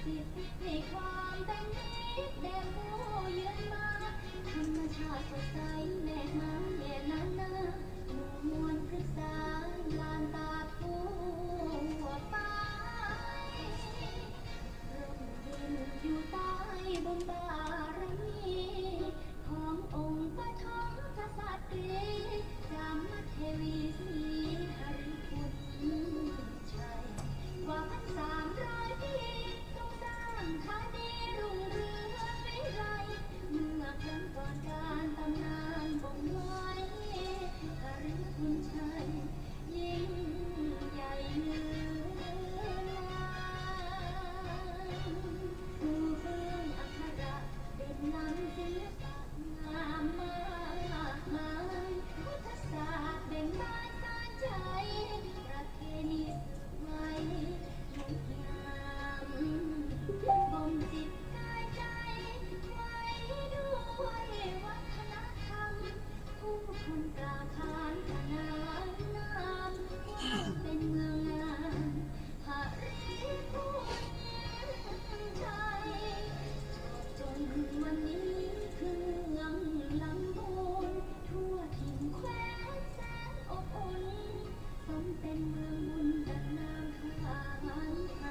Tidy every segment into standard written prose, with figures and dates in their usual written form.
สิทธิ์ให้ความเป็นมิตรแด่ผู้ยืนมาธรรมชาติสดใสแม่ไม้แย่นานาหมู่มวลพฤกษาลานตาผู้ไปร่มเย็นอยู่ใต้บนบารมีขององค์ปฐมกษัตริย์จามเทวีศรีหฤคุณชัยกว่า1,300 ปีทรงสร้างธานีรุ่งเรืองวิไลเมื่อครั้งก่อนการตำนานบ่งไว้หฤคุณชัยยิ่งใหญ่เหลือสู่เบื้องอัคระเด่นล้ำศิลปะงามมากมายพุทธศาสตร์เบ่งบานสานใจประเพณีสืบไว้งดงามบ่มจิตกายใจไว้ด้วยวัฒนธรรมผู้คนกล้าขานขนานนามเป็นเมืองงามหฤคุณชัยจนวันนี้คือเมืองลำพูนทั่วถิ่นแคว้นแสนอบอุ่นสมเป็นเมืองบุญดังนางทหารไท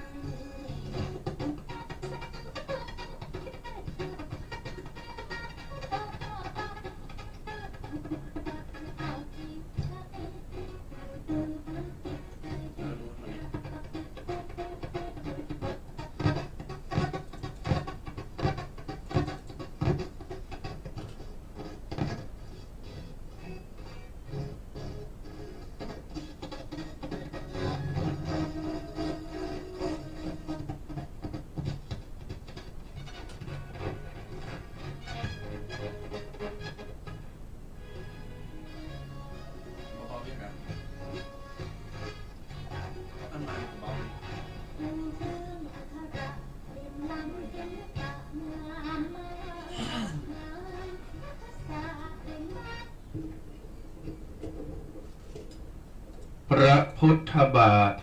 พระพุทธบาท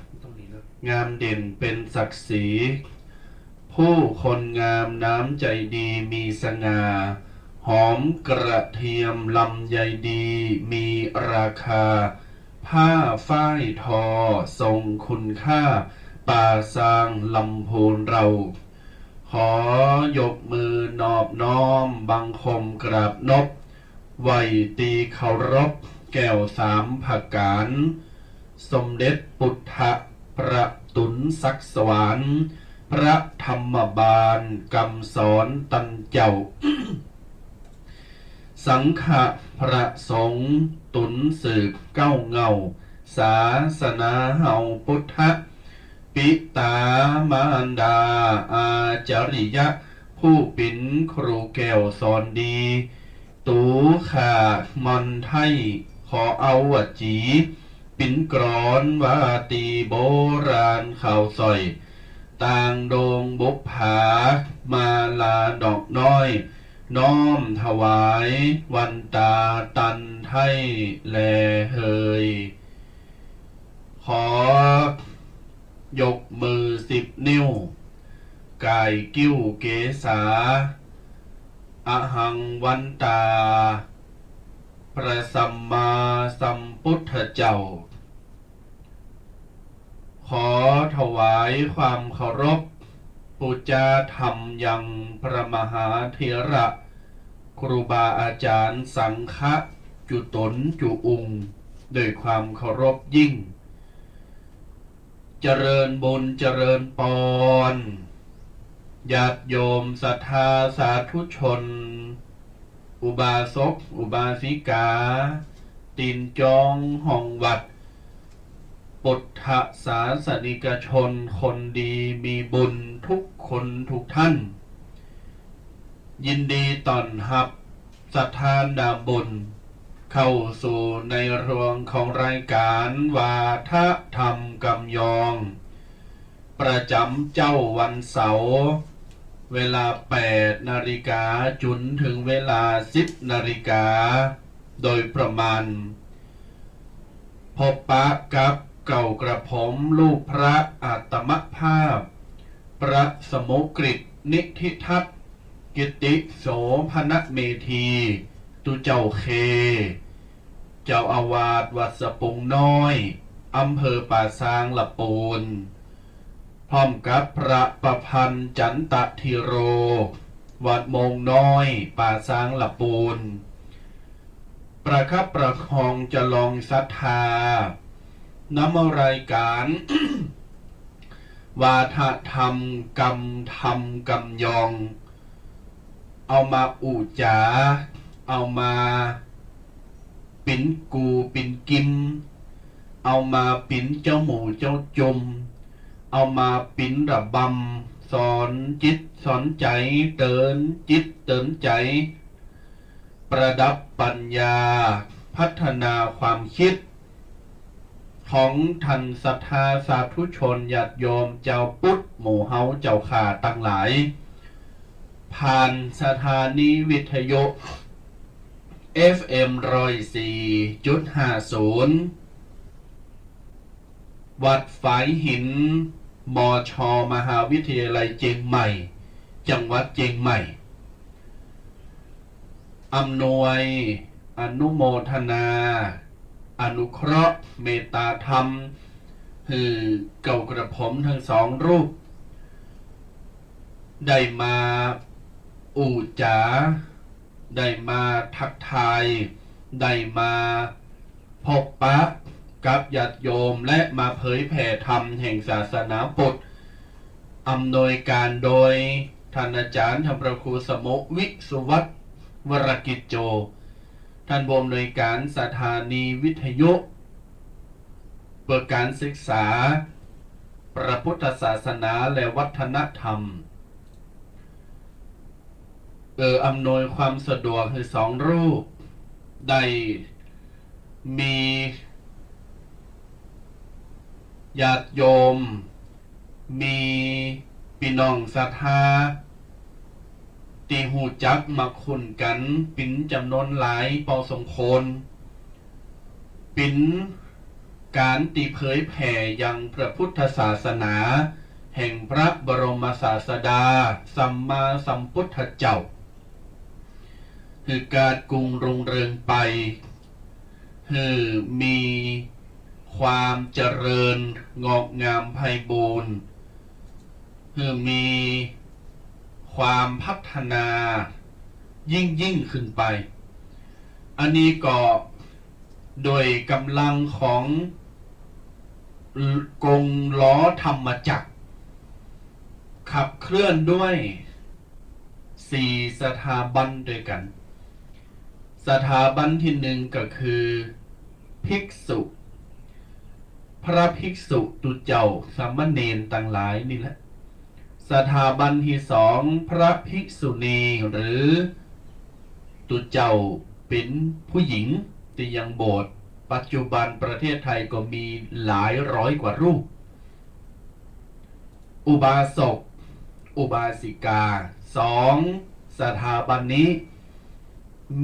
งามเด่นเป็นศักดิ์ศรีผู้คนงามน้ำใจดีมีสง่าหอมกระเทียมลำไยดีมีราคาผ้าฝ้ายทอทรงคุณค่าป่าซางลำพูนเราขอยกมือนอบน้อมบังคมกราบนบไหวตีเคารพแก้วสามผักกานสมเด็จปุถธประตุนศักดิ์สวรรค์พระธรรมบาลกำสอนตันเจ้า สังฆพระสงฆ์ตุนสืบเก้าเงาศาสนาเฮาพุทธปิตามารดาอาจาริยะผู้ปิ่นครูแก้วสอนดีตูขาดมอนไทยขอเอาวจีปิ่นกรอนวาตีโบราณข่าวซอยต่างโดงบุปผามาลาดอกน้อยน้อมถวายวันตาตันไทยแลเฮยขอยกมือ10 นิ้วกายกิ้วเกษาอหังวันตาพระสัมมาสัมพุทธเจ้าขอถวายความเคารพปูจาธรรมยังพระมหาเถระครูบาอาจารย์สังฆะจุตนจุอุงด้วยความเคารพยิ่งเจริญบุญเจริญปอนญาติโยมศรัทธาสาธุชนอุบาสกอุบาสิกาตินจองห้องวัดปุถธศาสนิกชนคนดีมีบุญทุกคนทุกท่านยินดีต้อนรับศรัทธาดาบุญเข้าสู่ในรวงของรายการวาทธรรมกำยองประจำเจ้าวันเสาร์เวลา8 นาฬิกาจนถึงเวลา10 นาฬิกาโดยประมาณพบปะกับเก่ากระผมลูกพระอาตมภาพ พระสมุกฤตนิธิทัตกิติโสภณเมธีตุเจ้าเคเจ้าอาวาสวัดสะปุงน้อยอำเภอป่าซางละปูนพร้อมกับพระประพันธ์จันตทิโรวัดมงน้อยป่าซางละปูนประคับประคองจะลองศรัทธานำรายการ วาทธรรมกรรมธรรมกำยอง เอามาอูจาเอามาปิ่นกูปิ่นกิมเอามาปิ่นเจ้าหมูเจ้าจมเอามาปิ่นระบำสอนจิตสอนใจเตือนจิตเตือนใจประดับปัญญาพัฒนาความคิดของท่านศรัทธาสาธุชนญาติโยมเจ้าพุทธหมู่เฮาเจ้าข่าตั้งหลายผ่านสถานีวิทยุ FM 104.50 วัดฝายหินมช.มหาวิทยาลัยเจียงใหม่จังหวัดเจียงใหม่อำนวยอนุโมทนาอนุเคราะห์เมตตาธรรมคือเก่ากระผมทั้งสองรูปได้มาอูจาได้มาทักทายได้มาพบปะกับญาติโยมและมาเผยแผ่ธรรมแห่งศาสนาพุทธอำนวยการโดยท่านอาจารย์ธรรมประครูสมุวิสุวัฒน์วรกิจโจท่านผู้อำนวยการสถานีวิทยุเพื่อการศึกษาพระพุทธศาสนาและวัฒนธรรมอำนวยความสะดวกให้สองรูปได้มีญาติโยมมีพี่น้องศรัทธาตีหูจักมาคุ้นกันปิ่นจำนวนหลายพอสมควรปิ่นการตีเผยแผ่ยังพระพุทธศาสนาแห่งพระบรมศาสดาสัมมาสัมพุทธเจ้าคือการกรุงรุ่งเรืองไปคือมีความเจริญงอกงามไพบูรณ์คือมีความพัฒนายิ่งขึ้นไปอันนี้ก็โดยกำลังของกงล้อธรรมจักรขับเคลื่อนด้วย4 สถาบันด้วยกันสถาบันที่หนึ่งก็คือภิกษุพระภิกษุตุเจ้าสามเณรต่างหลายนี่แหละสถาบันที่สองพระภิกษุณีหรือตุเจ้าเป็นผู้หญิงที่ยังโบสถ์ปัจจุบันประเทศไทยก็มีหลายร้อยกว่ารูปอุบาสกอุบาสิกา2 สถาบันนี้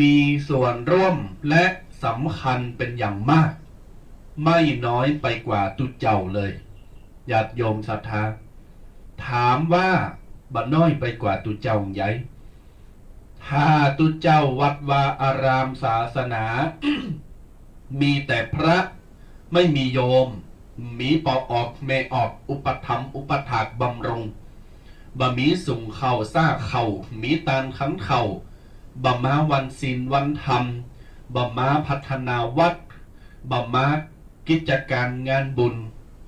มีส่วนร่วมและสำคัญเป็นอย่างมากไม่น้อยไปกว่าตุเจ้าเลยญาติโยมศรัทธาถามว่าบ่น้อยไปกว่าตุเจ้าใหญ่ถ้าตุเจ้าวัดวาอารามศาสนา มีแต่พระไม่มีโยมมีปอกออกเมออกอุปธรรมอุปถากบำรุงบ่มีสุ่งเข่าซ่าเข่ามีตานขันเข่าบ่มาวันศีลวันธรรมบ่มาพัฒนาวัดบ่มากิจการงานบุญ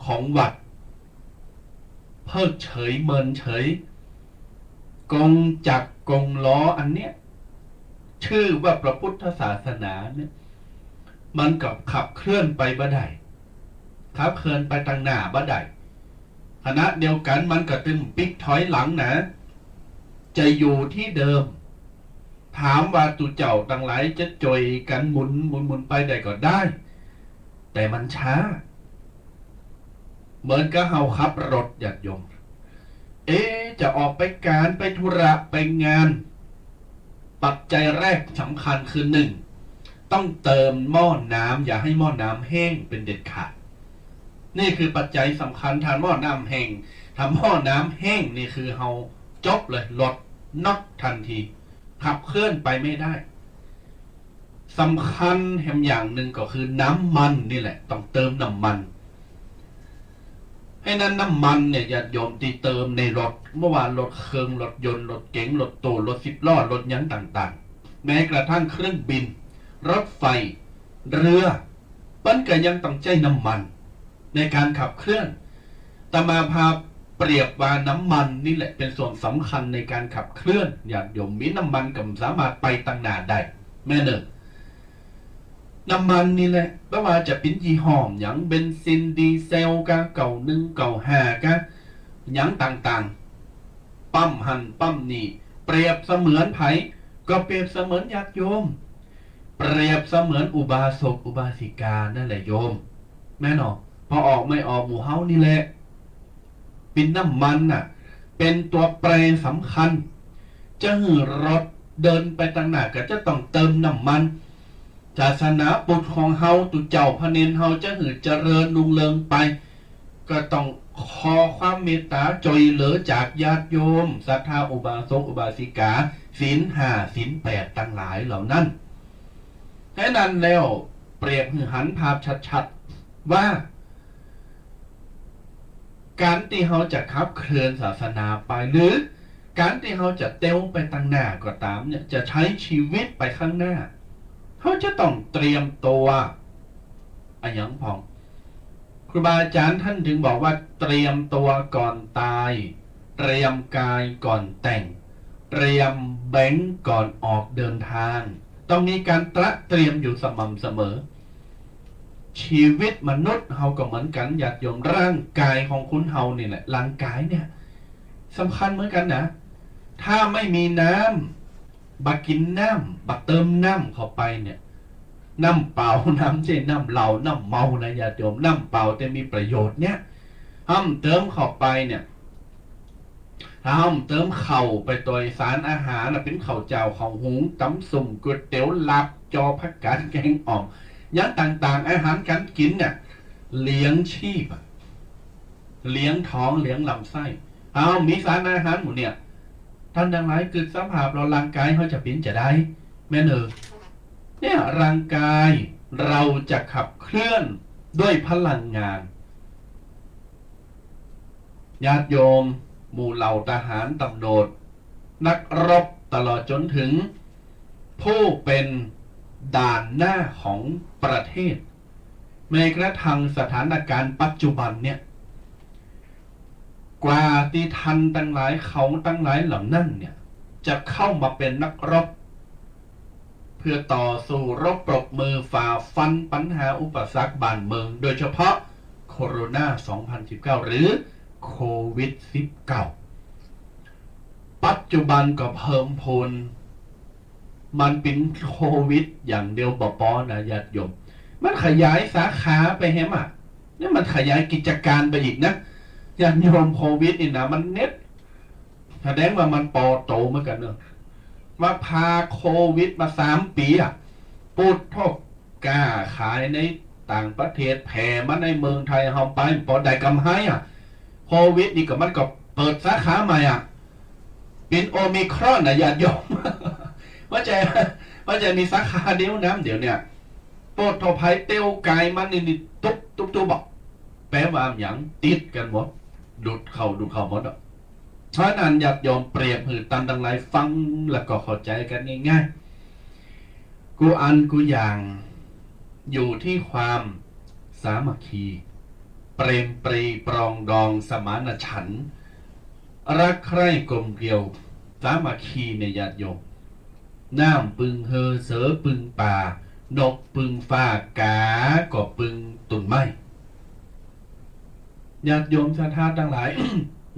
ของวัดเพิกเฉยเมินเฉยกงจักรกงล้ออันเนี้ยชื่อว่าพระพุทธศาสนาเนี่ยมันกับขับเคลื่อนไปบ่ได้ขับเคลื่อนไปทางหน้าบ่ได้ขณะเดียวกันมันก็ตึงปิ๊กถอยหลังนะจะอยู่ที่เดิมถามว่าตุเจ้าทั้งหลายจะจอยกันหมุนไปได้ก็ได้แต่มันช้าเหมือนกับเฮาขับรถญาติโยมจะออกไปการไปธุระไปงานปัจจัยแรกสำคัญคือ1ต้องเติมหม้อน้ำอย่าให้หม้อน้ำแห้งเป็นเด็ดขาดนี่คือปัจจัยสำคัญทานหม้อน้ำแห้ง ทำหม้อน้ำแห้งนี่คือเฮาจบเลยรถน็อกทันทีขับเคลื่อนไปไม่ได้สำคัญแห่งอย่างหนึ่งก็คือน้ำมันนี่แหละต้องเติมน้ำมันให้นั้นน้ำมันเนี่ยญาติโยมที่เติมในรถเมื่อวานรถเครื่องรถยนต์รถเก๋งรถตู้รถ10 ล้อรถยั้งต่างๆแม้กระทั่งเครื่องบินรถไฟเรือปั้นก็ยังต้องใช้น้ำมันในการขับเคลื่อนตมาพาเปรียบว่าน้ำมันนี่แหละเป็นส่วนสำคัญในการขับเคลื่อนญาติโยมมีน้ำมันก็สามารถไปตั้งหน้าได้แม่เนอะน้ำมันนี่แหละไม่ว่าจะเป็นยี่ห้ออย่างเบนซินดีเซลกะเก่า1เก่า5กะอย่างต่างๆปั๊มหันปั๊มนี่เปรียบเสมือนไผก็เปรียบเสมือนญาติโยมเปรียบเสมือนอุบาสกอุบาสิกานั่นแหละโยมแม่นอพอออกไม่ออกหมู่เฮานี่แหละเป็นน้ำมันน่ะเป็นตัวแปรสำคัญจะหือรถเดินไปต่างหน้าก็จะต้องเติมน้ำมันศาสนาพุทธของเฮาตุเจ้าพระเนรเฮาจะหือเจริญรุ่งเรืองไปก็ต้องขอความเมตตาจอยเหลือจากญาติโยมศรัทธาอุบาสกอุบาสิกาศีล5ศีล8ตั้งหลายเหล่านั้นแค่นั้นแล้วเปรียบหือหันภาพชัดๆว่าการที่เราจะขับเคลื่อนศาสนาไปหรือการที่เราจะเต้วไปตั้งหน้าก็ตามเนี่ยจะใช้ชีวิตไปข้างหน้าเขาจะต้องเตรียมตัวอะไรอย่างพองครูบาอาจารย์ท่านถึงบอกว่าเตรียมตัวก่อนตายเตรียมกายก่อนแต่งเตรียมแบงก์ก่อนออกเดินทางต้องมีการเตรียมอยู่สม่ำเสมอชีวิตมนุษย์เฮาก็เหมือนกันญาติโยมร่างกายของคุณเฮานี่แหละร่างกายเนี่ยสำคัญเหมือนกันนะถ้าไม่มีน้ำบักกินน้ำบักเติมน้ำเข้าไปเนี่ยน้ำเปล่าน้ำใช่น้ำเหลาน้ำเมานะญาติโยมน้ำเปล่าแต่มีประโยชน์เนี่ยห้ามเติมเข้าไปเนี่ยถ้าห้ามเติมเข่าไปตัวสารอาหารเป็นข้าวเจ้าข้าวหุงตำสุ่มก๋วยเตี๋ยวลับจอผักกาดแกงอ่อมอย่างต่างๆอาหารการกินเนี่ยเลี้ยงชีพเลี้ยงท้องเลี้ยงลำไส้มีสารอาหารหมดเนี่ยท่านดังไรเกิดสภาพเราร่างกายเขาจะเป็นจะได้แม่เนอเนี่ยร่างกายเราจะขับเคลื่อนด้วยพลังงานญาติโยมหมู่เหล่าทหารตำรวจนักรบตลอดจนถึงผู้เป็นด่านหน้าของประเทศแม้กระทั่งสถานการณ์ปัจจุบันเนี่ยกว่าที่ทันตั้งหลายเขาตั้งหลายเหล่านั้นเนี่ยจะเข้ามาเป็นนักรบเพื่อต่อสู้รบปรบมือฝ่าฟันปัญหาอุปสรรคบ้านเมืองโดยเฉพาะโคโรนา2019หรือโควิด19ปัจจุบันก็เพิ่มพูนมันเป็นโควิดอย่างเดียวบ่พอนะญาติโยมมันขยายสาขาไปแฮมอ่ะนี่มันขยายกิจการไปอีกนะญาติโยมโควิดนี่นะมันเน็ตแสดงว่ามันปอโตเหมือนกันเนอะมาพาโควิดมา3 ปีอ่ะปูดทกกล้าขายในต่างประเทศแผ่มาในเมืองไทยเฮาไปพอได้กำไรอ่ะโควิดนี่ก็มันก็เปิดสาขาใหม่อ่ะเป็นโอมิครอนนะญาติโยมว่าจะมีสาขาเดียวน้ำเดี๋ยวเนี่ยโปรดทอภัยเตียวกายมันนี่ตุ๊บบอกแปลว่าอย่างติดกันหมดดูดเข่าหมดอ่ะเพราะนั้นญาติโยมเปรียบหือตามดังไรฟังแล้วก็เข้าใจกันง่ายๆกูอันกูอย่างอยู่ที่ความสามัคคีเปรมปรีปรองดองสมานฉันท์รักใคร่กลมเกลียวสามัคคีในญาติโยมน้ำปึงเฮอเสือปึงป่านกปึงฟ้ากาก็ปึงตุ่นไม้ญาติโยมศรัทธาทั้งหลาย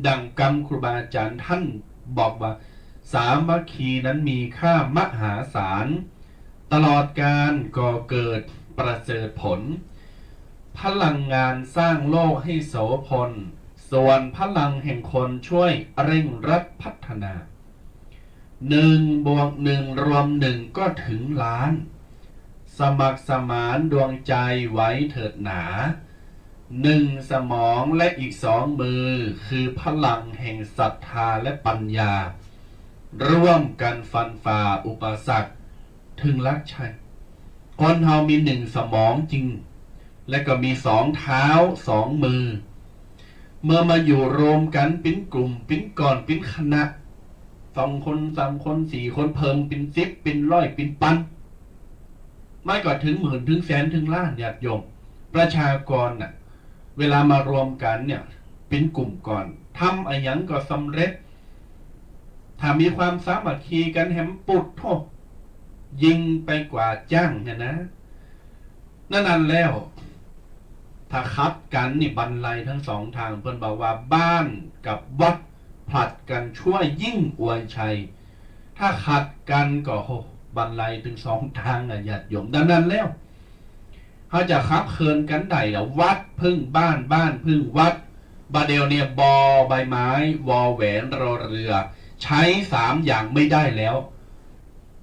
ดังกรรมครูบาอาจารย์ท่านบอกว่าสามัคคีนั้นมีค่ามหาศาลตลอดการก่อเกิดประเสริฐผลพลังงานสร้างโลกให้โสพลส่วนพลังแห่งคนช่วยเร่งรัดพัฒนา1+1 รวม1ก็ถึงล้านสมัครสมานดวงใจไว้เถิดหนา 1 สมองและอีก2 มือคือพลังแห่งศรัทธาและปัญญาร่วมกันฟันฝ่าอุปสรรคถึงลักชัยคนเฮามี1 สมองจริงและก็มี2 เท้า2 มือเมื่อมาอยู่รวมกันเป็นกลุ่มเป็นก่อนเป็นคณะ2 คน3 คน4 คนเพิ่มเป็น10เป็นร้อยเป็นพันไม่ก็ถึงหมื่นถึงแสนถึงล้านญาติโยมประชากรน่ะเวลามารวมกันเนี่ยเป็นกลุ่มก่อนทำอะไรอย่างก็สำเร็จถ้ามีความสามัคคีกันแหมปุดโทยิงไปกว่าจ้างเนี่ยนะนั่นแล้วถ้าคัดกันนี่บรรลัยทั้ง2 ทางเพิ่นบอกว่าบ้านกับวัดผลัดกันช่วยยิ่งอวยชัยถ้าขัดกันก็โหบรรลัยถึง2 ทางญาติโยมดังนั้นแล้วเขาจะคับเคินกันได้แล้ววัดพึ่งบ้านบ้านพึ่งวัดบาเดลเนี่ยบอใบไม้วอแหวนรอเรือใช้3 อย่างไม่ได้แล้ว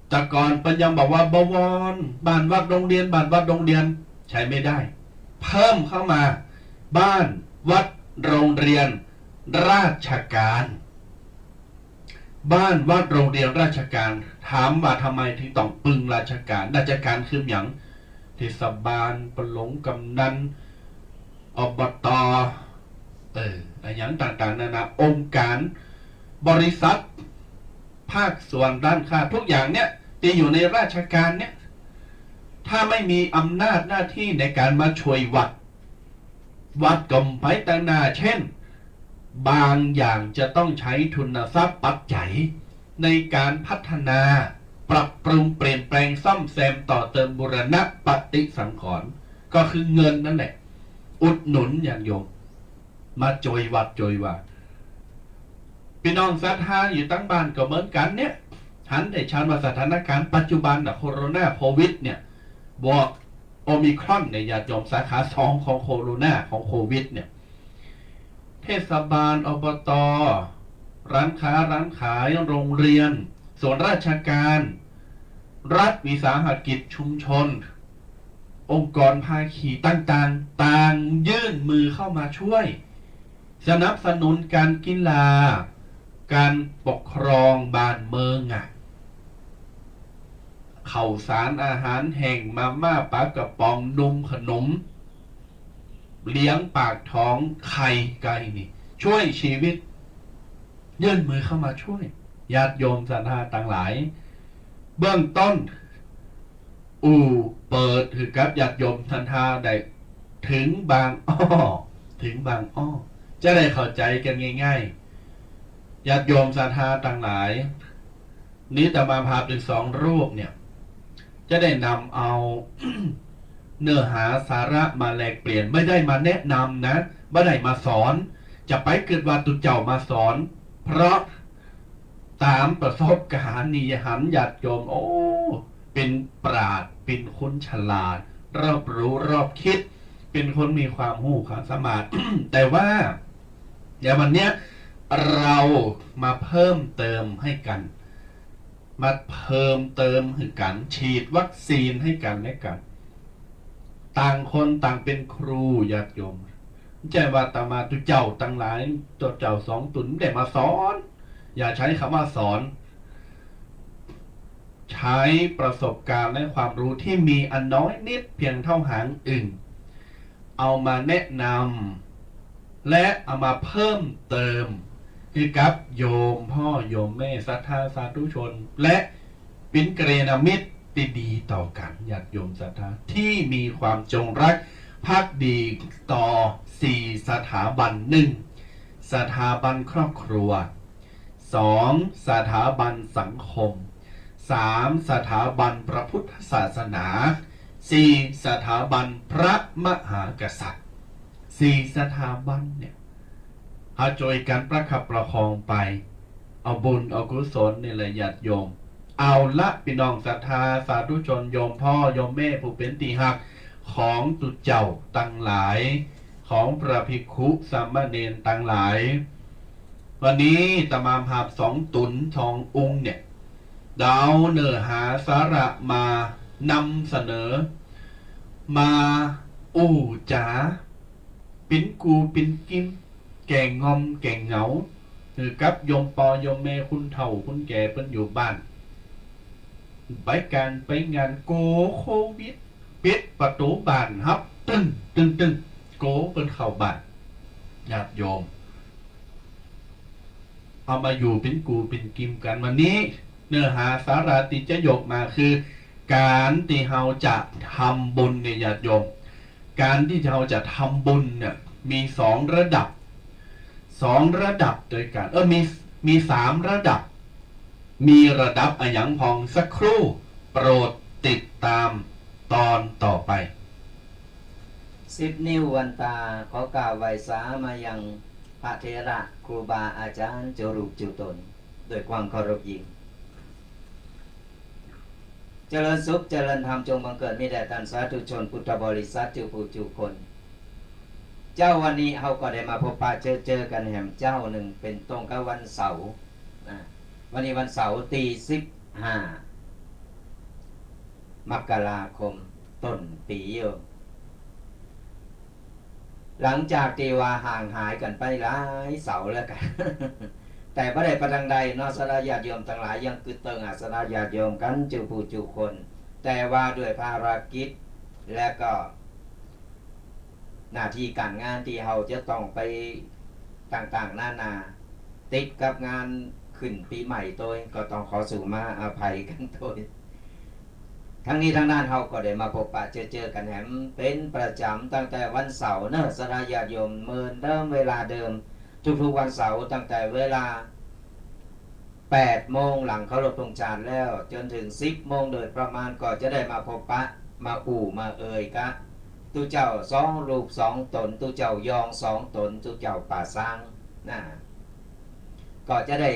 แต่ก่อนปัญญาบอกว่าบวรบ้านวัดโรงเรียนบ้านวัดโรงเรียนใช้ไม่ได้เพิ่มเข้ามาบ้านวัดโรงเรียนราชการบ้านวัดโรงเรียนราชการถามว่าทำไมถึงต้องปึงราชการคืออย่างเทศบาลปลงกำนันอบตอย่างต่างๆนานาองค์การบริษัทภาคส่วนด้านข้าทุกอย่างเนี่ยที่อยู่ในราชการเนี่ยถ้าไม่มีอำนาจหน้าที่ในการมาช่วยวัดกลมไปต่างหน้าเช่นบางอย่างจะต้องใช้ทุนทรัพย์ปัจจัยในการพัฒนาปรับปรุงเปลี่ยนแปลงซ่อมแซมต่อเติมบูรณะปฏิสังขรณ์ก็คือเงินนั่นแหละอุดหนุนอย่างโยมมาโจยวัดโจยว่าพี่น้องศรัทธาอยู่ตั้งบ้านก็เหมือนกันเนี่ยหันได้ชันว่าสถานการณ์ปัจจุบันโคโรนาโควิดเนี่ยบวกโอมิครอนในญาติโยมสาขา2ของโคโรนาของโควิดเนี่ยเทศบาลอบตร้านค้าร้านขายโรงเรียนส่วนราชการรัฐวิสาหกิจชุมชนองค์กรภาคีต่างๆต่างยื่นมือเข้ามาช่วยสนับสนุนการกีฬาการปกครองบ้านเมืองข้าวสารอาหารแห้งมาม่าปลากระป๋องนมขนมเลี้ยงปากท้องไข่ไก่นี่ช่วยชีวิตยื่นมือเข้ามาช่วยญาติโยมศรัทธาต่างหลายเบื้องต้นเปิดคือกับญาติโยมศรัทธาได้ถึงบางอ้อจะได้เข้าใจกันง่ายๆญาติโยมศรัทธาต่างหลายนี้แต่มาพาเป็น2 รูปเนี่ยจะได้นำเอา เนื้อหาสาระมาแลกเปลี่ยนไม่ได้มาแนะนำนะไม่ได้มาสอนจะไปเกิดว่าตุเจ้ามาสอนเพราะตามประสบการณ์นี่หันญาติโยมเป็นปราชญ์เป็นคนฉลาดรอบรู้รอบคิดเป็นคนมีความรู้ความสามารถ แต่ว่าอย่างวันเนี้ยเรามาเพิ่มเติมให้กันมาเพิ่มเติมให้กันฉีดวัคซีนให้กันและกันต่างคนต่างเป็นครูญาติโยมใจว่าตามาตุเจ้าตั้งหลายตัวเจ้า2 ตุนได้มาสอนอย่าใช้คำว่าสอนใช้ประสบการณ์และความรู้ที่มีอันน้อยนิดเพียงเท่าหางอึ่งเอามาแนะนำและเอามาเพิ่มเติมคือกับโยมพ่อโยมแม่ศรัทธาสาธุชนและเป็นกัลยาณมิตรดีต่อกันญาติโยมศรัทธาที่มีความจงรักภักดีต่อ4 สถาบัน 1. สถาบันครอบครัว 2. สถาบันสังคม 3. สถาบันพระพุทธศาสนา 4. สถาบันพระมหากษัตริย์4 สถาบันเนี่ยหาจอยกันประคับประคองไปเอาบุญเอากุศลนี่แหละญาติโยมเอาละพี่น้องศรัทธาสาธุชนโยมพ่อโยมแม่ผู้เป็นที่รักของตุเจ้าตั้งหลายของพระภิกขุสามเณรตั้งหลายวันนี้ตมาภาพ2 ตุน2 องค์เนี่ยดาวเนื้อหาสาระมานำเสนอมาจ๋า ปิ้นกูปิ้นกิมแก่งอมแก่เหงาคือกับโยมปอยมแม่คุณเฒ่าคุณแก่เพิ่นอยู่บ้านไปการไปงานโกโควิดปิดประตูบ้านครับตึ้งโกเพิ่นเข้าบ้านญาติโยมเอามาอยู่เป็นกูเป็นกิมกันวันนี้เนื้อหาสาระที่จะยกมาคือ การที่เราจะทำบุญเนี่ยญาติโยมการที่เราจะทำบุญเนี่ยมี2 ระดับโดยกันมี3 ระดับมีระดับอะหยังพองสักครู่โปรดติดตามตอนต่อไป10 นิ้ววันตาขอกล่าวไว้สามายังพระเถระครูบาอาจารย์เจ้ารูปเจ้าตนโดยความเคารพยิ่งเจริญสุขเจริญธรรมจงบังเกิดมีแด่ท่านสาธุชนพุทธบริษัททุกผู้ทุกคนเจ้าวันนี้เขาก็ได้มาพบปะเจอกันแห่มเจ้าหนึ่งเป็นตรงกับวันเสาร์วันนี้วันเสาร์ตี15 มกราคมต้นปีอยู่หลังจากที่ว่าห่างหายกันไปหลายเสาร์แล้วกัน แต่พระเดชพระดังใดนอสราญาติโยมทั้งหลายยังคือเติงอาสราญาติโยมกันจูผู้จูคน แต่ว่าด้วยภารกิจและก็หน้าที่การงานที่เราจะต้องไปต่างๆนาติดกับงานขึ้นปีใหม่ตัวก็ต้องขอสู่มาอภัยกันตัวทั้งนี้ทั้งนั้นเราก็ได้มาพบปะเจอกันแหมเป็นประจำตั้งแต่วันเสาร์เนอะสราญาติโยมเมินเดิมเวลาเดิมทุกๆวันเสาร์ตั้งแต่เวลา8 โมงหลังเคารพธงชาติแล้วจนถึง10 โมงโดยประมาณก็จะได้มาพบปะมาอู่มาเอ่ยกะตุเจ้า2 รูป 2 ตนตุเจ้ายอง2 ตนตุเจ้าป่าสร้างนะก็จะได้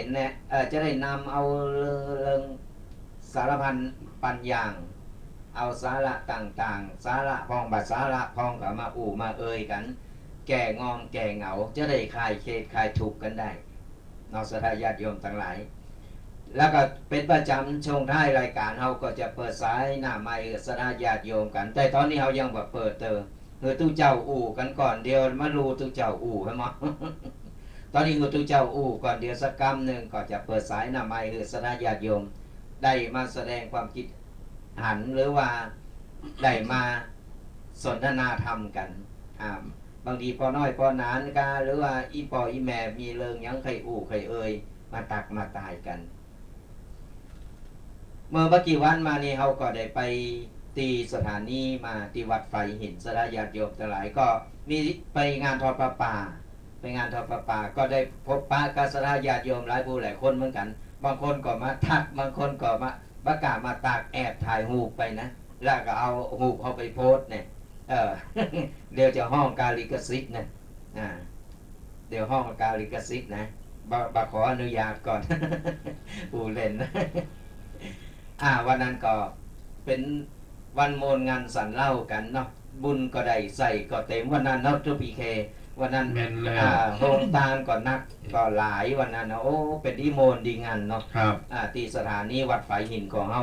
จะได้นำเอาเรื่องสารพันปัญญาเอาสาระต่างๆสาระพองบัดสาระพองกับมาอู่มาเอ่ยกันแก่งอมแก่เหงาจะได้คลายเครียดคลายทุกข์กันได้นอกสถาญาติโยมทั้งหลายแล้วก็เป็นประจำช่วงท้ายรายการเราก็จะเปิดสายหน้าไมค์สถาญาติโยมกันแต่ตอนนี้เรายังแบบเปิดตู้เจ้าอู่กันก่อนเดียวมารู้ตู้เจ้าอู่ให้มั้ง ตอนนี้ตู้เจ้าอู่ก่อนเดียวสักกำหนึ่งก็จะเปิดสายหน้าไมค์สถาญาติโยมได้มาแสดงความคิดหันหรือว่าได้มาสนทนาธรรมกันบางทีพอน้อยพอนานกาหรือว่าอีปออีแม่มีเรื่องยังใครอู่ใครเอ่ยมาตักมาตายกันเมื่อกี่วันมานี้เขาก็ได้ไปตีสถานีมาที่วัดไฟหินสระญาติโยมทั้งหลายก็มีไปงานทอดประปาไปงานทอดประปาก็ได้พบปะกับสระญาติโยมหลายผู้หลายคนเหมือนกันบางคนก็มาทักบางคนก็มาประกาศมาตากแอบถ่ายหูปไปนะแล้วก็เอาหูปเขาไปโพสเนี่ยเดี๋ยวจะห้องกาลิกสิทธิ์นะเดี๋ยวห้องกาลิกสิทธิ์นะบาขออนุญาตก่อน ปูเล่นนะวันนั้นก็เป็นวันโมนงานสันเล่ากันเนาะบุญก็ได้ใส่ก็เต็มวันนั้นเนาะทุพีเควันนั้นโฮงตาลก็นักก็หลายวันนั้นโอ้เป็นดีโมนดีงานเนาะที่สถานีวัดฝายหินของเฮา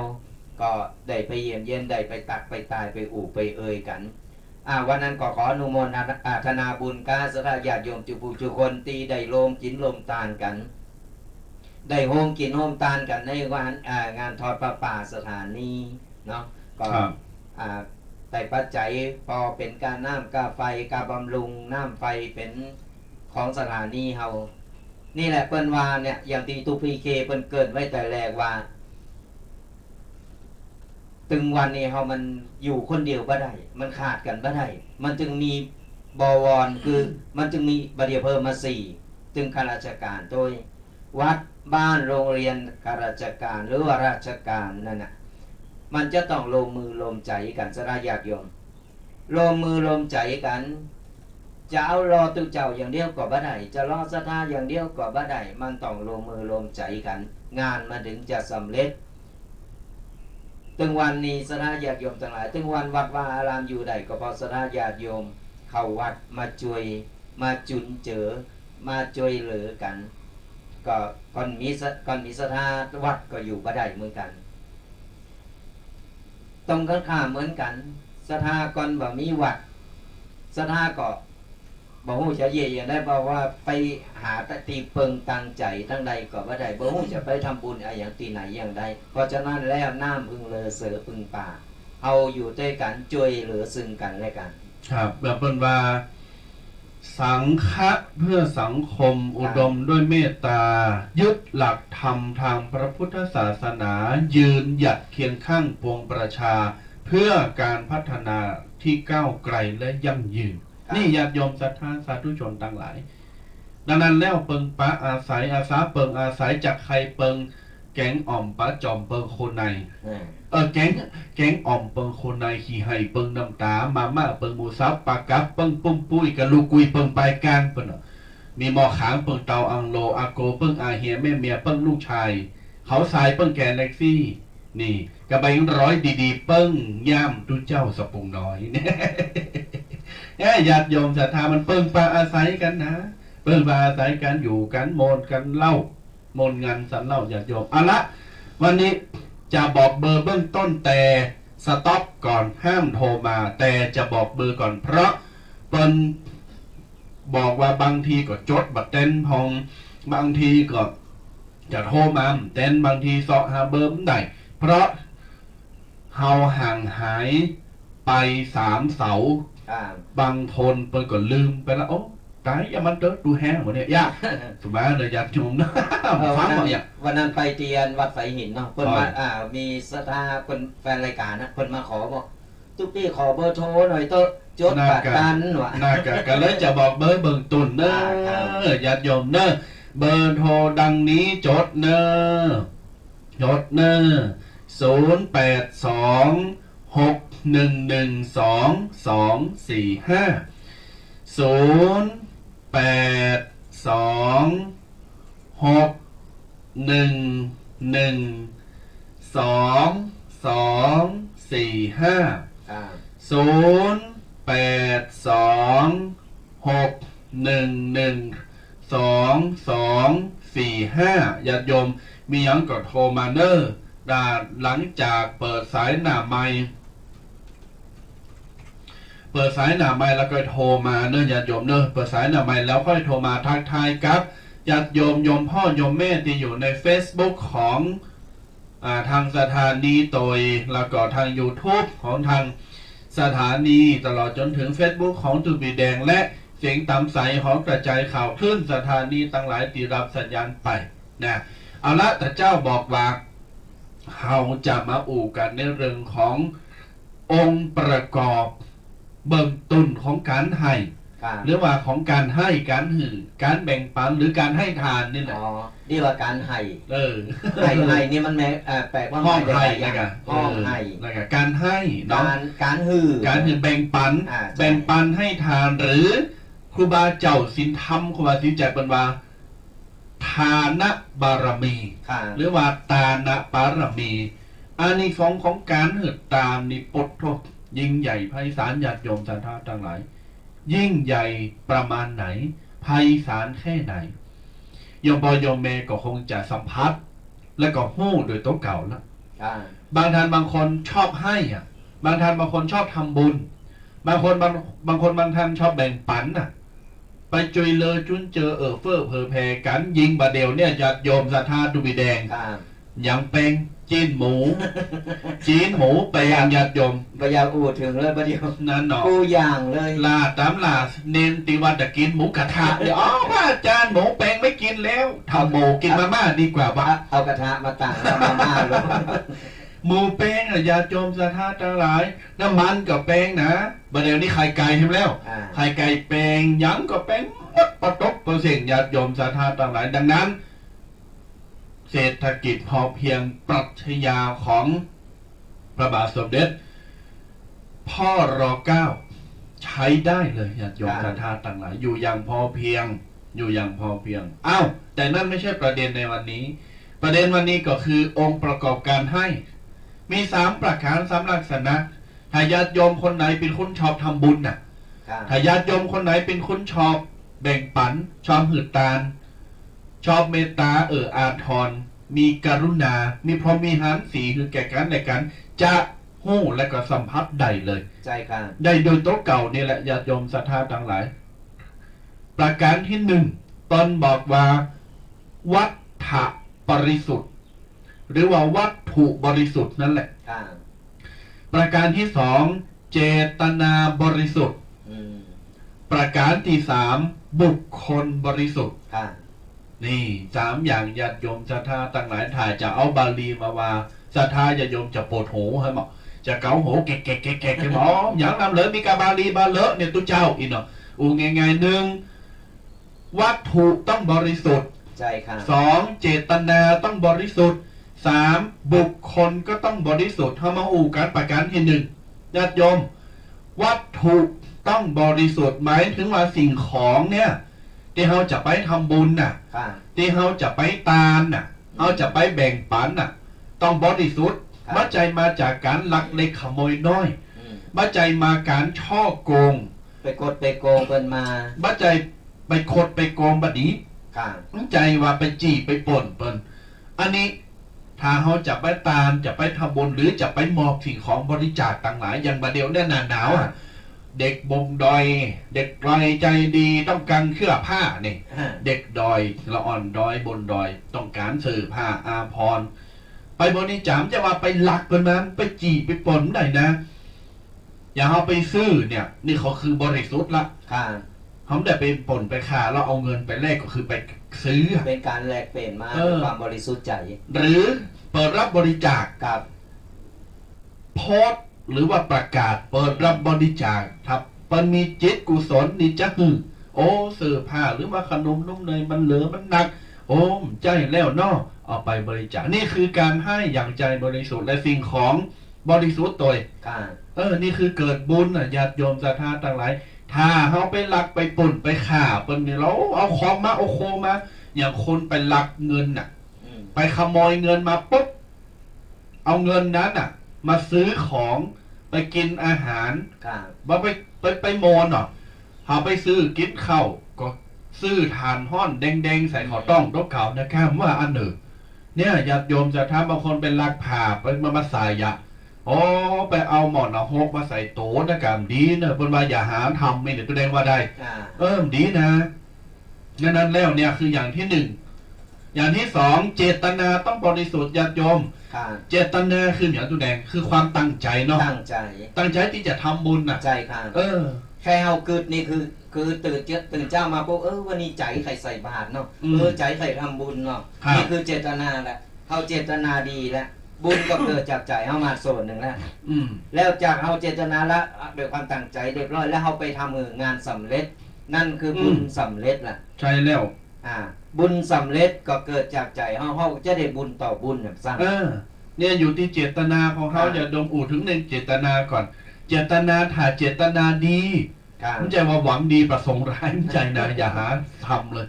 ก็ได้ไปเยี่ยมเย็นได้ไปตักไปตายไปอู่ไปเอ่ยกันวันนั้นก็ขออนุโมทนาบุญกาสถาญาติโยมจุผู้จุคนตีได้โลมกินลมตาลกันได้โฮมกินโฮมตาลกันในวันงานทอดประปาสถานีเนาะก็แต่ปัจจัยพอเป็นการน้ำกาไฟกาบำรุงน้ำไฟเป็นของสถานีเฮานี่แหละเปิ้นว่าเนี่ยอย่างที่ตูพีเคเปิ้นเกิดไว้แต่แรกว่าตึงวันนี้เฮามันอยู่คนเดียวบ่ได้มันขาดกันบ่ได้มันจึงมีบวรคือมันจึงมีบดีเพิ่มมา4จึงข้าราชการโดยวัดบ้านโรงเรียนข้าราชการหรือว่าราชการนั่นน่ะมันจะต้องลงมือลงใจกันสระญาติโยมลงมือลงใจกันจะเอารอตุเจ้าอย่างเดียวก็บ่ได้จะรอศรัทธาอย่างเดียวก็บ่ได้มันต้องลงมือลงใจกันงานมันถึงจะสำเร็จถึงวันนี้สระญาติโยมทั้งหลายถึงวันวัดว่าอารามอยู่ใดก็เพราะสระญาติโยมเข้าวัดมาช่วยมาจุนเจือมาช่วยเหลือกันก็ก่อนมีศรัทธาวัดก็อยู่บ่ได้เหมือนกันตรงกันข้ามเหมือนกันศรัทธาก่อนบ่มีวัดศรัทธาก็ บ่ฮู้จะเย่อย่างได้บอกว่าไปหาตะตีเปิงตั้งใจตั้งใดก็บ่ได้บ่ฮู้จะไปทำบุญอะไรอย่างที่ไหนอย่างใดเพราะฉะนั้นแล้วน้ำพึงเลอเสือพึงป่าเอาอยู่ด้วยกันช่วยเหลือซึ่งกันและกัน ครับแบบเป็นว่าสังฆะเพื่อสังคมอุดมด้วยเมตตา ยึดหลักธรรมทางพระพุทธศาสนา ยืนหยัดเคียงข้างปวงประชา เพื่อการพัฒนาที่ก้าวไกลและยั่งยืน นี่ญาติโยมศรัทธาสาธุชนทั้งหลาย ดังนั้นแล้วเปิงปะอาศัยอาสาเปิงอาศัยจากใครเปิงแกงอ่อมปะจอมเปิงโคนในแกงอ่อมเปิงโคนในขี่ไห่เปิงน้ำตามาม่าเปิงหมูซับปลากับเปิงปุ้มปุ้ยกะลูกกุยเปิงปลายกลางเปิงมีหมอขางเปิงเตาอังโลอาโกเปิงอาเฮียแม่เมียเปิงลูกชายเขาสายเปิงแกนเล็กซี่ นี่กระใบร้อยดีๆเปิงย่ำตุเจ้าสปุงน้อยเนี่ยญาติโยมศรัทธามันเปิงปลาอาศัยกันนะเปิงปลาอาศัยกันอยู่กันโมนกันเล่ามนงานสันเล่าญาติโยมเอาละวันนี้จะบอกเบอร์เบื้องต้นแต่สต็อปก่อนห้ามโทรมาแต่จะบอกเบอร์ก่อนเพราะเปิ้นบอกว่าบางทีก็จดบัตรเต้นพองบางทีก็จะโทรมาเต้นบางทีเสาะหาเบอร์ไม่ได้เพราะเฮาห่างหายไป3 เสาบางทนเปิ้นก็ลืมไปแล้วโอ้ตายอย่ามันเติร์ดดูแห้งหมดเนี่ยยากสบายเลยอยากชมนะฟังหมดอย่างวันนั้นไปเตียนวัดไสหินเนาะคนมามีศรัทธาคนแฟนรายการนะคนมาขอบอกตุ๊กปี้ขอเบอร์โทรหน่อยเตอจดบัตรกันวะน่ากะก็เลยจะบอกเบอร์เบิ่งตุนเนอะญาติโยมเนอะเบอร์โทรดังนี้จดเนอะจดเนอะ082-611-2245 ญาติโยมมีหยังก็โทรมาเนอะหลังจากเปิดสายหน้าไมค์แล้วก็โทรมาเนอะญาติโยมเนอะเปิดสายหน้าไมค์แล้วค่อยโทรมาทักทายครับญาติโยมโยมพ่อโยมแม่ที่อยู่ใน Facebook ของทางสถานีโดยแล้วก็ทาง YouTube ของทางสถานีตลอดจนถึง Facebook ของตุบีแดงและเสียงตามสายของกระจายข่าวคลื่นสถานีตั้งหลายตีรับสัญญาณไปนะเอาละแต่เจ้าบอกว่าเราจะมาอู่กันในเรื่องขององค์ประกอบเบื้องต้นของการให้หรือว่าของการให้การหือการแบ่งปันหรือการให้ทานนี่แหละนี่ว่าการให้ให้นี่มันแปลว่าห้องให้นะครับห้องให้นะครับการให้เนาะการหือแบ่งปันให้ทานหรือครูบาเจ้าสินธรรมครูบาสินใจเป็นว่าทานบารมีหรือว่าตานะบารมีอานิสงส์ของการหือตามนิปทกยิ่งใหญ่ไพศาลญาติโยมศรัทธาทั้งหลายยิ่งใหญ่ประมาณไหนไพศาลแค่ไหนโยมบอยโยมเมก็คงจะสัมผัสและก็หู้โดยตัวเก่าแล้วบางท่านบางคนชอบให้บางท่านบางคนชอบทำบุญบางท่านชอบแบ่งปันไปจุยเลอจุนเจอเฟื่อเพอแพกันยิงบาเดียวเนี่ยญาติโยมศรัทธาดูบีแดงอย่างเป็นจีนหมูไปอย่างญาติโยมไปอย่างอูดถึงเลยประเดี๋ยวนั่นเนาะกูอย่างเลยลาตามลาเน้นติวันจะกินหมูกระทะเดี๋ยวพระอาจารย์หมูแปงไม่กินแล้วทำหมูกินมาม่าดีกว่าปะเอากระทะมาตั้งแล้วมาม่าเลยหมูแป้งญาติโยมศรัทธาทั้งหลายน้ำมันกับแป้งนะประเดี๋ยวนี้ไข่ไก่ใช่ไหมแล้วไข่ไก่แป้งยังกับแป้งปะตกตัวเสียงญาติโยมศรัทธาทั้งหลายดังนั้นเศรษฐกิจพอเพียงปรัชญาของพระบาทสมเด็จพ่อร.9 ใช้ได้เลยญาติโยมศรัทธาทั้งหลายอยู่อย่างพอเพียงอ้าวแต่นั่นไม่ใช่ประเด็นในวันนี้ประเด็นวันนี้ก็คือองค์ประกอบการให้มี3ประการ3ลักษณะถ้าญาติโยมคนไหนเป็นคนชอบทำบุญถ้าญาติโยมคนไหนเป็นคนชอบแบ่งปันชอบหืดตาลชอบเมตตาอาทรมีกรุณามีพรหมิหารสีคือแก่กันในกันจะหู้และก็สัมผัสได้เลยใช่ครับได้โดยตัวเก่านี่แหละญาติโยมศรัทธาทั้งหลาย ประการที่หนึ่งตนบอกว่าวัฏฐะบริสุทธิ์หรือว่าวัตถุบริสุทธิ์นั่นแหละ ค่ะ ประการที่สองเจตนาบริสุทธิ์ อืม ประการที่สามบุคคลบริสุทธิ์ ค่ะ นี่สามอย่างญาติโยมศรัทธาตั้งหลายถ่ายจะเอาบาลีมาว่าศรัทธาญาติโยมจะปวดหูให้หมอจะเกาหูแกะแกะแกะแกะแกะหมออย่างนำเลยมีกาบาลีบาเลอะเนี่ยตุเจ้าอีเนาะง่ายๆหนึ่งวัตถุต้องบริสุทธิ์ ใช่ค่ะ สองเจตนาต้องบริสุทธิ์สามบุคคลก็ต้องบริสุทธิ์เข้ามาอู่กันประการที่หนึ่งญาติโยมวัตถุต้องบริสุทธิ์หมายถึงว่าสิ่งของเนี่ยที่เราจะไปทำบุญน่ะ ค่ะ ที่เราจะไปตานน่ะเราจะไปแบ่งปันน่ะ ต้องบริสุทธิ์ ครับ มัจใจมาจากการลักเล็กขโมยน้อย อืม มัจใจมาการช่อโกง ไปกดไปโกงเพิ่นมา มัจใจไปคดไปโกงบัดนี้ ค่ะ มัจใจว่าไปจี้ไปป่นเปิ้นอันนี้ถ้าเราจะไปตานจะไปทำบุญหรือจะไปมอบสิ่งของบริจาคต่างหลายอย่างบัดเดียวเนี่ยหนาหนาวอ่ะเด็กบงดอย เด็กดอยใจดีต้องการเสื้อผ้านี่ เด็กดอยละอ่อนดอยบนดอยต้องการซื้อผ้าอาภรณ์ไปบริจาคจะว่าไปลักกันนั้นไปจีไปปนได้นะ อย่าเอาไปซื้อเนี่ย นี่เขาคือบริสุทธิ์ละ ค่ะ เขาไม่ได้ไปปนไปฆ่าแล้วเอาเงินไปแลกก็คือไปซื้อ เป็นการแลกเปลี่ยนมา เออ ด้วยความบริสุทธิ์ใจ หรือเปิดรับบริจาค กับ โพสต์หรือว่าประกาศเปิดรับบริจาคครับมันมีจิตกุศลนี่จะหึโอ้เสื้อผ้าหรือว่าขนมนุ่มเนยมันเหลือมันหนัก โอ้ใจแล้วเนาะเอาไปบริจาคนี่คือการให้อย่างใจบริสุทธิ์และสิ่งของบริสุทธิ์ตัว ค่ะ นี่คือเกิดบุญน่ะญาติโยมศรัทธาต่างหลายถ้าเขาไปลักไปป่นไปข่าเปิ้นนี่เราเอาของมาเอาโคมา อย่างคนไปลักเงินน่ะ อืม ไปขโมยเงินมาปุ๊บเอาเงินนั้นน่ะ มาซื้อของไปกินอาหาร ค่ะ ว่าไปโมนเนาะหาไปซื้อกินข้าวก็ซื้อทานห้อนแดงๆใส่ข้าวต้องรบเขานะครับว่าอันหนึ่งเนี่ยญาติโยมจะทำบางคนเป็นลักผ่าไปมาใส่ยะโอ้ไปเอาหมอนเอาฮกมาใส่โต๊ะนะครับดีเนอะบนว่าอย่าหาทำไม่เนี่ยแสดงว่าได้ อ่า ดีนะนั้นแล้วเนี่ยคืออย่างที่หนึ่งอย่างที่สองเจตนาต้องบริสุทธิ์ญาติโยม ค่ะ เจตนาคืออย่างตัวแดงคือความตั้งใจเนาะ ตั้งใจ ตั้งใจที่จะทำบุญน่ะ ใจค่ะ แค่เฮาเกิดนี่คือตื่นเจ้ามาปุ๊บวันนี้ใจใครใส่บาตรเนาะ อืม ใจใครทำบุญเนาะ ครับ นี่คือเจตนาแหละเฮาเจตนาดีแล้วบุญก็เกิดจากใจเฮามาส่วนหนึ่งแล้ว อืม แล้วจากเฮาเจตนาละด้วยความตั้งใจเรียบร้อยแล้วเฮาไปทำงานสำเร็จ นั่นคือบุญ อืม สำเร็จล่ะ ใช่แล้ว บุญสำเร็จก็เกิดจากใจเฮาจะได้บุญต่อบุญอย่างสร้าง เนี่ยอยู่ที่เจตนาของเขา ครับ อย่าดมอู่ถึงในเจตนาก่อน เจตนาถ้าเจตนาดี ค่ะ ไม่ใช่ว่าหวังดีประสงค์ร้ายไม่ใช่นะอย่าหาทำเลย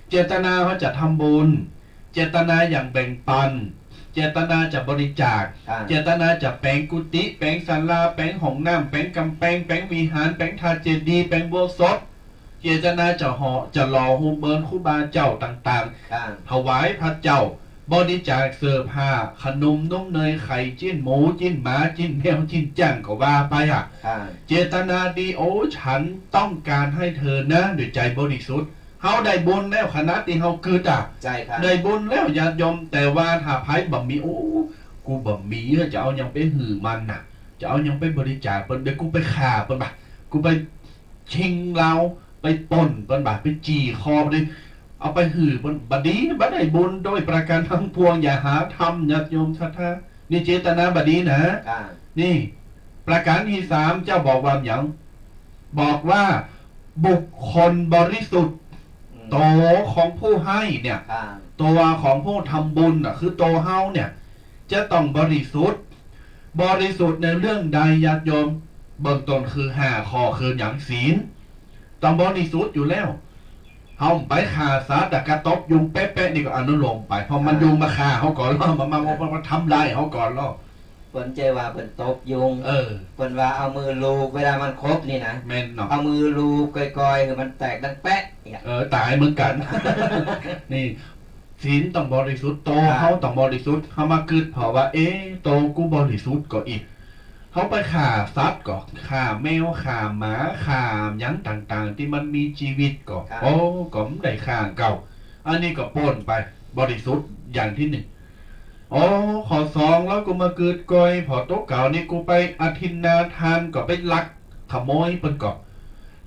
เจตนาเขาจะทำบุญ เจตนาอย่างแบ่งปัน เจตนาจะบริจาค ค่ะ เจตนาจะแปลงกุฏิแปลงศาลาแปลงห้องน้ำแปลงกำแพงแปลงวิหารแปลงทาเจดีย์แปลงโบสถ์เจตนาจะห่อจะหล่อหูเบินครูบาเจ้าต่าง ค่ะ ๆถวายพระเจ้า บริจาคเสื้อผ้าขนมนมเนยไข่จิ้นหมูจิ้นหมาจิ้นแมวจิ้นจ้างก็ว่าไปอ่ะ ค่ะ เจตนาดีโอ้ฉันต้องการให้เธอนะด้วยใจบริสุทธิ์เฮาได้บุญแล้วขณะที่เฮาเกิดอ่ะ ใจค่ะ ได้บุญแล้วญาติโยมแต่ว่าถ้าไพ่บ่มีโอ้กูบ่มีจะเอายังไปหือมันน่ะ จะเอายังไปบริจาคเปิ้นเดี๋ยวกูไปฆ่าเปิ้นบ่ะกูไปชิงเราไปปล้นเปิ้นบ่ะไปจี้คอไปเอาไปหือเปิ้นบัดนี้บ่ได้บุญโดยประการทั้งปวงอย่าหาทำญาติโยมศรัทธานี่เจตนาบัดนี้นะ ค่ะ นี่ ประการที่สามเจ้าบอกว่าอย่างบอกว่าบุคคลบริสุทธิ์ อืม โตของผู้ให้เนี่ย ค่ะ ตัวของผู้ทำบุญอ่ะคือตัวเฮาเนี่ย จะต้องบริสุทธิ์ บริสุทธิ์ในเรื่องใดญาติโยมเบื้องต้นคือ5ข้อคืออย่างศีลต้องบริสุทธิ์อยู่แล้วเฮาไปฆ่าสัตว์แต่กระตบยุงเป๊ะๆนี่ก็อนุโลมไปเพราะมันยุงมาฆ่าเฮาก่อนแล้วมาทำลายเฮาก่อนแล้ว เปิ้นใจว่าเปิ้นตบยุง เออ เปิ้นว่าเอามือลูบเวลามันครบนี่นะ แม่นเนาะ เอามือลูบก้อยๆคือมันแตกดังแป๊ะเนี่ย ตายเหมือนกัน นี่ศีลต้องบริสุทธิ์โต ครับ เขาต้องบริสุทธิ์เขามาคืดเพราะว่า โตกูบริสุทธิ์ก็อีก เขาไปฆ่าสัตว์ก่อฆ่าแมวฆ่าหมาฆ่าหยังต่างๆ ที่มันมีชีวิตก่อโอ้ก็ไม่ได้ฆ่าเก่าอันนี้ก็ปล้นไปบริสุทธิ์อย่างที่หนึ่งอ๋อขอสองแล้วกูมาเกิดกอยพอโต๊ะเก่านี่กูไปอธินนาทานก็ไปลักขโมยเปิ้นก่อน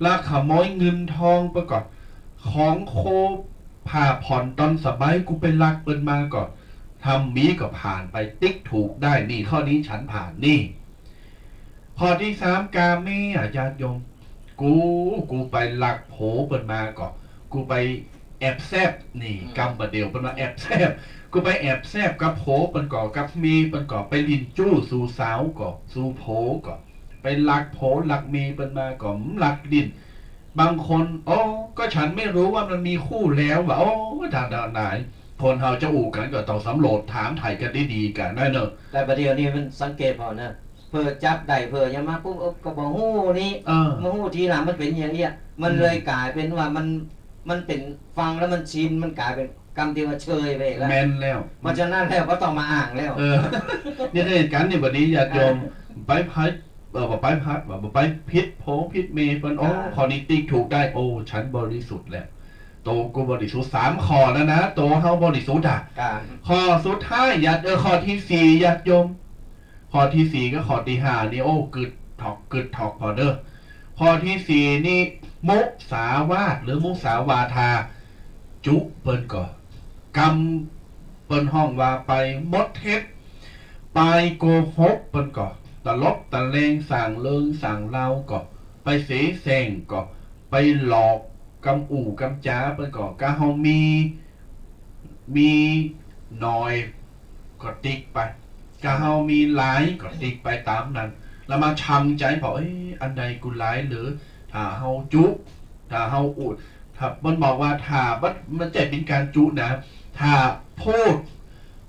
ลักขโมยเงินทองเปิ้นก่อนของโคผ่าผ่อนตอนสบายกูไปลักเปิ้นมาก่อนทำมีก็ผ่านไปติ๊กถูกได้นี่ข้อนี้ฉันผ่านนี่ข้อที่สามกาเมญาติโยมกูไปลักโผเปิ้นมาก่อนกูไปแอบแซบนี่กำประเดียวเปิ้นมาแอบแซบกูไปแอบแซบกับโผเปิ้นก่อกับมีเปิ้นก่อไปลินจู้สู่สาวก่อสู่โผก่อไปลักโผลักมีเปิ้นมาก่อลักดินบางคนโอ้ก็ฉันไม่รู้ว่ามันมีคู่แล้วว่าโอ้ทางไหนคนเฮาจะอู่กันก็ต้องสำรวจถามไถ่กันดีๆกันนั่นเนอะแต่ประเดี๋ยวนี้มันสังเกตพอนะเพื่อจับได้เพื่อยังมาปุ๊บก็บอกฮู้นี่มาฮู้ทีหลังมันเป็นอย่างเนี้ยมันเลยกลายเป็นว่ามันเป็นฟังแล้วมันชินมันกลายเป็นกรรมที่ว่าเชยไปแล้วแม่นแล้วเพราะฉะนั้นแล้วก็ต้องมาอ่างแล้วเนี่ยเหตุการณ์ในวันนี้ญาติโยมไปพัดไปพัดไปพิษโผพิษเมย์เป็นโอ้ข้อนี้ติ๊กถูกได้โอ้ฉันบริสุทธิ์แล้วโตกูบริสุทธิ์3 ข้อแล้วนะโตเฮาบริสุทธิ์อ่ะข้อสุดท้ายญาติข้อที่4ญาติโยมข้อที่4ก็ข้อที่5นี่โอ้กึดถอกพอเด้อข้อที่4นี่มุสาวาทหรือมุสาวาทาจุเปิ้นก่อกรรมเปิ้นห้องว่าไปมดเท็จไปโกหกเปิ้นก่อตลบตะเลงสั่งเลิงสั่งเล่าก่อไปเสแสร้งก่อไปหลอกกำอู่กำจ้าเปิ้นก่อกะเฮามีน้อยก็ติ๊กไปกะเฮามีหลายก็ติ๊กไปตามนั้นแล้วมาชังใจพออันใดกูหลายหรือถ้าเฮาจุถ้าเฮาอูดถ้ามันบอกว่าถ้ามันจะเป็นการจุนะถ้าพูด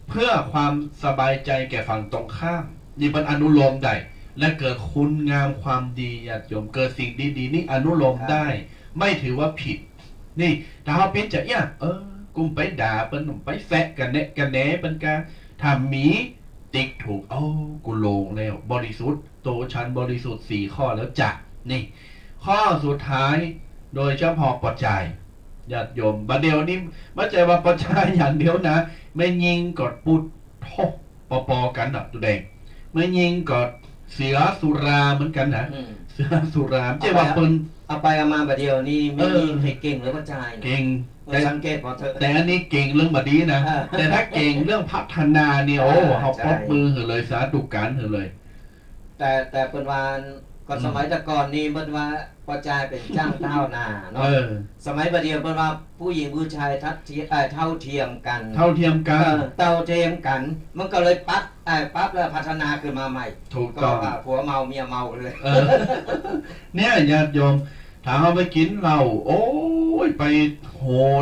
เพื่อความสบายใจแก่ฝั่งตรงข้ามนี่มันอนุโลมได้และเกิดคุณงามความดีญาติโยมเกิดสิ่งดีๆนี่อนุโลมได้ไม่ถือว่าผิดนี่ถ้าเฮาเป็นจะเนี่ยกุมไปด่าเปิ้นไปแซะกันแหนเป็นการทำมีติ๊กถูกกูโลงแล้วบริสุทธิ์โตฉันบริสุทธิ์4 ข้อแล้วจ้ะนี่ข้อสุดท้ายโดยเฉพาะปัจจัยญาติโยมบัดเดียวนี้ไม่ใช่ว่าปัจจัยอย่างเดียวนะไม่ยิงกดปุดทบปอกันนะตัวแดงไม่ยิงกดเสือสุราเหมือนกันนะเสือสุราเจ้าว่าเปิ้นเอาไปเอามาบัดเดียวนี้ไม่ยิงให้เก่งหรือปัจจัยเก่งแต่สังเกตพอเถอะแต่อันนี้เก่งเรื่องบัดนี้นะแต่ถ้าเก่งเรื่องพัฒนาเนี่ยโอ้เขาปรบมือเลยสาธุการเลย แต่เป็นวันก่อนสมัยแต่ก่อนนี่เป็นว่าปัจจัยเป็นจ้างเท่านาเนาะสมัยประเดี๋ยวเป็นว่าผู้หญิงผู้ชายเท่าเทียมกันเท่าเทียมกันมันก็เลยปั๊บแล้วพัฒนาขึ้นมาใหม่ถูกต้องผัวเมาเมียเมาเลยเนี่ยญาติโยมถ้าเอาไปกินเราโอ้ยไปโห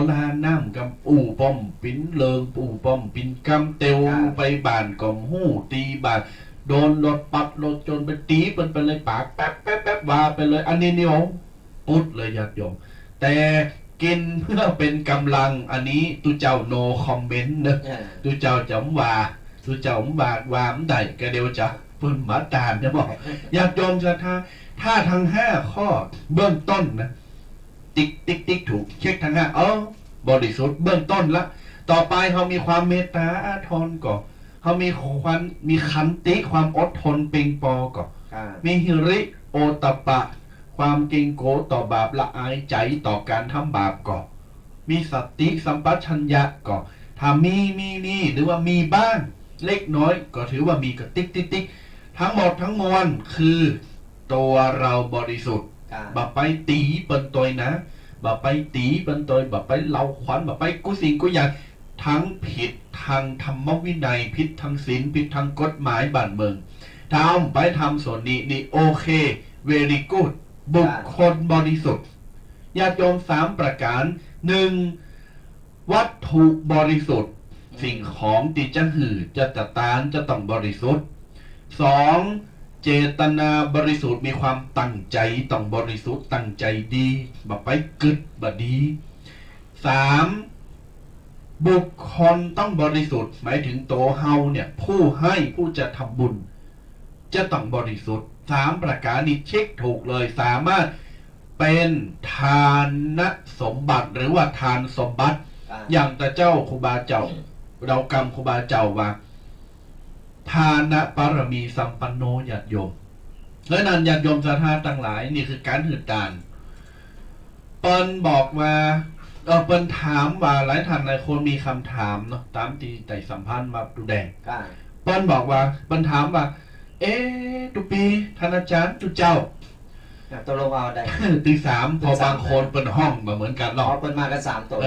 ลาน้ำกับอู่ป้อมปิ้นเลิงอู่ป้อมปิ้นกำเตียวไปบานกอมหู้ตีบานโดนรถปัดรถจนไปตีเป็นไปเลยปากแป๊บว่าไปเลยอันนี้นี่ผมปุ๊ดเลยญาติโยมแต่กินเพื่อเป็นกำลังอันนี้ตุเจ้าโนคอมเมนต์นะตุเจ้าจำว่าตุเจ้าบาดวามได้ก็เดียวจะปุ่นมาตามจะบอกญาติโยมจะถ้าทั้ง5 ข้อเบื้องต้นนะติ๊กถูกเช็คทั้ง5บริสุทธิ์เบื้องต้นละต่อไปเขามีความเมตตาอาทรก่อเขามีขันติความอดทนเป่งปอก่อมีหิริโอตปะความเกรงโกรธต่อบาปละอายใจต่อการทำบาปก่อมีสติสัมปชัญญะก่อถ้ามีหรือว่ามีบ้างเล็กน้อยก็ถือว่ามีก็ติ๊กทั้งหมดทั้งมวลคือตัวเราบริสุทธิ์บ่ไปตีเปิ้นตัวนะบ่ไปตีเปิ้นตัวบ่ไปเล่าขวัญบ่ไปกุสิ่งกุอย่างทั้งผิดทางธรรมวินัยผิดทางศีลผิดทางกฎหมายบ้านเมืองทำไปทำส่วนนี้นี่โอเค very good บุคคลบริสุทธิ์ญาติโยม3 ประการ 1. วัตถุบริสุทธิ์สิ่งของที่จะหือจะตานจะต้องบริสุทธิ์ 2. เจตนาบริสุทธิ์มีความตั้งใจต้องบริสุทธิ์ตั้งใจดีบ่ไปกึดบ่ดี 3. บุคคลต้องบริสุทธิ์หมายถึงตัวเฮาเนี่ยผู้ให้ผู้จะทำบุญ จะต้องบริสุทธิ์3ประการนี้เช็คถูกเลยสามารถเป็นทานสมบัติหรือว่าทานสมบัติอย่างแต่เจ้าครูบาเจ้าเรากรรมครูบาเจ้าว่าทานะปรมีสัมปันโนญาติโยมและนั้นญาติโยมศรัทธาทั้งหลายนี่คือการหืดดานเปิ้นบอกว่าเปิ้นถามว่าหลายท่านหลายคนมีคำถามเนาะตามที่ไต่สัมพันธ์มาดูแดงเปิ้นบอกว่าเปิ้นถามว่าตุปีท่านอาจารย์ตุเจ้าตกลงเอาได้ตีสามพอบางคนเป็นห้องมาเหมือนกันเนาะเป็นมากัน3ตัว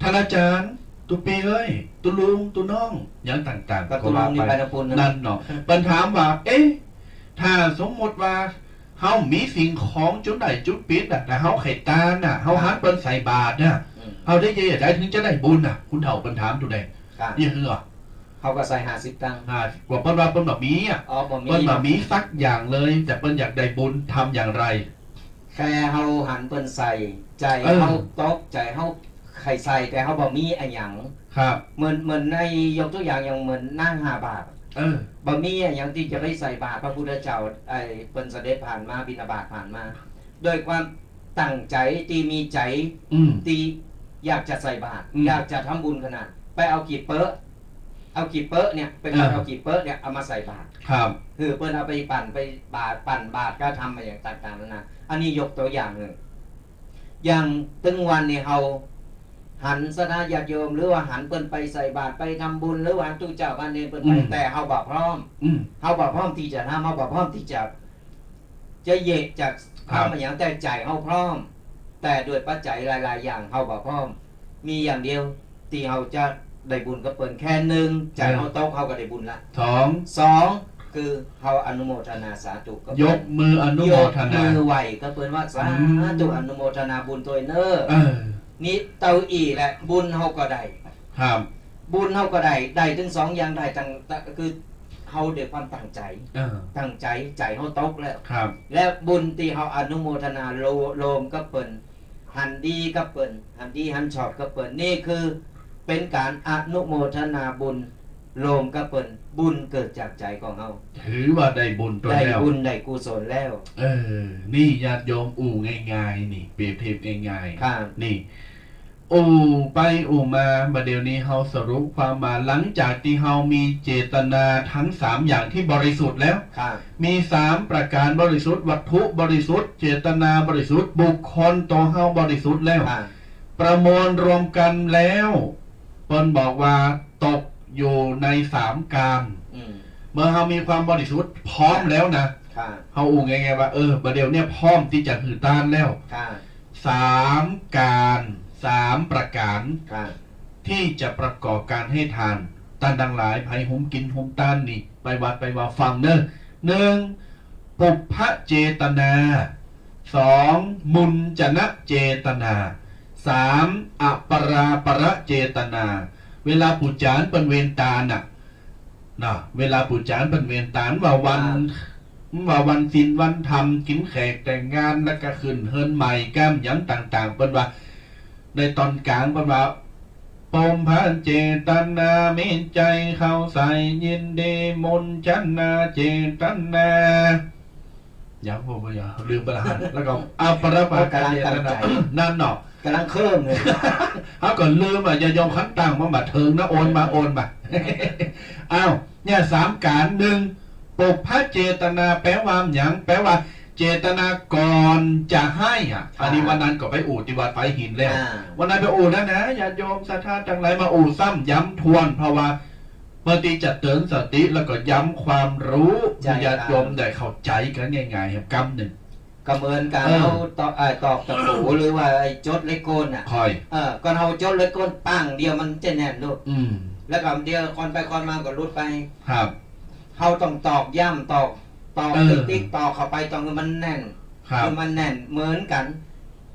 ท่านอาจารย์ตุปีเอ้ยตุลุงตุน้องอย่างต่างๆก็ว่าไปนั่นเนาะปัญถามว่าถ้าสมมติว่าเฮามีสิ่งของจุดไหนจุดปิดแต่เฮาไข่ตาน่ะเฮาหันเปิ้นใส่บาตรน่ะเฮาได้เยอะได้ถึงจะได้บุญน่ะคุณเฒ่าเปิ้นถามตุแดงนี่คือเขาก็ใส่50 ตังค์กว่าเปิ้นว่าเปิ้นแบบมีเปิ้นแบบมีสักอย่างเลยแต่เปิ้นอยากได้บุญทำอย่างไรแค่เฮาหันเปิ้นใส่ใจเฮาตกใจเฮาไข่ใส่แต่เขาบอกมีอะไรอย่างครับเหมือนในยกตัวอย่างอย่างเหมือนนั่ง5 บาทบ่มีอย่างที่จะได้ใส่บาตรพระพุทธเจ้าเปิ้นเสด็จผ่านมาบิณฑบาตผ่านมาโดยความตั้งใจที่มีใจที่อยากจะใส่บาตรอยากจะทำบุญขนาดไปเอากีบเป๊ะเนี่ยไปเอากีบเป๊ะเนี่ยเอามาใส่บาตรครับคือเปิ้นเอาไปปั่นไปปั่นบาตรก็ทำมาอย่างต่างๆนั่นนะอันนี้ยกตัวอย่างหนึ่งอย่างตึงวันเนี่ยเฮาหันสนาญาติโยมหรือว่าหันเปิ้นไปใส่บาตรไปทำบุญหรือว่าตู้เจ้าบ้านเนรเปิ้นไปแต่เฮาบ่พร้อมเฮาบ่พร้อมที่จะทำเฮาบ่พร้อมที่จะเยกจากทำอย่างแต่ใจเฮาพร้อมแต่ด้วยปัจจัยหลายๆอย่างเฮาบ่พร้อมมีอย่างเดียวที่เฮาจะได้บุญก็เปิ้นแค่1ใจเฮาตกเฮาก็ได้บุญละ2คือเฮาอนุโมทนาสาธุก็ยกมืออนุโมทนามือไหวก็เปิ้นว่าสาธุอนุโมทนาบุญตัวเน้อนี่เตาอีแหละบุญเฮาก็ได้ครับบุญเฮาก็ได้ถึง2อย่างได้ตั้งคือเฮาด้วยความตั้งใจใจเฮาตกแล้วครับและบุญที่เฮาอนุโมทนาโลมก็เปิ้นหันดีก็เปิ้นหันดีหันชอบก็เปิ้นนี่คือเป็นการอนุโมทนาบุญโลมก็เปิ้นบุญเกิดจากใจของเฮาถือว่าได้บุญตัวแล้วได้บุญได้กุศลแล้วนี่ญาติโยมง่ายๆนี่เปรียบเทียบง่ายๆนี่ไปมาบัดเดี๋ยวนี้เฮาสรุปความมาหลังจากที่เฮามีเจตนาทั้ง3อย่างที่บริสุทธิ์แล้วมี3ประการบริสุทธิ์วัตถุบริสุทธิ์เจตนาบริสุทธิ์บุคคลตัวเฮาบริสุทธิ์แล้วประมวลรวมกันแล้วเพิ่นบอกว่าตกอยู่ใน3การเมื่อเฮามีความบริสุทธิ์พร้อมแล้วนะเฮาไงว่าบัดเดี๋ยวนี้พร้อมที่จะหือต้านแล้ว3การ3ประการที่จะประกอบการให้ทานท่านทั้งหลายไผหุมกินหุมต้านนี่ไปวัดไปว่าฟังเด้อ1ปุพพเจตนา2มุญจนะเจตนา3อปราประเจตนาเวลาปูจานเป็นเวรตาน่ะเวลาปูจานเป็นเวรตานว่าวันศีลวันธรรมกินแขกแต่งงานแล้วก็ขึ้นเฮิรนใหม่แก้มยังต่างๆเป็นว่าในตอนกลางเป็นว่าปมพระเจตนาเมตใจเข้าใส่ยินดีมนจันนาเจตนาอย่างพวกอย่าลืมประหารแล้วก็อัปรปะกาเจตนานั่นเนาะกำลังเคลื่อนเลยเขาก่อนลืมอย่ายอมขั้นต่างมาเถิงนะโอนมาเนี่ย3การ1ปุพพเจตนาแปลว่าอย่างแปลว่าเจตนาก่อนจะให้อันนี้วันนั้นก็ไปที่วัดไฟหินแล้ววันนั้นไปแล้วนะญาติโยมศรัทธาทั้งหลายมาซ้ำย้ำทวนเพราะว่าเมื่อตีจะเตือนสติแล้วก็ย้ำความรู้ญาติโยมได้เข้าใจกันง่ายๆครับกำหนึ่งก็เหมือนการเอาตอกตะปูหรือว่าจดเล็กโกนก่อนเอาจดเล็กโกนปั้งเดียวมันจะแน่นลูกแล้วก็เดียวคอนไปคอนมาก็รุดไปครับเขาต้องตอกย่ำตอกติ๊กตอกเข้าไปตรงมันแน่นมันแน่นเหมือนกัน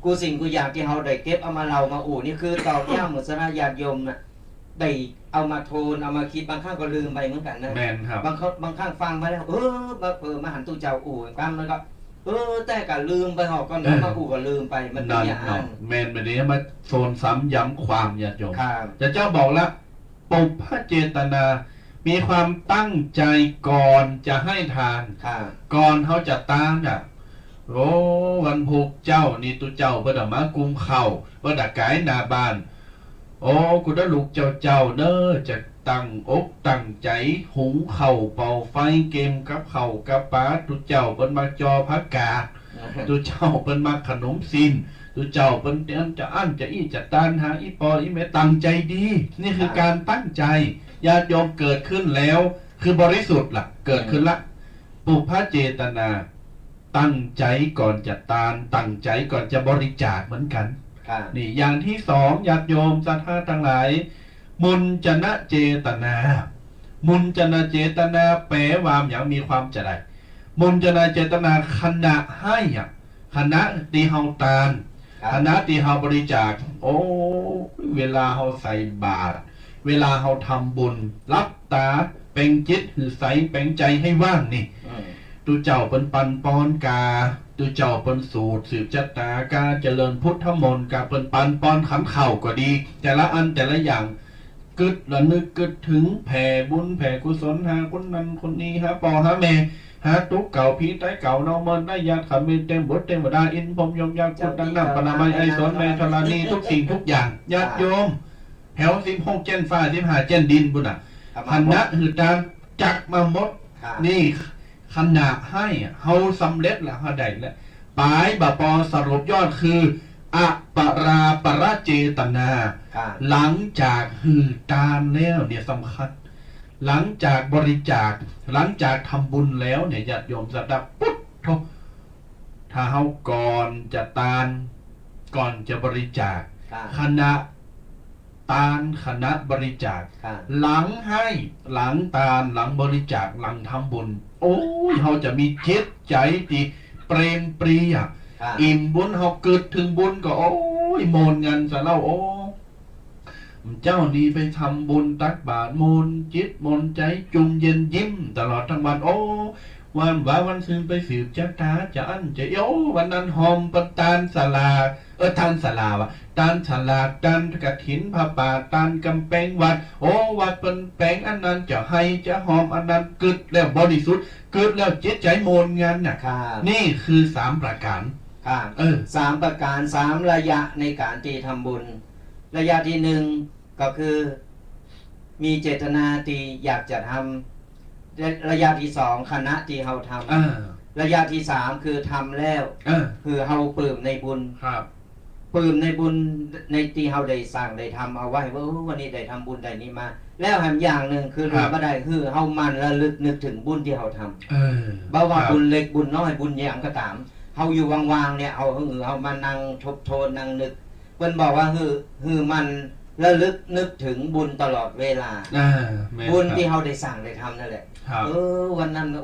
กูสิ่งกูอยากที่เขาได้เก็บเอามาเรามานี่คือตอกย่ำเหมือนสนาญาติโยมน่ะได้เอามาโทนเอามาคิดบางครั้งก็ลืมไปเหมือนกันนะบางครั้งฟังไปแล้วมาหันตู้เจ้าความมันก็แต่ก็ลืมไปหอกก็มาก็ลืมไปมันเป็นอย่างนั้นแมนแบบนี้มาโซนซ้ำย้ำความญาติโยมแต่เจ้าบอกแล้วปุพพเจตนา มีความตั้งใจก่อนจะให้ทาน ค่ะ ก่อนเขาจะตานอ่ะโอ้วันพุกเจ้านี่ตุเจ้าเปิดมากุมเข่าเปิดกายหน้าบ้านโอ้กูได้ลูกเจ้าเนอจะตั้งอกตั้งใจหุงเข่าเป่าไฟเกมกับเข่ากับปลาตุเจ้าเปิดมาจอพักกาดตุเจ้าเปิดมาขนมซีนตุเจ้าเปิดเตียนจะอั้นจะอี้จะตานหาอีปออีเมตั้งใจดี นี่คือการตั้งใจญาติโยมเกิดขึ้นแล้ว คือบริสุทธิ์ล่ะเกิดขึ้นละปุพพเจตนา ตั้งใจก่อนจะทานตั้งใจก่อนจะบริจาคเหมือนกัน ค่ะ นี่อย่างที่สองญาติโยมศรัทธาทั้งหลายมุญจนะเจตนา มุญจนะเจตนาแปลว่าอย่างมีความจะได้มุญจนะเจตนาขณะให้อ่ะขณะที่เฮาทาน ครับ ขณะที่เฮาบริจาคโอ้เวลาเฮาใส่บาตรเวลาเฮาทำบุญรับตาเป่งจิตหือใสเป่งใจให้ว่างนี่ อืม ตุเจ้าเป็นปันปอนกาตุเจ้าเป็นสูตรสืบจัตตากาเจริญพุทธมนต์กาเป็นปันปอนขันเข่าก็ดี แต่ละอันแต่ละอย่างกึดระนึกกึดถึงแผ่บุญแผ่กุศลหาคนนั้นคนนี้หาปอหาแม่หาตุกเก่าผีไตเก่าเนาเมินได้ยาขมิ้นเต็มบทเต็มบดาอินพรมยมยาคุณดังน้ำปนามัยไอสนแมธรณีทุกสิ่งทุกอย่างญาติโยมแถว16เจนฟ้า15เจนดินบุญอ่ะคณะหือตามจักมาหมด ค่ะ นี่ขนาดให้อะเฮาสำเร็จแล้วเฮาได้แล้วปลายบะปอสรุปยอดคืออะปราปราเจตนา ค่ะ หลังจากหือตานแล้วเนี่ยสำคัญ หลังจากบริจาคหลังจากทำบุญแล้วเนี่ยญาติโยมสัตว์ปุ๊บโทถ้าเฮาก่อนจะตานก่อนจะบริจาค ค่ะ คณะตานคณะบริจาค ค่ะ หลังให้หลังตาลหลังบริจาคหลังทำบุญ โอ้ยเขาจะมีจิตใจที่เปรมปรีอ่ะ ค่ะ อิ่มบุญเขาเกิดถึงบุญก็โอ้ยโมนเงินซะเล่าโอ้เจ้านี่ไปทำบุญตักบาตรโมนจิตโมนใจจุงเย็นยิ้มตลอดทั้งวันโอ้วันซึนไปสืบจักตาจะอั้นจะโอ้วันนั้นหอมประตานสลาทานสลาวะตานฉลากตานกฐินผ้าป่าตานกำแพงวัดโอ้วัดเป็นแปลงอันนั้นจะให้จะหอมอันนั้นกึดแล้วบริสุทธิ์กึดแล้วจิตใจโมนงานน่ะ ค่ะ นี่คือ3ประการ ค่ะ สามประการ3ระยะในการที่ทำบุญ ระยะที่1ก็คือ มีเจตนาที่อยากจะทำระยะที่2คณะที่เฮาทำ อ่า ระยะที่3คือทำแล้ว คือเฮาปลื้มในบุญ ครับ ปลื้มในบุญในที่เฮาได้สร้างได้ทำเอาไว้ว่าวันนี้ได้ทำบุญได้นี้มา แล้วแถมอย่างหนึ่งคือ ครั ลื บ มบ่ได้คือเฮามันระลึกนึกถึงบุญที่เฮาทำ เออ บ่ว่า ครับ บุญเล็กบุญน้อยบุญอย่างก็ตามเฮาอยู่ว่างๆเนี่ยเฮามานั่งทบทวนนั่งนึกเพิ่นบอกว่าคือมันระลึกนึกถึงบุญตลอดเวลา แม่น บุญ ครับ ที่เฮาได้สร้างได้ทำนั่นแหละ ครับ วันนั้นก็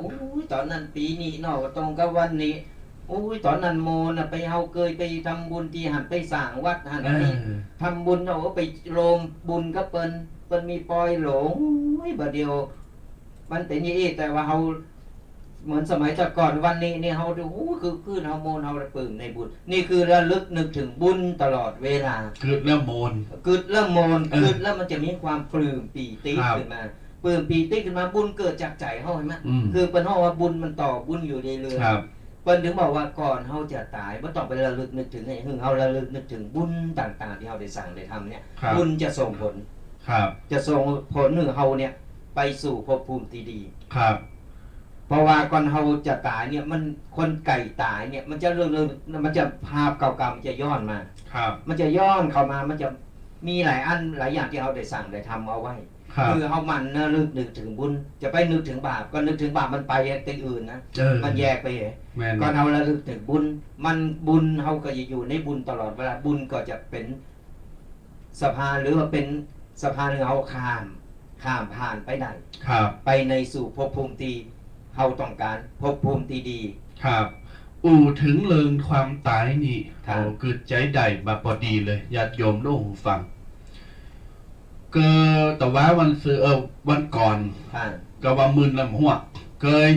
ตอนนั้นปีนี้เนาะตรงกับวันนี้ตอนนั้นโมน่ะไปเฮาเคยไปทำบุญที่หันไปสร้างวัดหัน เอ ไป อ ทำบุญเอาไปโรมบุญก็เปิ้นมีปล่อยหลงบ่เดียว มันเป็นอย่างนี้แต่ว่าเฮาเหมือนสมัยแต่ก่อนวันนี้เนี่ยเฮาดูคือเฮาโมนเฮาปลื้มในบุญนี่คือระลึกนึกถึงบุญตลอดเวลา กึดแล้วโมน กึดแล้วโมน เออ กึดแล้วมันจะมีความปลื้มปีติ ครับ ขึ้นมาปลื้มปีติขึ้นมาบุญเกิดจากใจเฮาเห็นมั้ย อืม คือเปิ้นเฮาว่าบุญมันต่อบุญอยู่เรื่อย ครับ ๆเปิ้นถึงบอกว่าก่อนเฮาจะตายบ่ต้องไประลึกนึกถึงให้เฮาระลึกนึกถึงบุญต่างๆที่เฮาได้สั่งได้ทำเนี่ย ครับ บุญจะส่งผล ครับ จะส่งผลให้เฮาเนี่ยไปสู่ภพภูมิที่ดี ครับ เพราะว่าก่อนเฮาจะตายเนี่ยมันคนไก่ตายเนี่ยมันจะเรื่องมันจะภาพเก่าๆมันจะย้อนมา ครับ มันจะย้อนเข้ามามันจะมีหลายอันหลายอย่างที่เฮาได้สั่งได้ทำเอาไว้ ครับ คือเฮามันนะนึกถึงบุญจะไปนึกถึงบาปก็นึกถึงบาปมันไปอย่างอื่นนะ มันแยกไป แม่น ก่อนเฮาระลึกถึงบุญมันบุญเฮาก็จะอยู่ในบุญตลอดเวลาบุญก็จะเป็นสะพานหรือว่าเป็นสะพานที่เฮาข้ามผ่านไปได้ ครับ ไปในสู่ภพภูมิที่เฮาต้องการภพภูมิที่ดี ครับ ถึงเลิงความตายนี่ ครับ เอากึดใจได้มาพอดีเลยญาติโยมโลกหูฟังเกิดแต่ว่าวันก่อน ค่ะ ก็ว่ามึนลำหัวเคย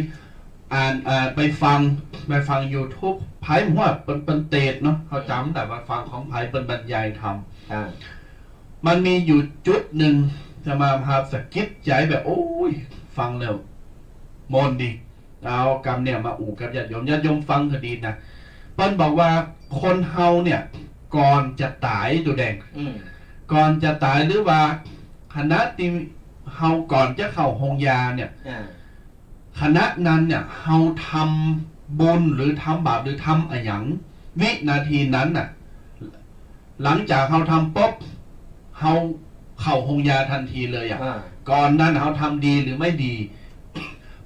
อ่านไปฟัง YouTube ไผ่หัวเป็นเตดเนาะเขาจำแต่ว่าฟังของไผ่เป็นบรรยายธรรม ค่ะ มันมีอยู่จุดหนึ่งจะมาพาสะกิดใจแบบโอ้ย ยฟังแล้วมนดีเอากรรมเนี่ยมาอู่กับญาติโยมฟังคดีนะเปิ้นบอกว่าคนเฮาเนี่ยก่อนจะตายตัวแดง ก่อนจะตายหรือว่าคณะที่เฮาก่อนจะเข้าโรงยาเนี่ยคณะนั้นเนี่ยเฮาทำบุญหรือทำบาปหรือทำอะไรอย่างวินาทีนั้นน่ะหลังจากเฮาทำปุ๊บเฮาเข้าโรงยาทันทีเลยอ่ะก่อนนั้นเฮาทำดีหรือไม่ดี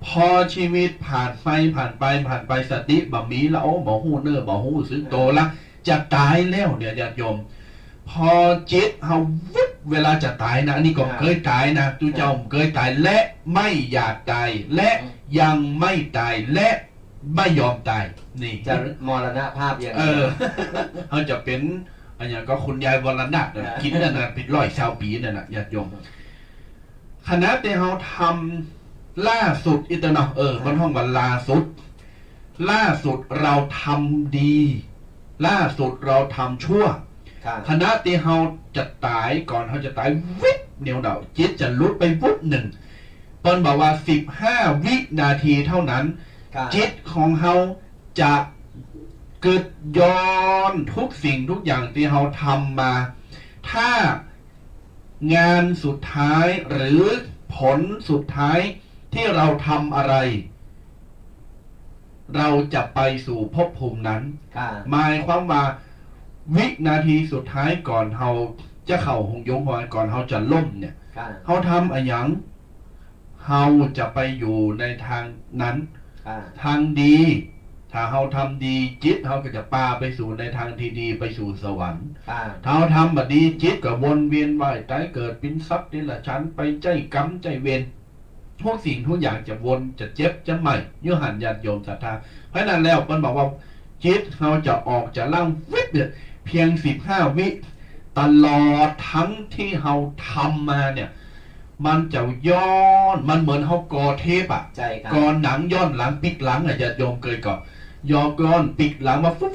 พอชีวิตผ่านไปสติบ่มีแล้วบ่ฮู้เน้อบ่ฮู้สึกโตละจะตายแล้วเนี่ยญาติโยมพอจิตเฮาวุบเวลาจะตายนะอันนี้ก็เคยตายนะตุเจ้าเคยตายและไม่อยากตายและยังไม่ตายและไม่ยอมตายนี่จะมรณภาพอย่างเขาจะเป็นอันอย่างก็คุณยายวรณะกินนั่นน่ะเป็น120 ปีนั่นน่ะญาติโยมคณะที่เขาทำล่าสุดอิตานะบนห้องวันล่าสุดเราทำดีล่าสุดเราทำชั่วคณะที่เขาจะตายก่อนเขาจะตายวิบเดียวเดาจิตจะลุดไปวุบหนึ่งตอนบอกว่า15 วินาทีเท่านั้นจิตของเขาจะเกิดย้อนทุกสิ่งทุกอย่างที่เขาทำมาถ้างานสุดท้ายหรือผลสุดท้ายที่เราทำอะไรเราจะไปสู่ภพภูมินั้นหมายความว่าวินาทีสุดท้ายก่อนเราจะเข้าหงยงหอยก่อนเราจะล่มเนี่ยเขาทำอะไรอย่างเราจะไปอยู่ในทางนั้นทางดีถ้าเราทำดีจิตเราก็จะพาไปสู่ในทางที่ดีไปสู่สวรรค์ถ้าเราทำแบบดีจิตก็วนเวียนว่ายตายเกิดเป็นทรัพย์นี่แหละฉันไปใจกรรมใจเวรทุกสิ่งทุกอย่างจะวนจะเจ็บจะใหม่ยุหันญาติโยมศรัทธาเพราะนั้นแล้วมันบอกว่าจิตเราจะออกจากร่างวิบเนี่ยเพียง15 วิตลอดทั้งที่เราทำมาเนี่ยมันจะย้อนมันเหมือนเขากอเทปอ่ะกอหนังย้อนหลังปิกหลังอ่ะญาติโยมเคยก่อนย้อนปิกหลังมาฟุ๊บ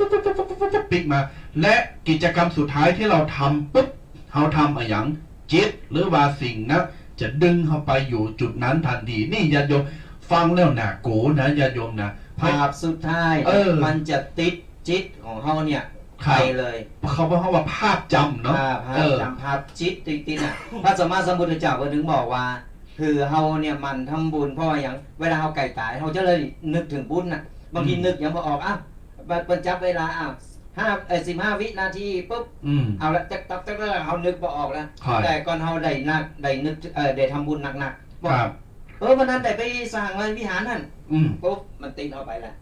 ปิกมาและกิจกรรมสุดท้ายที่เราทำปุ๊บเราทำอะไรอย่างจิตหรือว่าสิ่งนะจะดึงเข้าไปอยู่จุดนั้นทันทีนี่ญาติโยมฟังแล้วหนาโกนะญาติโยมนะภาพสุดท้ายมันจะติดจิตของเขาเนี่ยใครเลยเขาบอกว่าภาพจำเนาะภาพจำภาพจิตติดๆน่ะพระสัมมาสัมพุทธเจ้าก็ถึงบอกว่าคือเฮาเนี่ยมันทำบุญเพราะว่าอย่างเวลาเฮาไก่ตายเฮาจะเลยนึกถึงบุญน่ะบางทีนึกยังบ่ออกบัดจับเวลา15 วินาทีปุ๊บเอาละจักเฮานึกบ่ออกแล้วแต่ก่อนเฮาได้นึกได้ทำบุญหนักๆบอกวันนั้นได้ไปสร้างวิหารนั่นปุ๊บมันติดเอาไปแล้ว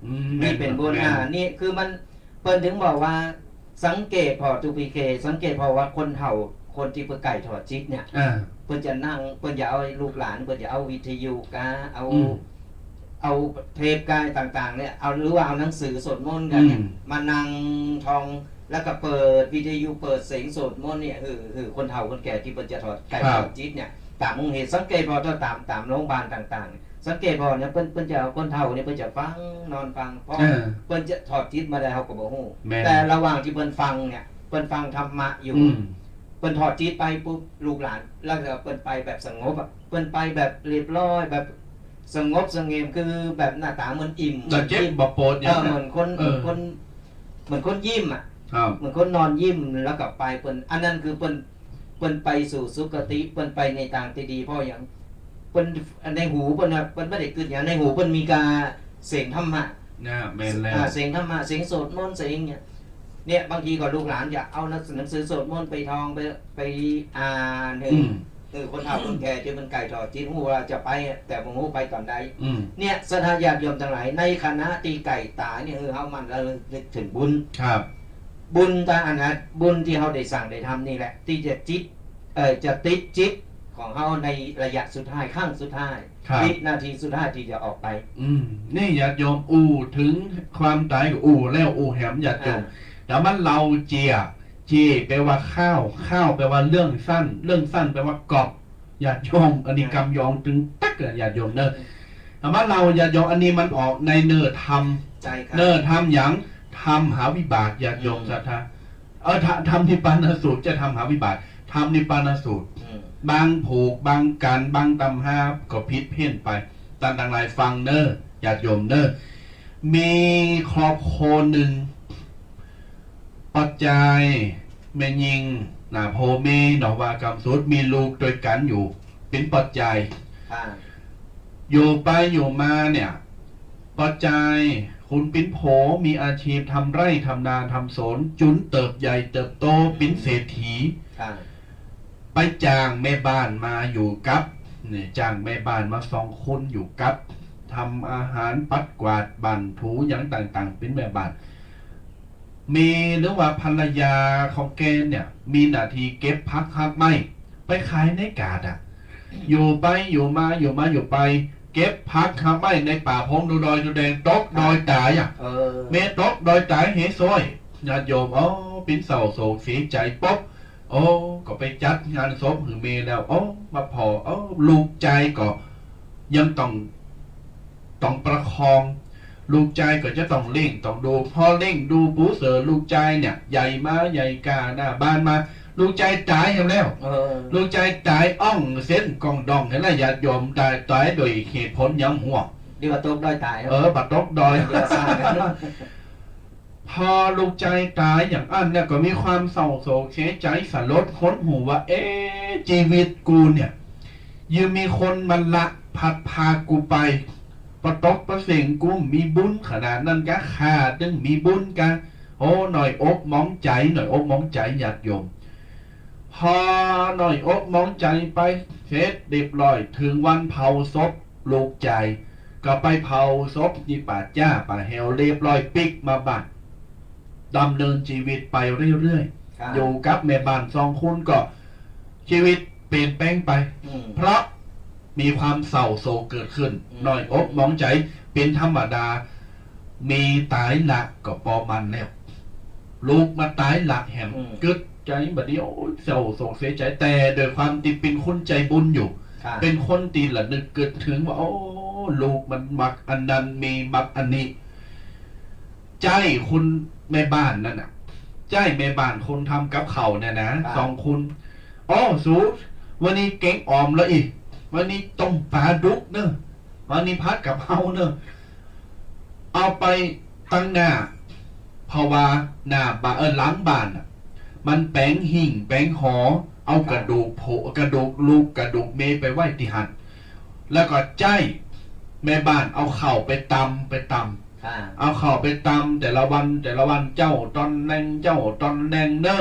นี่เป็นบุญนี่คือมันเปิ้นถึงบอกว่าสังเกตพอทุพีเคสังเกตพอว่าคนเฒ่าคนที่เพิ่นไก่ถอดจิตเนี่ยเพิ่นจะนั่งเพิ่นจะเอาลูกหลานเพิ่นจะเอาวิทยุกาเอาเทปกายต่างๆเนี่ยเอาหรือว่าเอาหนังสือสวดมนต์กันเนี่ยมานั่งท่องแล้วก็เปิดวิทยุเปิดเสียงสวดมนต์เนี่ยคือคนเฒ่าคนแก่ที่เพิ่นจะถอดไก่ถอดจิตเนี่ยตามมุมเหตุสังเกตพอถ้าตามโรงพยาบาลต่างๆสังเกตพอเนี่ยเพิ่นจะเอาคนเฒ่าเนี่ยเพิ่นจะฟังนอนฟังเพราะเพิ่นจะถอดจิตมาได้เฮาก็บ่ฮู้แต่ระหว่างที่เพิ่นฟังเนี่ยเพิ่นฟังธรรมะอยู่เพิ่นถอดจิตไปปุ๊บลูกหลานแล้วก็เพิ่นไปแบบสงบอ่ะเพิ่นไปแบบเรียบร้อยแบบสงบสงบคือแบบหน้าตาเหมือนอิ่มบ่โปรดเหมือนคนยิ้มอ่ะเหมือนคนนอนยิ้มแล้วก็ไปเพิ่นอันนั้นคือเพิ่นไปสู่สุคติเพิ่นไปในทางที่ดีเพราะอย่างเพิ่นในหูเพิ่นไม่ได้ขึ้นอย่างในหูเพิ่นมีการเสียงธรรมะแม่นแล้วเสียงธรรมะเสียงสวดมนต์เสียงเนี่ยบางทีก็ลูกหลานอยากเอาหนังสือสวดมนต์ไปท่องไปอ่านคนเฒ่าคนแก่ที่มันไก่ถอดจิตหูว่าจะไปแต่บ่ฮู้ไปตอนใดเนี่ยศรัทธาญาติโยมทั้งหลายในคณะที่ไก่ตายเนี่ยเฮามันระลึกถึงบุญครับบุญตาอันนั้นบุญที่เฮาได้สั่งได้ทำนี่แหละที่จะจิตจะติดจิตของเฮาในระยะสุดท้ายขั้งสุดท้ายวินาทีสุดท้ายที่จะออกไปนี่ญาติโยมอู่ถึงความตายอู่แล้วอู่แหมญาติโยมแต่มันเราเจียแปลว่าข้าวแปลว่าเรื่องสั้นแปลว่ากอบญาติโยมอันนี้กำยองถึงตักญาติโยมเนอะแต่ว่าเราญาติโยมอันนี้มันออกในเนื้อธรรมอย่างทำหาวิบากญาติโยมศรัทธาทำนิพพานสูตรจะทำหาวิบากทำนิพพานสูตร บางผูกบางกันบางตำห้าก็พิษเพี้ยนไปตามต่างหลายฟังเนอญาติโยมเนอมีครอบครัวหนึ่งปัจจัยแม่ยิงนาโพเมหนอวากรรมสุดมีลูกโดยกันอยู่เป็นปัจจัยอยู่ไปอยู่มาเนี่ยปัจจัยคุณปิ้นโผมีอาชีพทำไร่ทำนาทำสวนจุนเติบใหญ่เติบโตปิ้นเศรษฐีไปจ้างแม่บ้านมาอยู่กับเนี่ยจ้างแม่บ้านมา2 คนอยู่กับทำอาหารปัดกวาดบั่นถูอย่างต่างๆเป็นแม่บ้านมีหรือว่าภรรยาของแกเนี่ยมีหน้าที่เก็บพักหักไม้ไปขายในกาดอ่ะอยู่ไปอยู่มาอยู่ไปเก็บพักหักไม้ในป่าพงดูดอยดูแดงตกดอยตายอ่ะเมตกดอยตายเฮซอยญาติโยมปิ้นเศร้าโศกเสียใจป๊บก็ไปจัดงานศพหรือเมแล้วมาพอลูกใจก็ยังต้องประคองลูกใจก็จะต้องเล่งต้องดูพอเล่งดูปูเสือลูกใจเนี่ยใหญ่มาใหญ่กาหน้าบ้านมาลูกใจตายแล้วลูกใจตายเส้นกองดองเห็นไหมญาติโยมตายโดยเหตุผลยังหัวดีว่าตกดอยตายบัดตกดอยพอลูกใจตายอย่างอันเนี่ยก็มีความเศร้าโศกเสียใจสลดค้นหูว่าชีวิตกูเนี่ยยังมีคนมันละพัดพากูไปประตกประเสงกูมีบุญขนาดนั้นกะขาดจึงมีบุญกันหน่อยอกมองใจหน่อยอกมองใจญาติโยมพอหน่อยอกมองใจไปเสร็จเรียบร้อยถึงวันเผาศพลูกใจก็ไปเผาศพที่ป่าจ้าป่าแหวเรียบร้อยปิกมาบ้านดำเนินชีวิตไปเรื่อยๆอยู่กับแม่บ้าน2 คนก็ชีวิตเปลี่ยนแปลงไปเพราะมีความเศร้าโศกเกิดขึ้นหน่อยอกมองใจเป็นธรรมดามีตายหลักก็ปอมันแล้วลูกมาตายหลักแหมกึดใจแบบนี้เศร้าโศกเสียใจแต่โดยความที่เป็นคนใจบุญอยู่เป็นคนตีละนึกเกิดถึงว่าลูกมันมักอันนั้นมีมักอันนี้ใจคุณแม่บ้านนั่นน่ะใจแม่บ้านคนทำกับเขาเนี่ยนะ2 คนสูวันนี้เก่งออมแล้วอีกวันนี้ต้มปลาดุกเนอะวันนี้พัดกับเฮาเนอะเอาไปตั้งหน้าเพราะว่าหน้าบ้านหลังบ้านอ่ะมันแป้งหิ่งแป้งหอเอากระดูกกระดูกลูกกระดูกเมย์ไปไว้ที่หันแล้วก็ใจแม่บ้านเอาเข่าไปตำเอาเข่าไปตำแต่ละวันเจ้าตอนแนงเนอ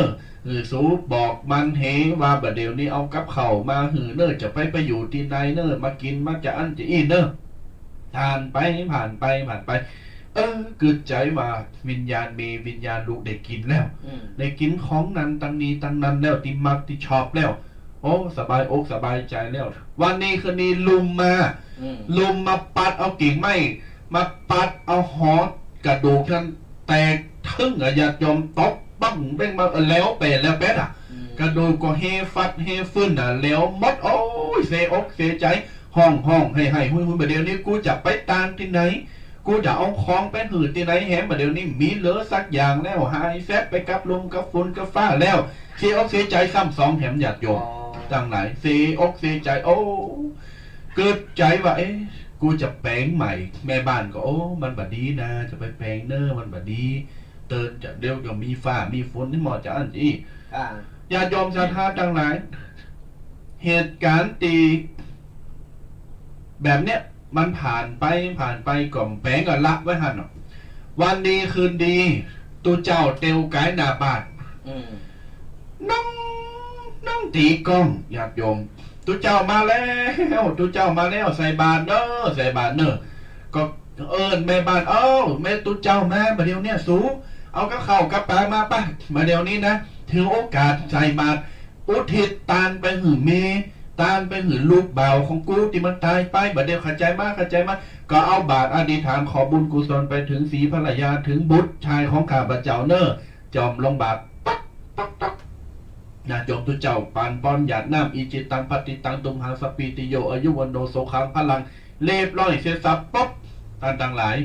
สูบอกมันเฮว่าบัดเดี๋ยวนี้เอากับเข่ามาเนอจะไปอยู่ที่ไหนเนอมากินมาจะอันจะอีเนอผ่านไปเกิดใจว่าวิญญาณมีวิญญาณลูกได้กินแล้วได้กินของนั้นตั้งนี้ตั้งนั้นแล้วที่มักที่ชอบแล้วสบายอกสบายใจแล้ววันนี้คืนนี้ลุมมาปัดเอากิ่งไม้มาปัดเอาหอกระดูกท่านแตกทึ่งญาติโยมตกบั้งเร่งมาแล้วเป็ดกระดูกก็เฮฟัดเฮฟื้นแล้วมดเสียอกเสียใจห้องให้หุ้ยประเดี๋ยวนี้กูจะไปตามที่ไหนกูจะเอาของไปหืดที่ไหนแหมประเดี๋ยวนี้มีเหลือสักอย่างแล้วหายแซบไปกับลมกับฝนกับฟ้าแล้วเสียอกเสียใจซ้ำ2แถมญาติโยมตั้งหลายเสียอกเสียใจเกิดใจว่ากูจะแปลงใหม่แม่บ้านก็มันบัดดีนะจะไปแปลงเนอมันบัดดีเตือนจะเดี๋ยวก็มีฟ้ามีฝนที่หมอจะอันอีญาติโยมศรัทธาทั้งหลายเหตุการณ์ตีแบบเนี้ยมันผ่านไปก่อมแปลงก็ละไว้หันวันดีคืนดีตัวเจ้าเตียวไก่หน้าบ้านน้องตีกล้องญาติโยมตัวเจ้ามาแล้วใส่บาตรเนอะก็แม่บ้านแม่ตัวเจ้ามาเดี๋ยวนี้สูเอากับข้าวกับปลามาป่ะมาเดี๋ยวนี้นะถือโอกาสใส่บาตรอุทิศตานไปหือเมตานไปหือลูกเบาของกูที่มันตายไปบัดเดี๋ยวเข้าใจมากก็เอาบาตรอธิษฐานขอบุญกุศลไปถึงศรีภรรยาถึงบุตรชายของข้าพเจ้าเนอะจอมลงบาตรปักญาติโยมทุเจ้าปานป้อนหยาดน้ำอีจิตังปฏิตังตุมหังสปีติโยอายุวันโนโสขังพลังเรียบร้อยเสียสับป๊บท่านทั้งหลาย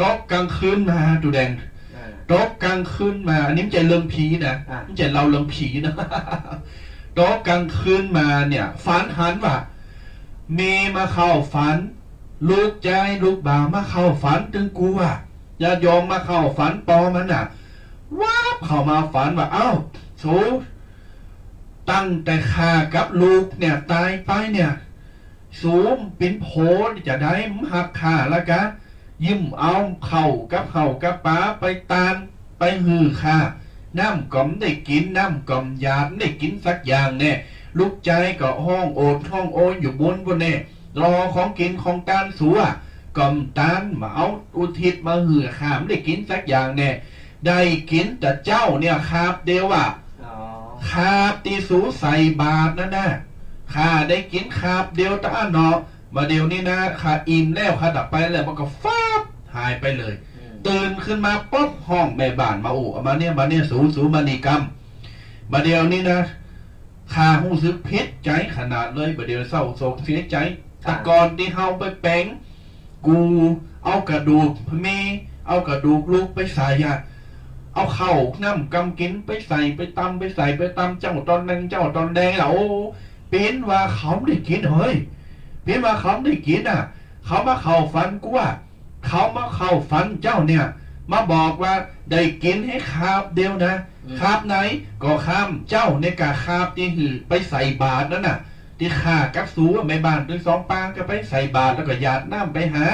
ตกกลางคืนมาดูแดงตกกลางคืนมาอันนี้ไม่ใช่เรื่องผีนะไม่ใช่เราเรื่องผีนะต ตกกลางคืนมาเนี่ยฝันหันว่ามีมาเข้าฝัน ลูกใจลูกบ่าวมาเข้าฝันถึงกูอ่ะญาติโยมมาเข้าฝันปอมันอ่ะว้าบเข้ามาฝันว่าเอ้าสูตั้งแต่ข้ากับลูกเนี่ยตายไปเนี่ยสูมเป็นโผจะได้หักขาแล้วกะยิ้มเอาเข่ากับป้าไปตานไปหือข้าน้ำก่อมได้กินน้ำก่อมยาดได้กินสักอย่างแน่ลูกใจก็ห้องโอดห้องโอนอยู่บนแน่รอของกินของตานสัวก่อมตานมาเอาอุทิศมาหือขามได้กินสักอย่างแน่ได้กินแต่เจ้าเนี่ยคาบเดียวอ่ะคาบตีสูใส่บาทนั่นนะข้าได้กินคาบเดียวตาเนาะมาเดียวนี้นะข้าอิ่มแล้วข้าดับไปแล้วมันก็ฟ้าหายไปเลยตื่นขึ้นมาปุ๊บห้องแม่บ้านมามาเนี่ยสูมานีกรรมมาเดียวนี้นะข้าหูซึกพิษใจขนาดเลยมาเดียวเศร้าโศกเสียใจตะกอนที่เฮาไปแปลงกูเอากระดูกเมเอากระดูกลูกไปใส่เอาเข้าน้ำกำกินไปใส่ไปตำเจ้าตอนแดงเจ้าตอนแดงโอ้เป็นว่าเขาได้กินเฮ้ยเป็นว่าเขาได้กินอ่ะเขามาเข้าฝันกูว่าเขามาเข้าฝันเจ้าเนี่ยมาบอกว่าได้กินให้คาบเดียวนะคาบไหนก็ข้ามเจ้าในกาคาบที่หือไปใส่บาตรนั่นน่ะที่ข้ากับสูแม่บ้านด้วย2 ปางก็ไปใส่บาตรแล้วก็หยาดน้ำไปหา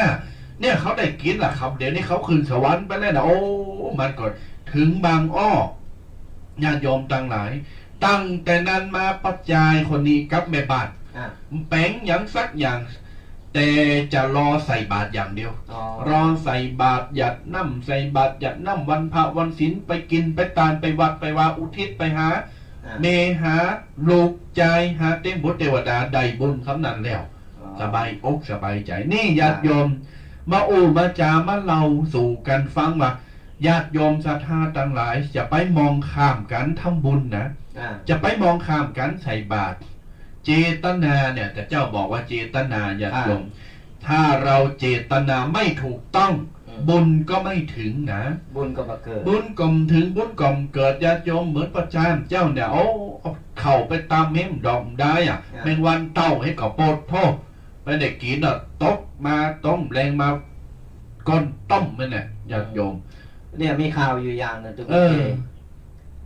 เนี่ยเขาได้กินล่ะครับเดี๋ยวนี้เขาขึ้นสวรรค์ไปแล้วนะโอ้มันก็ถึงบางอ้อญาติโยมตั้งหลายตั้งแต่นั้นมาปัจจัยคนนี้กับแม่บ้านแป้งอย่างสักอย่างแต่จะรอใส่บาตรอย่างเดียวรอใส่บาตรหยัดน้ำใส่บาตรหยัดน้ำวันพระวันศีลไปกินไปตานไปวัดไปว่าอุทิศไปหาเมหาลูกใจหาเต็มบุตรเทวดาได้บุญคำนั้นแล้วสบายอกสบายใจนี่ญาติโยมมามาจามาเล่าสู่กันฟังว่าญาติโยมศรัทธาทั้งหลายจะไปมองข้ามกันทำบุญนะจะไปมองข้ามกันใส่บาตรเจตนาเนี่ยแต่เจ้าบอกว่าเจตนาญาติโยมถ้าเราเจตนาไม่ถูกต้องบุญก็ไม่ถึงนะบุญก็มาเกิดบุญก่อมถึงบุญก่อมเกิดญาติโยมเหมือนประจานเจ้าเนี่ยเอาเข่าไปตามเม้มดอมได้อ่ะแมงวันเต้าให้กับโปดโทษไปเด็กกินอ่ะตกมาต้มแรงมาก้นต้มมันเนี่ยญาติโยมเนี่ยมีข่าวอยู่อย่างนึงทุกคน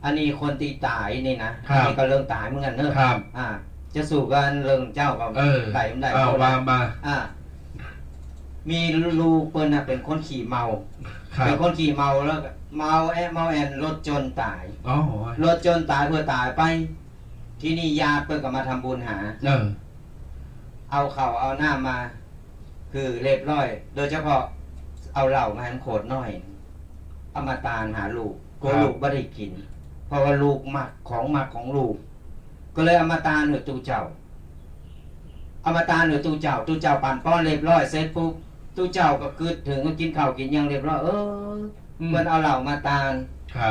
อันนี้คนตีตายนี่นะนี่ก็เรื่องตายเหมือนกันเนอะจะสู่กันเรื่องเจ้ากับไก่ไม่ได้ว่ามามีลูกเปิ้ลนะเป็นคนขี่เมาเป็นคนขี่เมาแล้วเมาแอนรถจนตายรถจนตายเพื่อตายไปที่นี่ญาติเปิ้ลก็มาทำบุญหาเอาเข่าเอาหน้ามาคือเรียบร้อยโดยเฉพาะเอาเหล้ามาให้โขดน้อยเอามาตานหาลูกก็ลูกไม่ได้กินเพราะว่าลูกมักของลูกก็เลยเอามาตานหรือตู้เจ้าเอามาตานหรือตู้เจ้าปั่นป้อนเรียบร้อยเสร็จปุ๊บตู้เจ้าก็กึดถึงก็กินข้าวกินยังเรียบร้อยเพิ่นเอาเหล้ามาตาน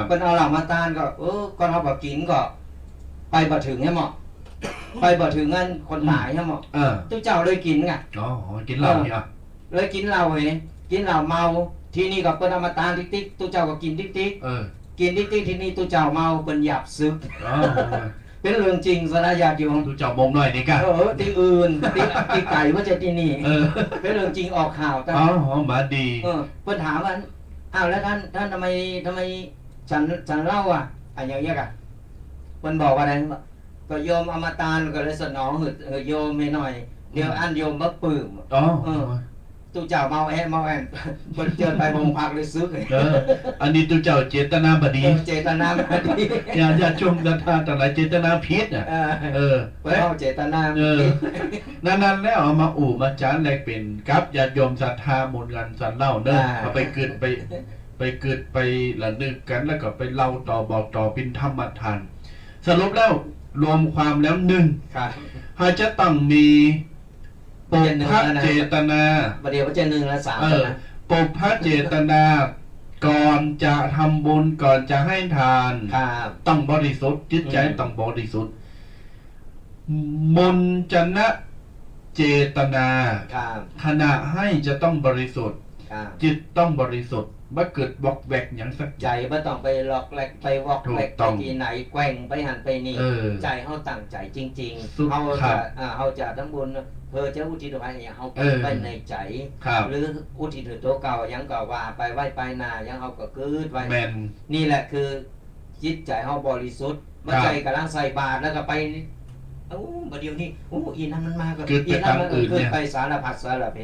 เพิ่นเอาเหล้ามาตานก็ก็เท่ากับกินก็ไปบ่ถึงให้หมอไปบ่ถึงงั้นคนตายให้หมอตู้เจ้าเลยกินไงกินเหล้าเนี่ยเลยกินเหล้ากินเหล้าเมาทีนี้ก็เพิ่นเอามาตานติ๊กตู้เจ้าก็กินติ๊กกินติ๊กทีนี้ตู้เจ้าเมาเพิ่นหยับซึกเป็นเรื่องจริงสระญาติโยมตู้เจ้ามงหน่อยนี่กันที่อื่นที่ไก่ว่าจะที่นี่เป็นเรื่องจริงออกข่าวมาดีเพิ่นถามว่าอ้าวแล้วท่านทำไมฉันเล่าอย่างเงี้ยกันเพิ่นบอกว่าอะไรก็โยมอมตะก็เลยสนองหืดโยมไม่หน่อยเดี๋ยวอันโยมบักปื้มตู้เจ้าเมาแอนเพิ่นเจิญไปโรงพักเลยซื้ออันนี้ตู้เจ้าเจตนาบดีเจตนาบดีอย่าชมศรัทธาแต่ละเจตนาผิดเพิ่นเอาเจตนานั่นแล้วเอามามาจานแลกเป็นกับญาติโยมศรัทธาหมดกันสันเล่าเด้อเอาไปเกิดไปละนึกกันแล้วก็ไปเล่าต่อบอกต่อเป็นธรรมทานสรุปแล้วรวมความแล้ว1ให้จะต้องมีปุพพเจตนาประเดี๋ยวจะ1และ3นะปุพพเจตนาก่อนจะทำบุญก่อนจะให้ทานต้องบริสุทธิ์จิตใจต้องบริสุทธิ์มนจนะเจตนาขณะให้จะต้องบริสุทธิ์จิตต้องบริสุทธิ์ บ่เกิดบอกแวกหยังสัก ใจบ่ต้องไปล็อกแลกไปวอกแลก ถูก ไป ต้อง ที่ไหนแกว่งไปหันไปนี่ เออ ใจเฮาตั้งใจจริง สุด ๆเฮา ครั จะ บ เฮาจะทั้งบุญเพื่อจะอุทิศให้เฮา เออ ไปในใจ ครับ หรืออุทิศถึงตัวเก่ายังก็ว่าไปไหว้ไปหน้ายังเฮาก็คืดไว้ แม่น นี่แหละคือจิตใจเฮาบริสุทธิ์เมื่อ ครับ ใจกำลังใส่บาตรแล้วก็ไปเอ้าบ่เดี๋ยวนี้โอ้อีนั่นมันมาก็ เกิด อี แต่ นั่นมัน ทางอื่น เกิ เนี่ ด ย ไปสารพัดสารเพ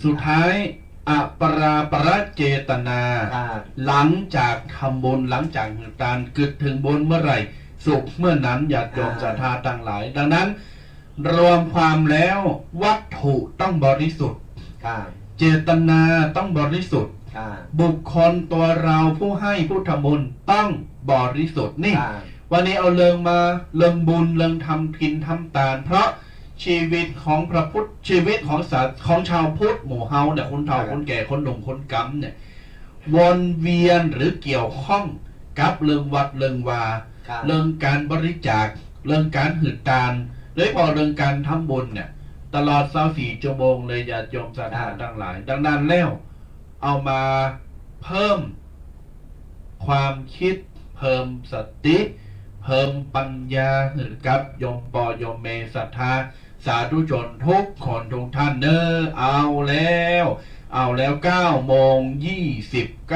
สุดท้ายอปราประเจตนา ครับ หลังจากทำบุญหลังจากการเกิดถึงบุญเมื่อไหร่ สุขเมื่อนั้นญาติโยมศรัทธาทั้งหลาย ดังนั้น รวมความแล้ววัตถุต้องบริสุทธิ์ ครับ เจตนาต้องบริสุทธิ์ ครับ บุคคลตัวเราผู้ให้ผู้ทำบุญต้องบริสุทธิ์นี่ ครับ วันนี้เอาเรื่องมาเรื่องบุญเรื่องทำกินทำทาน เพราะชีวิตของพระพุทธชีวิตของศาสของชาวพุทธหมู่เฮาเนี่ยคนเฒ่าคนแก่คนหนุ่มคนกำเนี่ยวนเวียนหรือเกี่ยวข้องกับเรื่องวัดเรื่องวา ครับ เรื่องการบริจาคเรื่องการหืดทานโดยเฉพาะเรื่องการทำบุญเนี่ยตลอด24ชั่วโมงเลยญาติโยมศรัทธาทั้งหลาย ดังนั้นแล้วเอามาเพิ่มความคิดเพิ่มสติ เพิ่มปัญญาให้กับโยมปอโยมเมศรัทธาสาธุชนทุกคนทุกท่านเนอเอาแล้ว9โมง20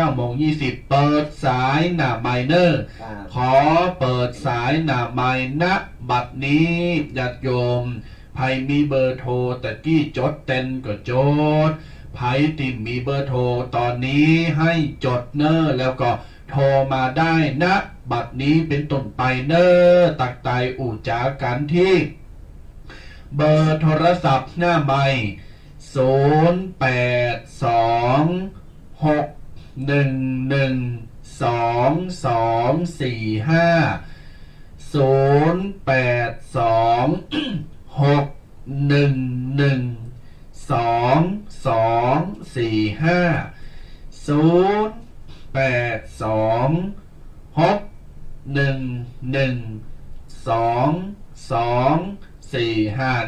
เปิดสายหน้าไมเนอร์ ครับ ขอเปิดสายหน้าไม้ณบัดนี้ญาติโยมไผมีเบอร์โทรแต่กี้จดเต็นก็จดไผติมมีเบอร์โทรตอนนี้ให้จดเนอแล้วก็โทรมาได้ณบัดนี้เป็นต้นไปเนอตักไตอู่จากันที่ เบอร์โทรศัพท์หน้าไม้082-611-2245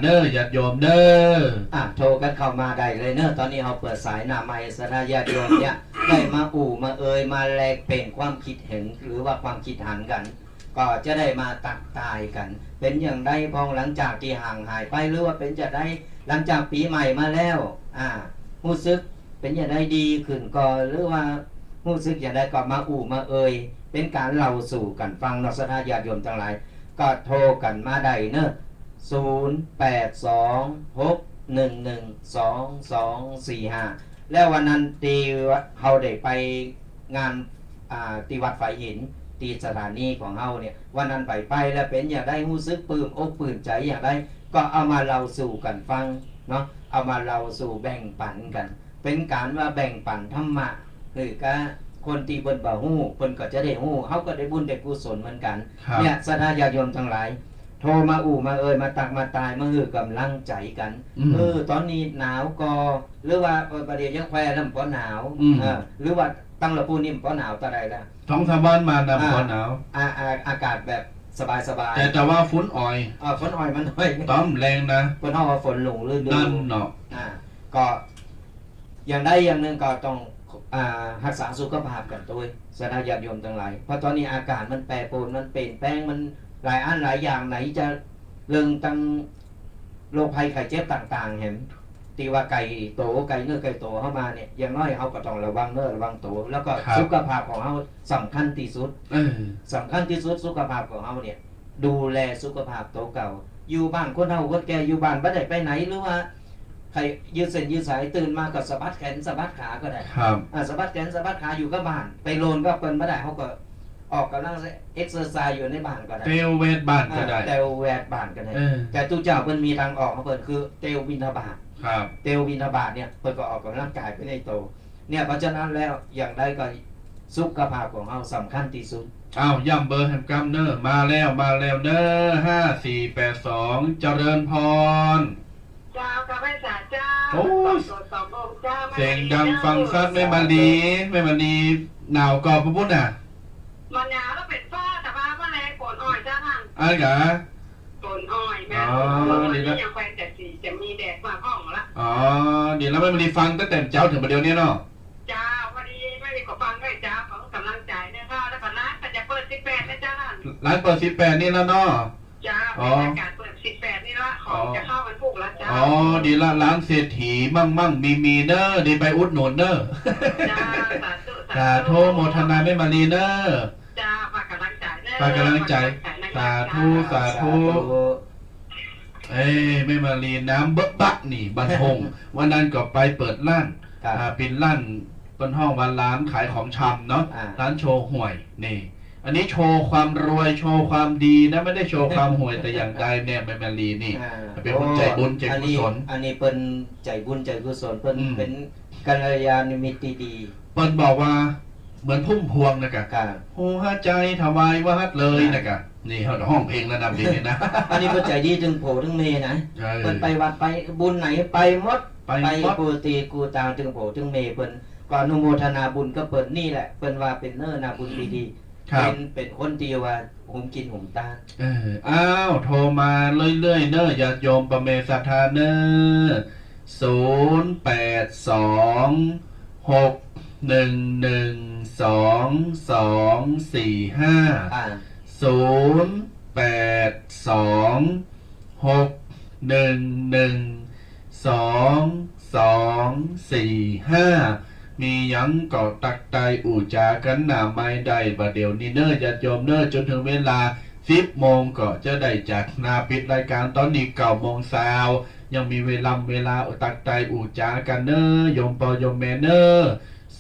เด้อญาติโยมเด้อ โทรกันเข้ามาได้เลยเนอะตอนนี้เราเปิดสายหน้าไมค์สถาญาติโยมเนี่ย ได้มาอู่มาเอ่ยมาแลกเปลี่ยนความคิดเห็นหรือว่าความคิดหันกัน ก็จะได้มาตักตายกัน เป็นอย่างไรพองหลังจากที่ห่างหายไปหรือว่าเป็นจะได้หลังจากปีใหม่มาแล้วรู้สึกเป็นอย่างไรดีขึ้นก็หรือว่ารู้สึกอย่างไรก็มาอู่มาเอ่ยเป็นการเล่าสู่กันฟังเนอะสถาญาติโยมทั้งหลาย ก็โทรกันมาได้เนอะ0826112245แล้ววันนั้นตีเขาได้ไปงานตีวัดไฟหินตีสถานีของเฮาเนี่ยวันนั้นไปแล้วเป็นอย่างได้รู้สึกปลื้มอกปลื้มใจอย่างไรก็เอามาเล่าสู่กันฟังเนาะเอามาเล่าสู่แบ่งปันกัน เป็นการว่าแบ่งปันธรรมะหรือก็คนที่เพิ่นบ่ฮู้เพิ่นก็จะได้ฮู้เฮาก็ได้บุญได้กุศลเหมือนกัน ครับ เนี่ยสถาญาติโยมทั้งหลาย โทรมาอู่มาเอ่ยมาตักมาตายมาฮือกำลังใจกัน ตอนนี้หนาวก็หรือว่าประเดี๋ยวยังแควน้ำปอหนาวหรือว่าตั้งระปูนิ่มปอหนาวตะไรแล้ว 2-3 วันมานำฝนหนาว อากาศแบบสบาย แต่ว่าฝนอ่อย ฝนอ่อยมันหน่อย ต้อมแรงนะ ฝนเฮาว่าฝนหลงฤดู นั่นเนาะ ก็อย่างใดอย่างหนึ่งก็ต้องรักษาสุขภาพกันด้วยสถาญาติโยมทั้งหลายเพราะตอนนี้อากาศมันแปรปรวนมันเปลี่ยนแปลงมันหลายอันหลายอย่างไหนจะเรื่องตั้งโรคภัยไข้เจ็บต่างๆเห็นตีว่าไก่โตไก่เนื้อไก่โตเข้ามาเนี่ยอย่างน้อยเขาก็ต้องระวังเนื้อระวังโตแล้วก็สุขภาพของเขาสำคัญที่สุดสำคัญที่สุดสุขภาพของเขาเนี่ยดูแลสุขภาพโตเก่าอยู่บ้านคนเฒ่าคนแก่อยู่บ้านไม่ได้ไปไหนหรือว่าใครยืดเส้นยืดสายตื่นมาก็สะบัดแขนสะบัดขาก็ได้ ครับ สะบัดแขนสะบัดขาอยู่ก็บ้านไปโลนก็เปิ้นไม่ได้เขาก็ออกกำลังเอ็กซ์ไซส์อยู่ในบ้านก็ได้ เตลเวทบ้านก็ได้ เตลแวดบ้านก็ได้ เออ แต่ตู้เจ้าเพิ่นมีทางออกของเพิ่นคือเตลวินาบาต ครับ เตลวินาบาตเนี่ยเพิ่นก็ออกกำลังกายไปในโตเนี่ยเพราะฉะนั้นแล้วอย่างใดก็สุขภาพของเราสำคัญที่สุด อ้าวย่ำเบอร์แห่งกำเนอร์มาแล้วเนอร์5482เจริญพร เจ้ากับแม่จ๋าเจ้า โอ้ย สองเจ้า เสียงดังฟังชัดไม่มาดีหนาวกอบพระพุทธน่ะ มันหนาวแล้วเป็นฟ้าแต่ว่าแมลงปนอ้อยเจ้าท่าน อ้ายกะ ปนอ้อยแม่ อ๋อ วัน ดี นี้ แล้ว ยังแฟนแต่สีจะมีแดดมาห้องละ อ๋อเดี๋ยวแล้วไม่มาดีฟังตั้งแต่เช้าถึงประเดี๋ยวนี้เนาะ เจ้าพอดีไม่ได้ขอ ร้านเปิด18นี่แล้วเนาะ จ้า อ๋อ เป็นการเปิด18นี่ละของจะเข้าวันพุธแล้วจ้า อ๋อดีละร้านเศรษฐีมั่งมีเนอะดีไปอุดหนุนเนอะ จ้าสาธุ สาธุโมทนาแม่มารีเนอะ จ้าฝากกำลังใจเนอะ ฝากกำลังใจสาธุสาธุ เอ้ยแม่มารีน้ำเบ๊ะบะนี่บันทง วันนั้นก็ไปเปิดร้าน ครับ เป็นร้านเป็นห้องวันร้านขายของชำเนาะ อ่า ร้านโชว์หวยนี่ อันนี้โชว์ความรวยโชว์ความดีนะไม่ได้โชว์ความห่วยแต่อย่างใดเนี่ยแม่มารีนี่ อ่า เป็นคนใจบุญใจกุศล อันนี้เป็นใจบุญใจกุศลเพิ่น อืม เป็นกัลยาณมิตรที่ดี เปิ้นบอกว่าเหมือนพุ่มพวงนะกะ ครับ หัวใจถวายวัดเลยนะกะนี่เขาห้องเพลงระดับดีนี่นะ อันนี้เพิ่นใจดีถึงโผถึงเมนะ ใช่ เพิ่นไปวัดไปบุญไหนไปหมด ไป ไป หมด กูตีกูตางถึงโผถึงเมเพิ่นก่อนอนุโมทนาบุญก็เพิ่นนี่แหละเพิ่นว่าเป็นเนื้อนาบุญดีๆ ครับ เป็นคนที่ว่าหุมกินหุมตา อ้าวโทรมาเรื่อยๆเนอะญาติโยมประเมศรัทธาเนอะ082-611-2245 อ่า 082-611-2245 มีหยังก็ตักไตอู่จากันหน้าไม่ได้บัดเดี๋ยวนี้เนอะญาติโยมเนอะจนถึงเวลา10 โมงก็จะได้จากนาปิดรายการตอนนี้9 โมงเช้ายังมีเวลาตักไตอู่จากันเนอะโยมปอโยมแม่เนอะ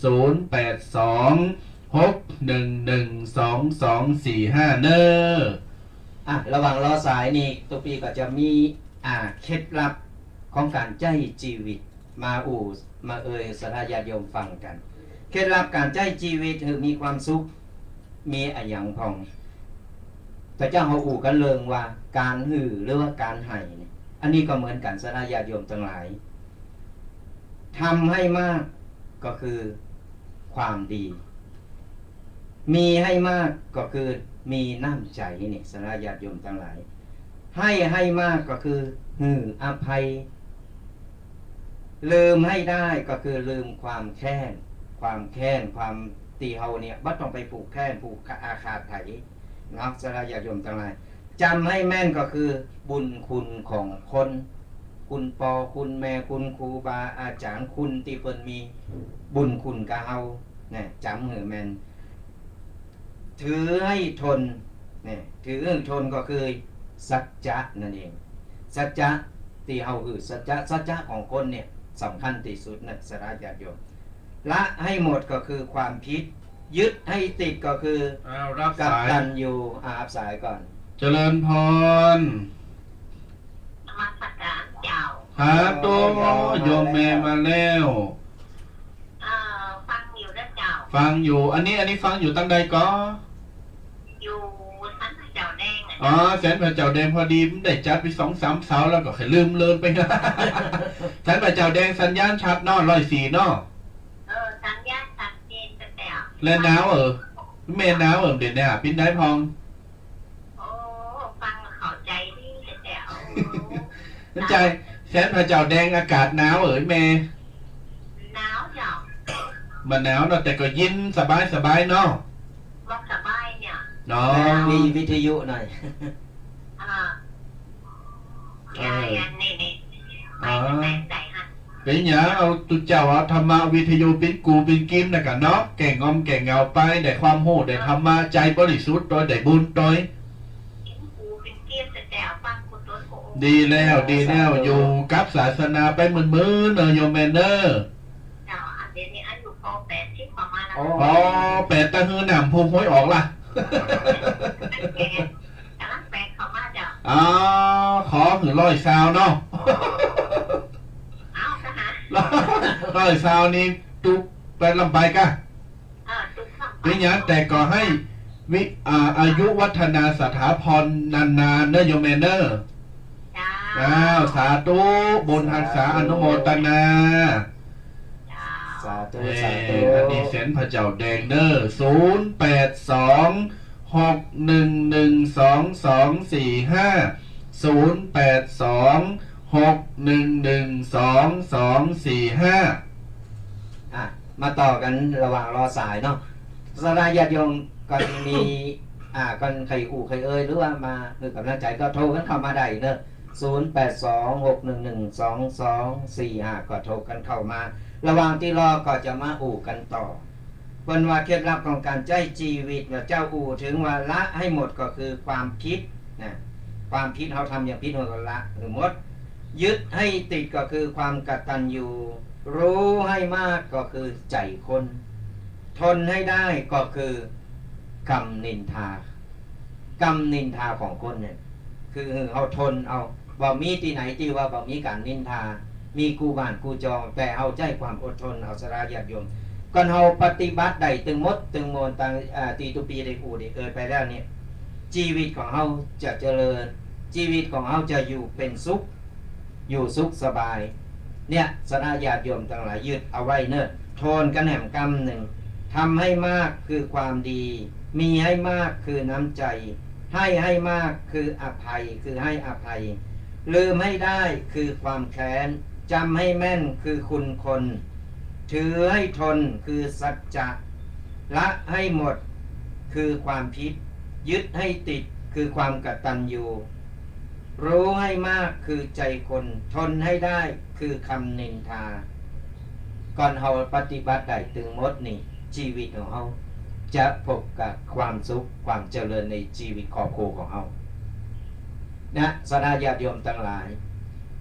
082-611-2245เนอะ อ่ะระหว่างรอสายนี่ตัวปีก็จะมีเคล็ดลับของการใจชีวิตมาสทธาญาติโยมฟังกันเคล็ดลับการใจชีวิตคือมีความสุขมีอะไรอย่างพองแต่เจ้าเขากันเริงว่าการหือหรือว่าการให้เนี่ยอันนี้ก็เหมือนกันสทธาญาติโยมทั้งหลายทำให้มากก็คือความดี มีให้มากก็คือมีน้ำใจนี่สทธาญาติโยมทั้งหลายให้มากก็คืออภัยลืมให้ได้ก็คือลืมความแค้นความตีเฮาเนี่ยบ่ต้องไปผูกแค้นผูกอาฆาตไถเนาะสทธาญาติโยมทั้งหลายจำให้แม่นก็คือบุญคุณของคน คุณปอคุณแม่คุณครูบาอาจารย์คุณที่เพิ่นมีบุญคุณกับเฮาเนี่ยจำแม่นถือให้ทนเนี่ยถือเรื่องทนก็คือสัจจะนั่นเองสัจจะที่เฮาคือสัจจะของคนเนี่ยสำคัญที่สุดนะสทธาญาติโยมละให้หมดก็คือความผิดยึดให้ติดก็คือ อ้าวรับ กัป สาย ตันอยู่อับสายก่อน เจริญพร นมัสการเจ้า หาตัวโยมแม่มาแล้ว ฟังอยู่นะเจ้า ฟังอยู่อันนี้ฟังอยู่ตั้งใดก็ อยู่สันเจ้าแดงอ่ะ อ๋อแสนพระเจ้าแดงพอดีผมได้จัดไป2-3 เสาแล้วก็เคยลืมเลินไป แสนพระเจ้าแดงสัญญาณชัดเนาะ104เนาะ สัญญาณชัดเจนแต่เจ้า และหนาวเมนหนาวเดี๋ยวเนี่ยปิ้นได้พอง โอ้ฟังเข้าใจดีแต่เจ้า นั่นใจแสนพระเจ้าแดงอากาศหนาวเม หนาวเจ้า มันหนาวเนาะแต่ก็เย็นสบายเนาะ บอกสบายเนี่ย เนาะ มีวิทยุหน่อย ยายนี่ไม่แม่ใจหัน เป็นหยังเอาตุเจ้าเอาธรรมะวิทยุเป็นกูเป็นกิมนะกันเนาะแก่งงอมแก่งเงาไปได้ความโหได้ธรรมะใจบริสุทธิ์โดยได้บุญโดย เป็นกูเป็นเกียรติแต่เจ้าฟังคุณต้นโก ดีแล้วอยู่กับศาสนาไปมือเนอะโยมแมนเนอร์ เจ้าอันเดี๋ยวนี้อายุพอ80ประมาณนั้น อ๋อ8ตะฮือหนำภูมิห้อยออกล่ะ แกกำลังแปลกเข้ามาเจ้า อ๋อขอหือ100 ซาวเนาะ เอาทหาร 100 ซาวนี่ตุกไปลำไปกะ ทุกฝั่ง เป็นหยังแต่ก็ให้อายุวัฒนาสถาพรนานๆเนอะโยมแมนเนอร์ จ้า อ้าวสาธุบุญหักษาอนุโมทนา จ้า สาธุ เอ้ สาธุ อันนี้เซนพระเจ้าแดงเด้อ082-611-2245มาต่อกันระหว่างรอสายเนาะสทธาญาติโยมก็มี กันใครอู่ใครเอ่ยหรือว่ามาคือกำลังใจก็โทรกันเข้ามาได้เนอะ0826112245ก็โทรกันเข้ามาระหว่างที่รอก็จะมาอู่กันต่อเพิ่นว่าเคล็ดลับของการใช้ชีวิตว่าเจ้าอู่ถึงว่าละให้หมดก็คือความคิดนะความคิดเขาทำอย่างพิษหัวก็ละหรือหมดยึดให้ติดก็คือความกตัญญูรู้ให้มากก็คือใจคนทนให้ได้ก็คือกรรมนินทากรรมนินทาของคนเนี่ยคือเอาทนเอาบ่มีที่ไหนที่ว่าบ่มีการนินทามีกูบ้านกูจองแต่เอาใจความอดทนเอาสราญาติโยมก่อนเฮาปฏิบัติได้ตึงมดตึงโมนต่างตีตุปีได้กูได้เกิดไปแล้วเนี่ยชีวิตของเฮาจะเจริญชีวิตของเฮาจะอยู่เป็นสุขอยู่สุขสบายเนี่ยสราญาติโยมทั้งหลายยึดเอาไว้เนอะทนกันแหมกรรมหนึ่งทำให้มากคือความดีมีให้มากคือน้ำใจให้มากคืออภัยคือให้อภัยลืมให้ได้คือความแค้นจำให้แม่นคือคุณคนถือให้ทนคือสัจจะละให้หมดคือความพิษยึดให้ติดคือความกตัญญูรู้ให้มากคือใจคนทนให้ได้คือคำนินทาก่อนเฮาปฏิบัติได้ถึงหมดนี่ชีวิตของเฮาจะพบกับความสุขความเจริญในชีวิตครอบครัวของเฮานะสนาญาติโยมทั้งหลาย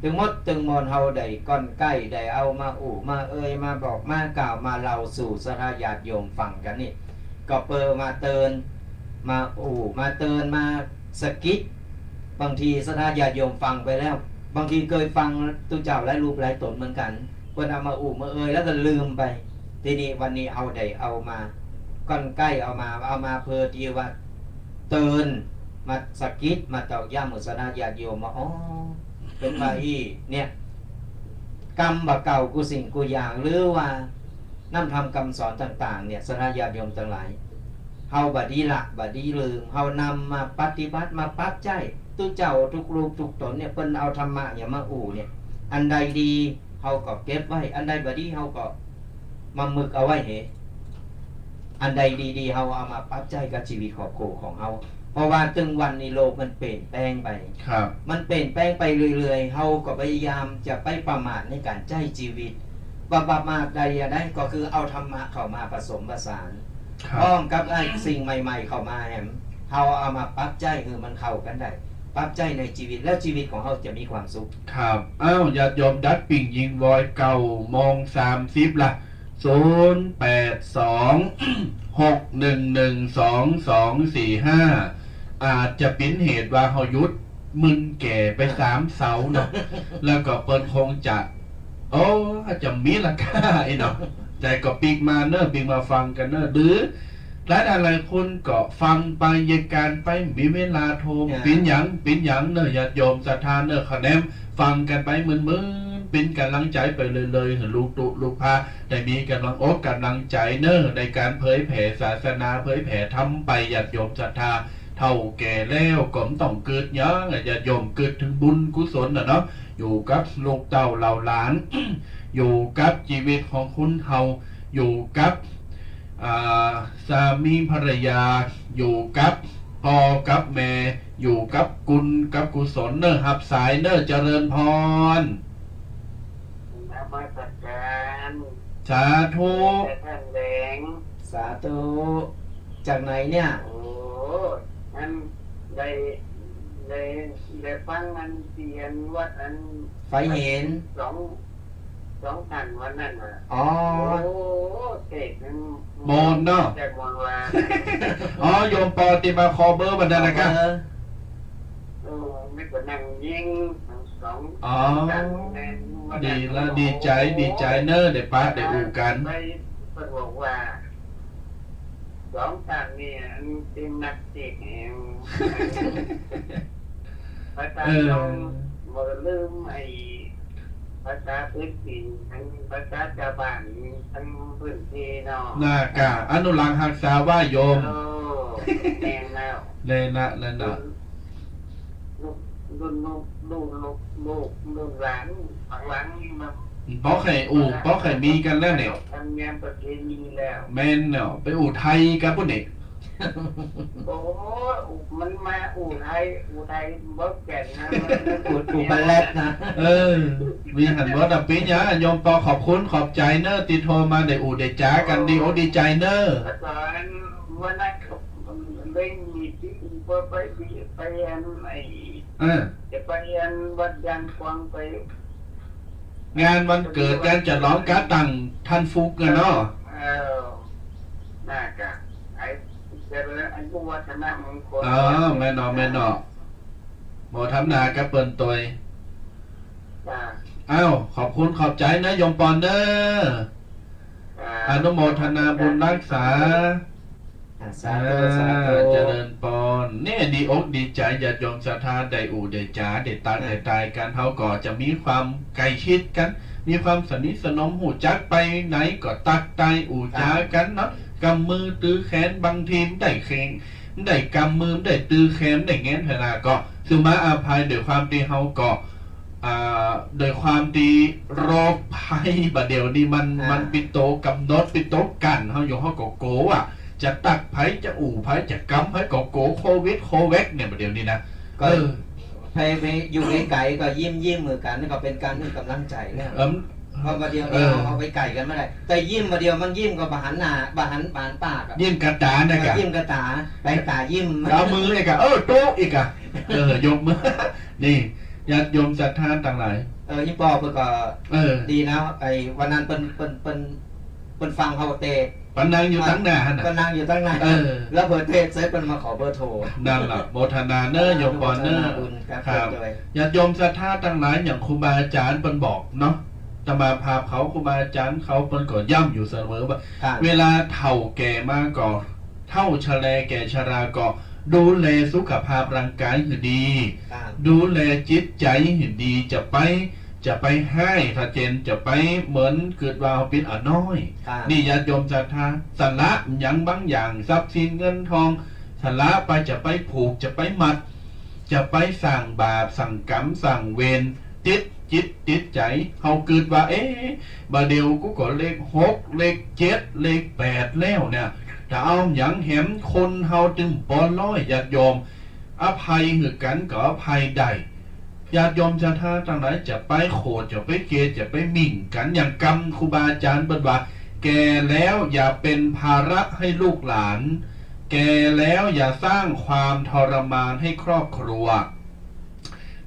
ถึงมดถึงมนเฮาได้ก้อนใกล้ได้เอามาอู่มาเอ่ยมาบอกมากล่าวมาเล่าสู่สนาญาติโยมฟังกันนี่ก็เปิดมาเตือนมาอู่มาเตือนมาสกิดบางทีสนาญาติโยมฟังไปแล้วบางทีเคยฟังตุเจ้าหลายรูปหลายตนเหมือนกันเพิ่นเอามาอู่มาเอ่ยแล้วก็ลืมไปทีนี้วันนี้เอาได้เอามาก้อนใกล้เอามาเพื่อที่ว่าเตือนมาสกิดมาตอกย้ำมุสนาญาติโยมมาอ๋อเป็นว่าอีเนี่ยกรรมบะเก่ากูสิ่งกูอย่างหรือว่าน้ำทำคำสอนต่างๆเนี่ยสนาญาติโยมทั้งหลายเฮาบดีละบดีลืมเฮานำมาปฏิบัติมาปักใจตุเจ้าทุกรูปทุกตนเนี่ยเพิ่นเอาธรรมะอย่ามาอู่เนี่ยอันใดดีเฮาก็เก็บไว้อันใดบดีเฮาก็มามึกเอาไว้เหอันใดดีๆเฮาเอามาปักใจกับชีวิตครอบครัวของเฮาเพราะว่าตึงวันนี้โลกมันเปลี่ยนแปลงไปครับมันเปลี่ยนแปลงไปเรื่อยๆเฮาก็พยายามจะไปประมาทในการใช้ชีวิตประมาทใดได้ก็คือเอาธรรมะเข้ามาผสมผสานพร้อมกับไอ้สิ่งใหม่ๆเข้ามาแฮมเฮาเอามาปรับใจคือมันเข้ากันได้ปรับใจในชีวิตแล้วชีวิตของเฮาจะมีความสุขครับอ้าวญาติโยมดัดปิ่งยิงวอยเก่ามอง30ล่ะ082611224อาจจะเป็นเหตุว่าเฮายุดมึนแก่ไป3เสาเนาะแล้วก็เปิ้นคงจะโอ้อาจจะมีราคาไอ้เนาะแต่ก็ปีกมาเนอะปีกมาฟังกันเนอะหรือหลายคนก็ฟังไปยการไปมีเวลาโทรเป็นหยังเนอะญาติโยมศรัทธาเนอะคะแนนฟังกันไปมึนเป็นกำลังใจไปเลยลูกตุลูกพาได้มีกำลังอกกำลังใจเนอะในการเผยแผ่ศาสนาเผยแผ่ทำไปญาติโยมศรัทธาเท่าแก่แล้วก็ต้องเกิดยังญาติโยมเกิดถึงบุญกุศลนะเนาะอยู่กับลูกเต่าเหล่าหลาน อยู่กับชีวิตของคุณเฮาอยู่กับสามีภรรยาอยู่กับพ่อกับแม่อยู่กับกุลกับกุศลเนอะหับสายเนอะเจริญพรนมัสการ สาธุท่านแดงสาธุจากไหนเนี่ยโอ้อันได้ฟังอันเสียนวัดอันไฟเห็นสองท่านวันนั้นน่ะอ๋อโอ้เทศนั้นโมนเนาะแต่โมนว่าอ๋อโยมปอติมาคอเบอร์บันไดนะครับไม่ก็นั่งยิงสองดีแล้วดีใจเนอะเดี๋ยวป้าเดี๋ยวอู่กันไปบอกว่าสองท่านนี่เป็นนักเตะเองพระอาจารย์บ่ลืมไอ้ภาษาพื้นถิ่นทั้งภาษาชาวบ้านทั้งพื้นที่เนาะน่ากะอนุรักษ์รักษาว่าโยมแน่แล้วเลยนะรุ่นหลานฝังหลังมาเพราะไข่มีกันแล้วเนี่ยทำงานประเพณีแล้วแม่นเนาะไปอู่ไทยกับพวกนี้ โอ้มันมาอู่ไทยบ่แก่นนะ อูบัลแลดนะ มีหันว่าดับปีนี้โยมปอขอบคุณขอบใจเนอะติดโทรมาได้อู่ได้จ้ากันดีโอดีใจเนอะ ตอนวันนั้นเล่นมีที่ไปอันไอ้จะไปอันวัดยางกวางไป งานวันเกิดการจัดร้องการตั้งท่านฟุกกันเนาะ น่ากะไอ้เจริญอายุวัฒนะมงคล แม่นอหมอทำนากับเปิ้นตวยขอบคุณขอบใจนะโยมปอนเนออนุโมทนาบุญรักษา สาธุสาธุ เจริญปอนเนี่ยดีอกดีใจญาติโยมศรัทธาได้อู่ได้จ๋าได้ตาได้ตายกันเขาก็จะมีความใกล้ชิดกัน มีความสนิทสนมหูจักไปไหนก็ตักไตอู่จ๋ากันเนาะกำมือตื้อแขนบางทีมได้แขงได้กำมือได้ตื้อแขนได้แง้นเถนาก็คือมาอาภัยโดยความที่เขาก็โดยความดีโรคภัยบัดเดี๋ยวนี้มันปิดโตกำหนดปิดโตกันเขาอยู่เขาก็โกจะตักไผจะอู่ไผจะกำไผก็โกโควิดโคเวกเนี่ยบัดเดี๋ยวนี้นะก็ไปอยู่ไกลๆก็ยิ้มมือกันนี่ก็เป็นการให้กำลังใจแล้วพอมาเดียวเอาไปไก่กันไม่ได้แต่ยิ้มมาเดียวมันยิ้มก็บาหันหน้าบาหันปากยิ้มกระตาเนี่ยกะยิ้มกระตาไปตายิ้มเอามือเลยกะโต๊ะอีกอะยกมือนี่ญาติโยมศรัทธาต่างหลายยี่ปอเพื่อก็ดีนะไอ้วันนั้นเป็นฟังเขาเตะปันนางอยู่ตั้งหน้าปันนางอยู่ตั้งหน้าแล้วเบอร์เทศเซฟเป็นมาขอเบอร์โทรนั่นแหละโมทนาเนอร์โยมปอนเนอร์ครับญาติโยมศรัทธาต่างหลายอย่างครูบาอาจารย์เป็นบอกเนาะจะมาพาเขาครูบาอาจารย์เขาเป็นก่อนย่ำอยู่เสมอว่าเวลาเฒ่าแก่มากก่อเฒ่าชราแก่ชราก่อดูแลสุขภาพร่างกายให้ดีดูแลจิตใจให้ดีจะไปให้ถ้าเจนจะไปเหมือนเกิดว่าเป็นน้อยนี่ญาติโยมศรัทธาสละอย่างบางอย่างทรัพย์สินเงินทองสละไปจะไปผูกจะไปมัดจะไปสั่งบาปสั่งกรรมสั่งเวรติดจิตติดใจเฮาเกิดว่าบาเดียวกูก็เลข6เลข7เลข8แล้วเนี่ยถ้าเอาอย่างแหมคนเฮาจึงปอร้อยญาติโยมอภัยหือกันก็อภัยได้ญาติโยมศรัทธาต่างหลายจะไปโขดจะไปเกจะไปหมิ่งกันอย่างกรรมครูบาอาจารย์บอกว่าแก่แล้วอย่าเป็นภาระให้ลูกหลานแก่แล้วอย่าสร้างความทรมานให้ครอบครัว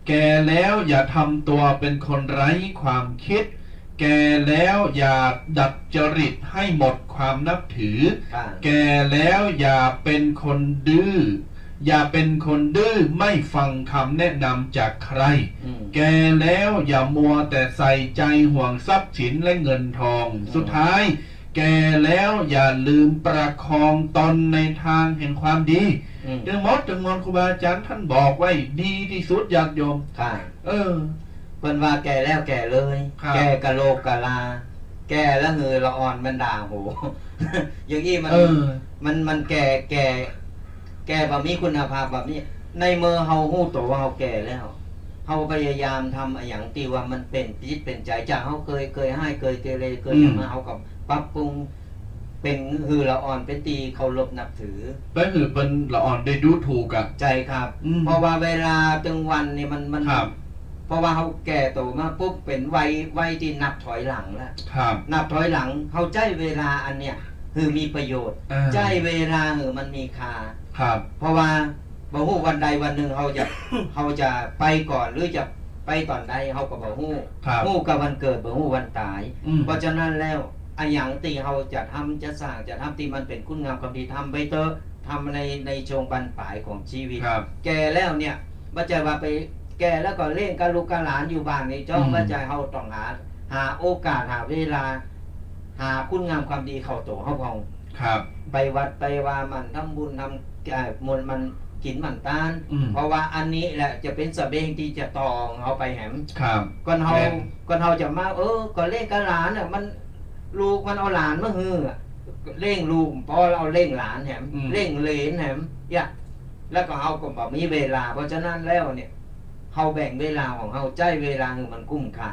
แก่แล้วอย่าทำตัวเป็นคนไร้ความคิดแก่แล้วอย่าดัดจริตให้หมดความนับถือแก่แล้วอย่าเป็นคนดื้ออย่าเป็นคนดื้อไม่ฟังคำแนะนำจากใครแก่แล้วอย่ามัวแต่ใส่ใจห่วงทรัพย์สินและเงินทองสุดท้ายแก่แล้วอย่าลืมประคองตนในทางแห่งความดีเรื่องมดจังมอนครูบาอาจารย์ท่านบอกไว้ดีที่สุดญาติโยมเป็นว่าแก่แล้วแก่เลยแก่กะโลกกะลาแก่แล้วเงยละอ่อนมันด่าโหอย่างนี้มันแก่แบบมีคุณภาพแบบนี้ในเมื่อเฮาหู้ตัวว่าเฮาแก่แล้วเฮาพยายามทำอย่างที่ว่ามันเป็นจิตเป็นใจจากเฮาเคยให้เคยเกเรเคยมาเฮากับปรับปรุงเป็นหือละอ่อนเป็นตีเคารพนับถือไปหือเป็นละอ่อนได้ดูถูกอะใจครับเพราะว่าเวลาจังวันนี่มันเพราะว่าเฮาแก่โตมาปุ๊บเป็นวัยที่นับถอยหลังแล้วนับถอยหลังเฮาใจเวลาอันเนี้ยคือมีประโยชน์ใจเวลามันมีค่าเพราะว่าบ่ฮู้วันใดวันหนึ่งเฮาจะไปก่อนหรือจะไปตอนใดเฮาก็บ่ฮู้กับวันเกิดบ่ฮู้วันตายเพราะฉะนั้นแล้วอันอย่างที่เฮาจะทำจะสร้างจะทำที่มันเป็นคุณงามความดีทำไปเถอะทำในช่วงบรรปลายของชีวิตแก่แล้วเนี่ยบ่ใช่ว่าไปแก่แล้วก็เล่นกับลูกกับหลานอยู่บ้านนี่จ้องบ่ใช่เฮาต้องหาโอกาสหาเวลาหาคุณงามความดีเข้าตัวเฮาของไปวัดไปว่ามันทำบุญทำมนมันกินมันต้านเพราะว่าอันนี้แหละจะเป็นสเสบียงที่จะตองเอาไปแหมก่อนเฮาจะมาก็เล่นกับหลานเนี่ยมันลูกมันเอาหลานมาฮือเร่งลูกพอเราเร่งหลานแหมเร่งเลนแหมแล้วก็เฮาก็แบบมีเวลาเพราะฉะนั้นแล้วเนี่ยเฮาแบ่งเวลาของเฮาใจเวลาคือมันคุ้มค่า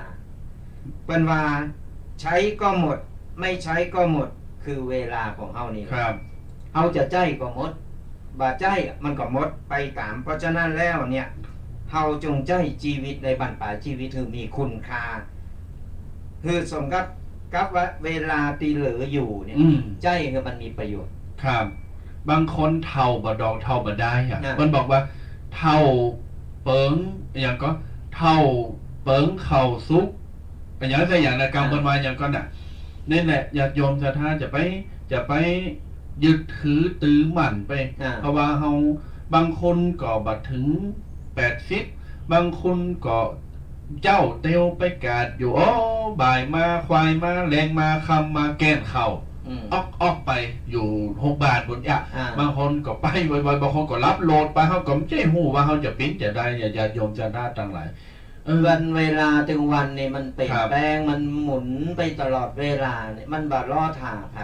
เป็นว่าใช้ก็หมดไม่ใช้ก็หมดคือเวลาของเฮานี่ครับ เอาจะใจก็หมดบาใจมันก็หมดไปตามเพราะฉะนั้นแล้วเนี่ยเฮาจงใจชีวิตในบรรปลายชีวิตคือมีคุณค่าคือสมกับว่าเวลาตีเหลืออยู่เนี่ยใจคือมันมีประโยชน์ครับบางคนเท่าบ่ดอกเท่าบ่ได้อ่ะ นะ มันบอกว่าเท่าเปิงอย่างก็เท่าเปิงเข่าซุกอย่างนั้นแต่อย่างในกรรมบนมาอย่างก็น่ะนี่แหละญาติโยมศรัทธาจะไปยึดถือตื้อหมั่นไป เพราะว่าเฮาบางคนก็บัดถึง80บางคนก็เจ้าเตียวไปกาดอยู่โอ้บ่ายมาควายมาแรงมาคำมาแก้นเข่าออกไปอยู่6 บาทบนอ่ะบางคนก็ไปไวๆบางคนก็รับโหลดไปเขาก็ไม่ใช่หูว่าเขาจะปิ้นจะได้อย่าโยมจะได้ต่างหลายวันเวลาถึงวันนี่มันเปลี่ยนแปลงมันหมุนไปตลอดเวลาเนี่ยมันบ่รอถ่าไผ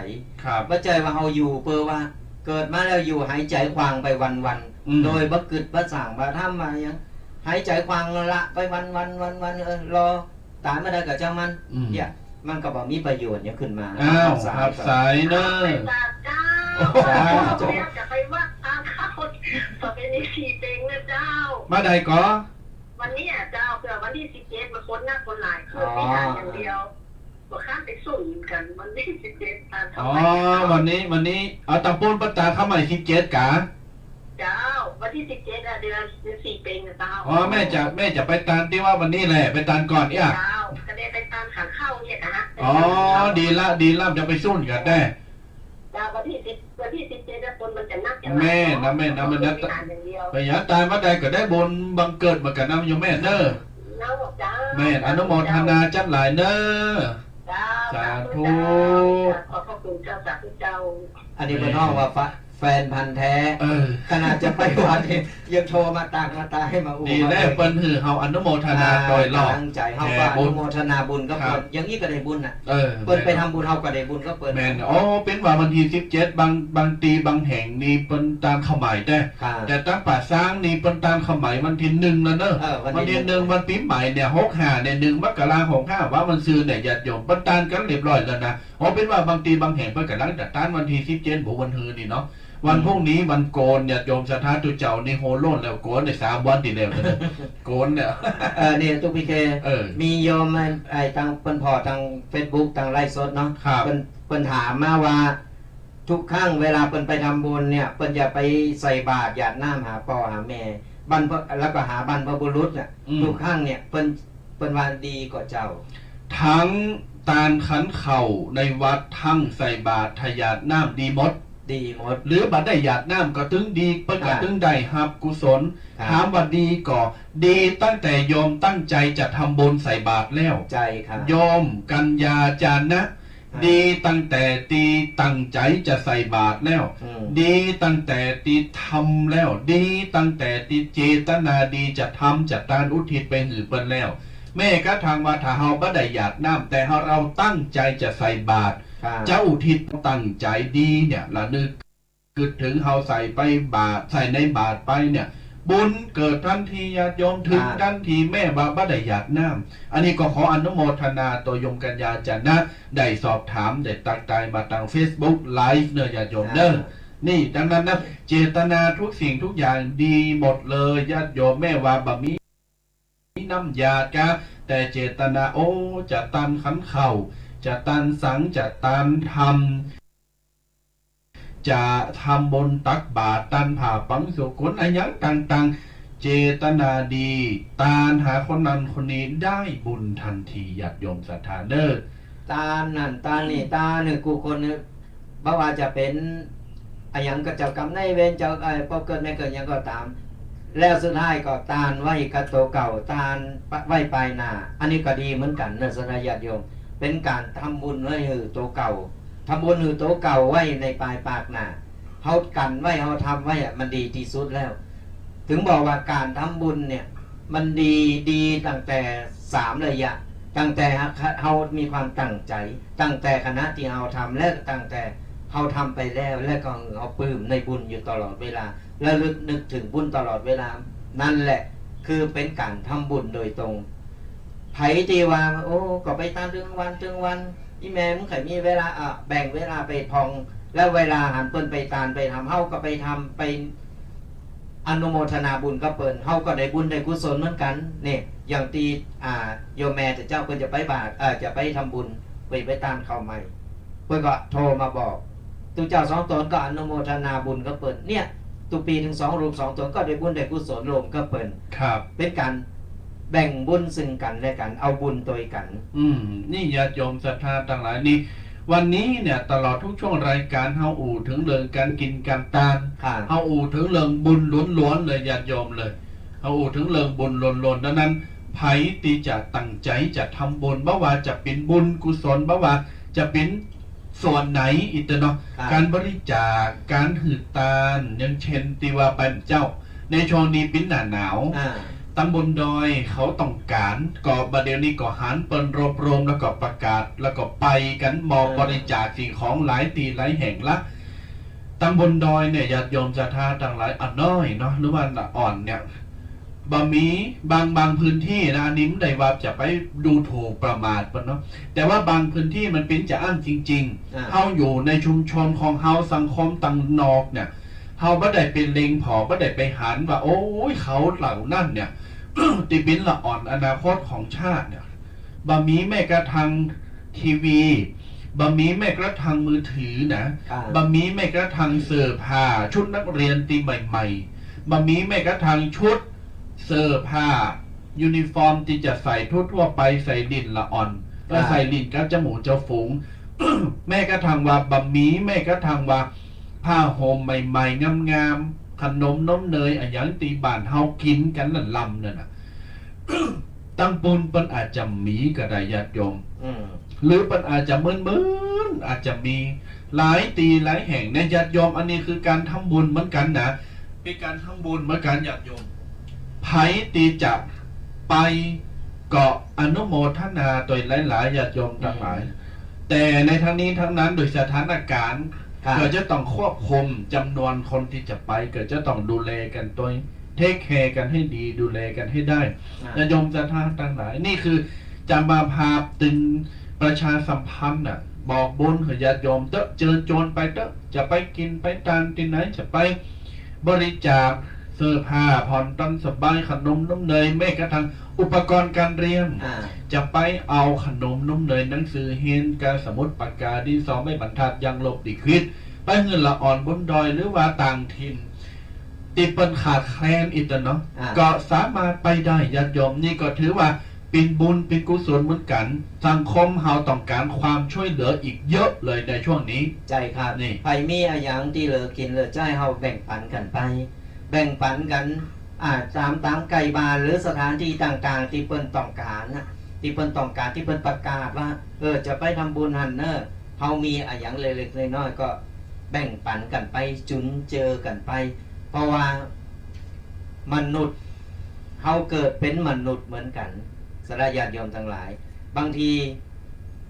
ว่าใจว่าเขาอยู่เพื่อว่าเกิดมาแล้วอยู่หายใจควางไปวันๆโดยบ่กึดบ่สั่งบ่ทำมายังหายใจควางละไปวันรอตายไม่ได้กับเจ้ามันเนี่ยมันก็บอกมีประโยชน์เนี่ยขึ้นมาอ้าวครับสายเนอะจะไปวัดทางเข้าต่อไปใน4 เพลงนะเจ้ามาใดก็วันนี้เจ้าเผื่อวันที่17มาคนหน้าคนหลายคือไม่หาอย่างเดียวบ่ข้ามไปสุ่มกันวันที่17ตามเข้าไปวันนี้เอาตำปูนปตาเข้าใหม่17กะเจ้าวันที่17เดือน4 เพลงนะเจ้าแม่จะไปตามที่ว่าวันนี้แหละไปตามก่อนเนี่ยเจ้าก็ได้ไปตามขันเข้าเนี่ยนะฮะดีละจะไปสู้กันได้วันที่17คนมันจะนักแม่นะมันนักไปหาตายมาใดก็ได้บนบังเกิดมากันน้ำอยู่แม่เนอแม่อนุโมทนาจัดหลายเนอสาธุขอบพระคุณเจ้าสาธุเจ้าอันนี้เป็นห้องว่าแฟนพันธ์แท้ขนาดจะไปวัดยังโทรมาตาให้มาดีแน่เปิ้นหือเฮาอนุโมทนาโดยรอบตั้งใจเฮาว่าอนุโมทนาบุญก็เปิ้นอย่างนี้ก็ได้บุญน่ะเปิ้นไปทำบุญเฮาก็ได้บุญก็เปิ้นแม่นเป็นว่าวันที่17บางตีบางแห่งนี่เปิ้นตามเข้าหมายแต่ตั้งป่าสร้างนี่เปิ้นตามเข้าหมายวันที่1แล้วเนอะวันที่1วันปีใหม่เนี่ย65เนี่ย1มกราคม65ว่ามันซื้อเนี่ยญาติโยมเปิ้นตามกันเรียบร้อยแล้วนะเป็นว่าบางตีบางแห่งเปิ้นกำลังจัดการวันที่17บ่วันฮือนี่เนาะวันพรุ่งนี้วันโกนเนี่ยโยมศรัทธาตุเจ้านี่โหโล่นแล้วโกนใน3 วันทีเดียวเลยโกนเนี่ยเนี่ยตุพีเคมีโยมไอ้ทางเปิ้นพอทาง Facebook ทางไลฟ์สดเนาะเปิ้นถามมาว่าทุกครั้งเวลาเปิ้นไปทำบุญเนี่ยเปิ้นจะไปใส่บาตรหยาดน้ำหาพ่อหาแม่แล้วก็หาบรรพบุรุษเนี่ยทุกครั้งเนี่ยเปิ้นว่าดีกว่าเจ้าทั้งตาลขันเข่าในวัดทั้งใส่บาตรทยาดน้ำดีหมดหรือบัดได้หยาดน้ำก็ตึงดีเปิ้นก็ตึงได้ฮับกุศลถามว่าดีก็ดีตั้งแต่โยมตั้งใจจะทำบุญใส่บาตรแล้วใจครับโยมกัญญาจานะดีตั้งแต่ตีตั้งใจจะใส่บาตรแล้วดีตั้งแต่ตีทำแล้วดีตั้งแต่ตีเจตนาดีจะทำจะตานอุทิศไปหือเปิ้นแล้วแม่ก็ทางว่าถ้าเฮาบ่ได้หยาดน้ำแต่เราตั้งใจจะใส่บาตรเจ้าอุทิศตั้งใจดีเนี่ยละนึกคิดถึงเฮาใส่ไปบาตรใส่ในบาตรไปเนี่ยบุญเกิดทันทีญาติโยมถึงทันทีแม่บ่ได้หยาดน้ำอันนี้ก็ขออนุโมทนาตัวโยมกัญญาจนะได้สอบถามได้ตักตายมาทาง Facebook Live เนอะญาติโยมเด้อนี่ดังนั้นนะเจตนาทุกสิ่งทุกอย่างดีหมดเลยญาติโยมแม่ว่าบ่มีน้ำยาดกะแต่เจตนาจะตันขันเข่าจะตันสังจะตันทำจะทำบนตักบาตรตันผ่าปังสุกุลอะไรอย่างต่างๆเจตนาดีตานหาคนนั้นคนนี้ได้บุญทันทีญาติโยมศรัทธาเด้อตานั่นตานี่ตาเนี่ยกูคนนึงบ่ว่าจะเป็นอะไรอย่างก็เจ้ากรรมนายเวรเจ้าพอเกิดไม่เกิดยังก็ตามแล้วสุดท้ายก็ตานไหวกับตัวเก่าตานไหวปลายหน้าอันนี้ก็ดีเหมือนกันนะสนญาติโยมเป็นการทำบุญไว้หือตัวเก่าทำบุญหือตัวเก่าไว้ในปลายปากหน้าเขากันไว้เขาทำไว้มันดีที่สุดแล้วถึงบอกว่าการทำบุญเนี่ยมันดีตั้งแต่3 ระยะตั้งแต่เขามีความตั้งใจตั้งแต่คณะที่เขาทำและตั้งแต่เขาทำไปแล้วและก็เขาปลื้มในบุญอยู่ตลอดเวลาและนึกถึงบุญตลอดเวลานั่นแหละคือเป็นการทำบุญโดยตรงไผตีว่าก็ไปตามถึงวันอีแม่มึงเคยมีเวลาแบ่งเวลาไปพอง แล้วเวลาหันเปิ้นไปตานไปทำเฮาก็ไปทำไปอนุโมทนาบุญก็เปิ้นเฮาก็ได้บุญได้กุศลเหมือนกันนี่อย่างตีโยมแม่แต่เจ้าเพิ่นจะไปบาตรจะไปทำบุญไปตานเข้าใหม่เพิ่นก็โทรมาบอกตุเจ้าสองตนก็อนุโมทนาบุญก็เปิ้นเนี่ยตุปีถึง2รูป2ตนก็ได้บุญได้กุศลรวมก็เปิ้น ครับ เป็นการแบ่งบุญซึ่งกันและกันเอาบุญตัวกัน นี่ญาติโยมศรัทธาทั้งหลายนี่วันนี้เนี่ยตลอดทุกช่วงรายการเฮาอู่ถึงเรื่องการกินการทาน ค่ะ เฮาอู่ถึงเรื่องบุญล้วนๆเลยญาติโยมเลยเฮาอู่ถึงเรื่องบุญล้วนๆดังนั้นไผที่จะตั้งใจจะทำบุญบ่ว่าจะเป็นบุญกุศลบ่ว่าจะเป็นส่วนไหนอีกเนาะ ครับ การบริจาคการหืดตาลอย่างเช่นที่ว่าเป็นเจ้า ในช่วงนี้เป็นหน้าหนาว ตำบลดอยเขาต้องการก่อบดเดี๋ยวนี้ก็หันเปิ้นรวบรวมแล้วก็ประกาศแล้วก็ไปกันมอบบริจาคสิ่งของหลายตีหลายแห่งละตำบลดอยเนี่ยญาติโยมศรัทธาต่างหลายอ่อนน้อยเนาะหรือว่าอ่อนเนี่ยบะมีบางพื้นที่นะอันนี้ไม่ได้ว่าจะไปดูถูกประมาทปะเนาะแต่ว่าบางพื้นที่มันเป็นจะอ้างจริงๆเฮาอยู่ในชุมชนของเฮาสังคมต่างนอกเนี่ยเฮาบ่ได้เป็นเล็งผอบ่ได้ไปหันว่าโอ้ยเขาเหล่านั่นเนี่ย ติบินละอ่อนอนาคตของชาติเนี่ยบะมีแม้กระทั่งทีวีบะมีแม้กระทั่งมือถือนะบะมีแม้กระทั่งเสื้อผ้าชุดนักเรียนตีใหม่ๆบะมีแม้กระทั่งชุดเสื้อผ้ายูนิฟอร์มที่จะใส่ทั่วๆไปใส่ดินละอ่อนแล้วใส่ลิ้นกับจมูกเจ้าฝูง แม้กระทั่งว่าบะมีแม้กระทั่งว่าผ้าห่มใหม่ๆงามๆขนมนมเนยอย่างตีบ้านเฮากินกันละลำเนี่ยนะ ตั้งปุนเปิ้นอาจจะมีก็ได้ญาติโยมหรือเปิ้นอาจจะมึนอาจจะมีหลายตีหลายแห่งในญาติโยมอันนี้คือการทำบุญเหมือนกันนะเป็นการทำบุญเหมือนกันญาติโยมไผตีจะไปเกาะอนุโมทนาโดยหลายๆญาติโยมทั้งหลายแต่ในทั้งนี้ทั้งนั้นโดยสถานการณ์เกิดจะต้องควบคุมจำนวนคนที่จะไปเกิดจะต้องดูแลกันตัวเทคแคร์กันให้ดีดูแลกันให้ได้ญาติโยมศรัทธาทั้งหลายนี่คือจะมาพาตึงประชาสัมพันธ์บอกบุญให้ญาติโยมเตอะเจอโจรไปเตอะจะไปกินไปทานที่ไหนจะไปบริจาคเสื้อผ้าผ่อนตันสบายขนมนมเนยแม้กระทั่งอุปกรณ์การเรียนจะไปเอาขนมนมเนยหนังสือเฮนการสมุดปากกาดินสอไม่บรรทัดยังลบดีคิดไปเงินละอ่อนบนดอยหรือว่าต่างถิ่นติดปัญขาดแคลนอีกเนาะก็สามารถไปได้ญาติโยมนี่ก็ถือว่าเป็นบุญเป็นกุศลเหมือนกันสังคมเฮาต้องการความช่วยเหลืออีกเยอะเลยในช่วงนี้ใจครับนี่ใครมีอะไรอย่างที่เหลือกินเหลือใจเฮาแบ่งปันกันไปแบ่งปันกันตามไก่บานหรือสถานที่ต่างๆที่เปิ้นต้องการนะที่เปิ้นต้องการที่เปิ้นประกาศว่าจะไปทำบุญหันเนอร์เฮามีอะไรอย่างเล็กๆน้อยๆก็แบ่งปันกันไปจุนเจอกันไปเพราะว่ามนุษย์เฮาเกิดเป็นมนุษย์เหมือนกันสระญาติโยมทั้งหลายบางที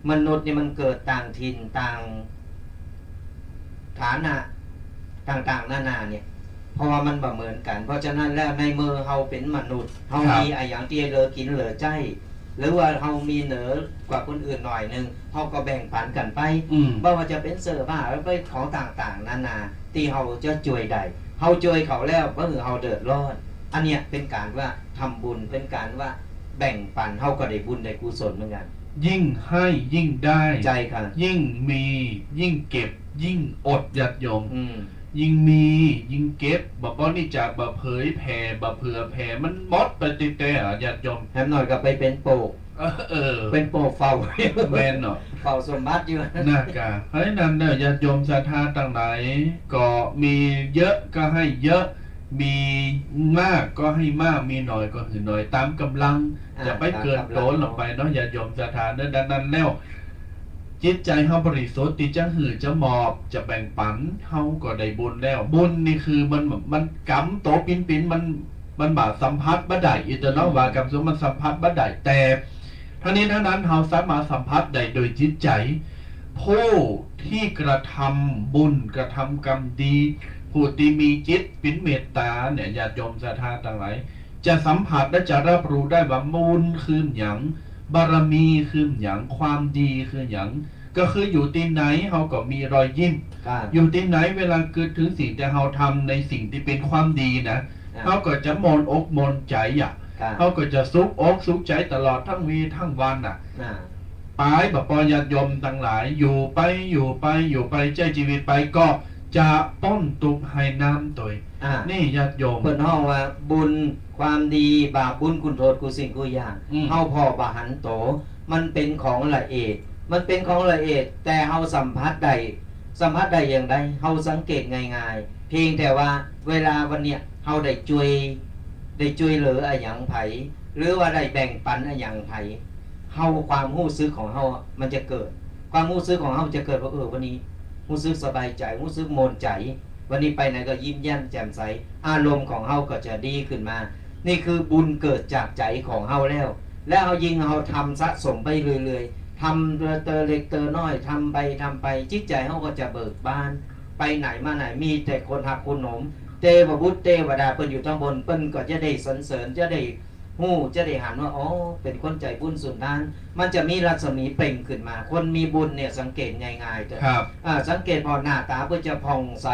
มนุษย์นี่มันเกิดต่างถิ่นต่างฐานะต่างๆนานาเนี่ยเพราะว่ามันบ่เหมือนกันเพราะฉะนั้นแล้วในมือเฮาเป็นมนุษย์เฮามีอะไรอย่างที่เหลือกินเหลือใจหรือว่าเฮามีเหนือกว่าคนอื่นหน่อยนึงเฮาก็แบ่งปันกันไปบ่ว่าจะเป็นเสื้อผ้าหรือไปของต่างๆนานาที่เฮาจะช่วยได้เฮาช่วยเขาแล้วก็คือเฮาเดือดร้อนอันเนี้ยเป็นการว่าทำบุญเป็นการว่าแบ่งปันเฮาก็ได้บุญได้กุศลเหมือนกันยิ่งให้ยิ่งได้ใจครับยิ่งมียิ่งเก็บยิ่งอดญาติโยมยิ่งมียิ่งเก็บบ่นี่จะบ่เผยแผ่บ่เผื่อแผ่มันหมดไปติแต่ญาติโยมแถมหน่อยก็ไปเป็นโปกเป็นโปกเฝ้าแม่นเนาะเฝ้าสมบัติอยู่น่ากะเพราะฉะนั้นเนี่ยญาติโยมศรัทธาต่างหลายก็มีเยอะก็ให้เยอะมีมากก็ให้มากมีน้อยก็คือน้อยตามกำลังจะไปเกินโตลงไปเนาะญาติโยมศรัทธาเนี่ยดังนั้นแล้วจิตใจเฮาบริสุทธิ์ที่จะหือจะมอบจะแบ่งปันเฮาก็ได้บุญแล้วบุญนี่คือมันกำโตปินมันบาสัมผัสบ่ได้อีตเนาะว่ากับสมมันสัมผัสบ่ได้แต่ทั้งนี้ทั้งนั้นเฮาสามารถสัมผัสได้โดยจิตใจผู้ที่กระทำบุญกระทำกรรมดีผู้ที่มีจิตเป็นเมตตาเนี่ยญาติโยมศรัทธาต่างหลายจะสัมผัสและจะรับรู้ได้ว่าบุญคือหยังบารมีคือหยังความดีคือหยัง ก็คืออยู่ที่ไหนเขาก็มีรอยยิ้ม ครับ อยู่ที่ไหนเวลาเกิดถึงสิ่งที่เราทำในสิ่งที่เป็นความดีนะเขาก็จะมนอกมนใจอ่ะ ครับ เขาก็จะซุกอกซุกใจตลอดทั้งวีทั้งวันอ่ะ อ่า ปายแบบปญาติโยมทั้งหลายอยู่ไปอยู่ไปอยู่ไปใจชีวิตไปก็จะป้อนตุกให้น้ำตัว อ่า นี่ญาติโยม เพิ่นห้องว่าบุญความดีบาปบุญคุณโทษกูสิ่งกูอย่าง อืม เฮาพอบาหันโต มันเป็นของละเอียดมันเป็นของละเอียดแต่เฮาสัมผัสได้อย่างใดเฮาสังเกตง่ายๆเพียงแต่ว่าเวลาวันเนี้ยเฮาได้ช่วยเหลืออะหยังไผหรือว่าได้แบ่งปันอะหยังไผเฮาความรู้สึกของเฮาอะมันจะเกิด ความรู้สึกของเฮาจะเกิดว่าวันนี้รู้สึกสบายใจรู้สึกโมนใจ วันนี้ไปไหนก็ยิ้มแย้มแจ่มใสอารมณ์ของเฮาก็จะดีขึ้นมา นี่คือบุญเกิดจากใจของเฮาแล้ว แล้วเอายิ่งเฮาทำสะสมไปเรื่อยๆทำเตอเล็กเตอน้อยทำไปจิตใจเฮาก็จะเบิกบาน ไปไหนมาไหนมีแต่คนหักคนหนม เทวบุตรเทวดาเปิ้นอยู่ทั้งบนเปิ้นก็จะได้สรรเสริญจะได้ฮู้จะได้หันว่าอ๋อเป็นคนใจบุญสุนทาน มันจะมีรัศมีเปล่งขึ้นมา คนมีบุญเนี่ยสังเกตง่ายๆเถอะ ครับ สังเกตพอหน้าตาเพื่อจะผ่องใส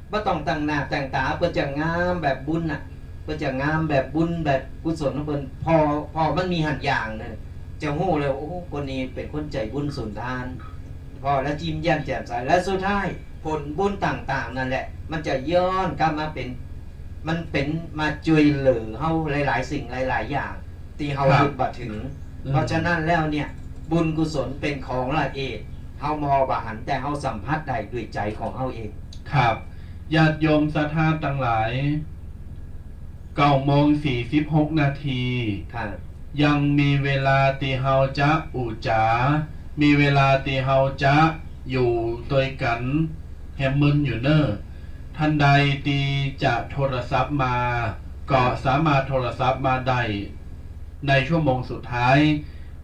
ไม่ต้องตั้งหน้าแต่งตาเพื่อจะงามแบบบุญน่ะเพื่อจะงามแบบบุญแบบกุศลของเพิ่นพอมันมีหันอย่างเนี่ยจะฮู้เลยโอ้คนนี้เป็นคนใจบุญสุนทาน พอแล้วจิ้มแย้มแจ่มใสและสุดท้ายผลบุญต่างๆนั่นแหละ มันจะย้อนกลับมาเป็นมาช่วยเหลือเฮาหลายๆสิ่งหลายๆอย่างที่เฮาคิดบ่ถึง เพราะฉะนั้นแล้วเนี่ยบุญกุศลเป็นของละเอียดเฮามอบาหันแต่เฮาสัมผัสได้ด้วยใจของเฮาเอง ครับญาติโยมศรัทธาทั้งหลาย9:46 นาที ครับ ยังมีเวลาที่เฮาจะอุจามีเวลาที่เฮาจะอยู่ด้วยกันแฮมมึนอยู่เนอะท่านใดที่จะโทรศัพท์มาก็สามารถโทรศัพท์มาได้ในชั่วโมงสุดท้าย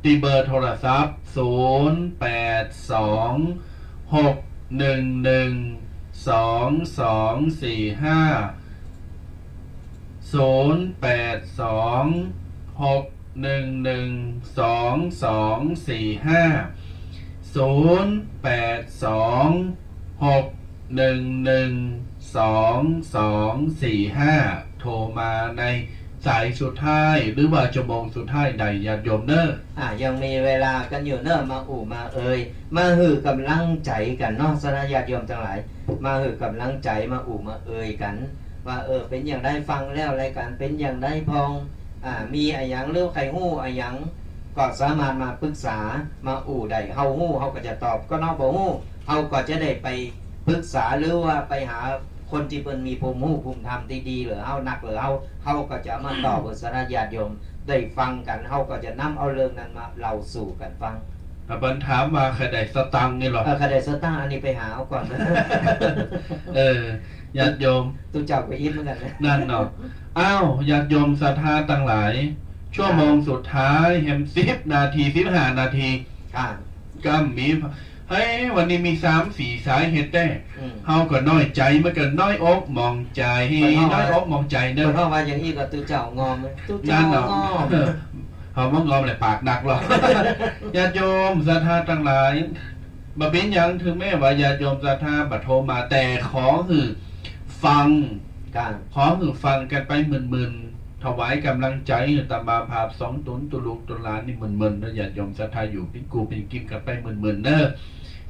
ที่เบอร์โทรศัพท์ 082-611-2245 โทรมาในสายสุดท้ายหรือว่าชั่วโมงสุดท้ายใดญาติโยมเนอะ ยังมีเวลากันอยู่เนอะมาอู่มาเอ่ยมาหือกำลังใจกันเนาะสนาญาติโยมทั้งหลาย มาหือกำลังใจมาอู่มาเอ่ยกัน ว่าเป็นอย่างไรฟังแล้วรายการเป็นอย่างไรพองมีอะหยังหรือใครฮู้อะหยังก็สามารถมาปรึกษามาอู่ได้เฮาฮู้เฮาก็จะตอบก็นอกบ่ฮู้เฮาก็จะได้ไปปรึกษาหรือว่าไปหาคนที่เพิ่นมีภูมิรู้ภูมิธรรมที่ดีหรือเฮานักหรือเฮาก็จะมาตอบสนาญาติโยมได้ฟังกันเฮาก็จะนำเอาเรื่องนั้นมาเล่าสู่กันฟัง ถ้าบันถามมาใครได้สตังค์นี่หรอ คดีสตางค์อันนี้ไปหาเอาก่อนนะ ญาติโยม ตู้เจ้าก็อิ่มเหมือนกันนะ นั่นเนาะอ้าวญาติโยมศรัทธาทั้งหลาย ชั่วโมงสุดท้ายแฮม10 นาที15 นาที ค่ะ ก็มีเฮ้ยวันนี้มี3-4 สายเหตุได้ อืม เฮาก็น้อยใจเมื่อกันน้อยอกมองใจ น้อยอกมองใจเน เดี๋ยว อะ เข้ามาอย่างนี้ก็ตู้เจ้างอมเลยตู้ นั่ เจ้าน เนาะ งอม เฮามองงอมเลยปากหนักหรอก ญาติโยมศรัทธาทั้งหลายบ่เป็นหยังถึงแม้ว่าญาติโยมศรัทธาบ่โทรมาแต่ขอคือฟัง ค่ะ ขอคือฟังกันไปมึนๆถวายกำลังใจตามบาภาพ2ตุนตุลูกตุลานนี่มึนๆนะญาติโยมศรัทธาอยู่เป็นกูเป็นกิมกันไปมึนๆเนอะ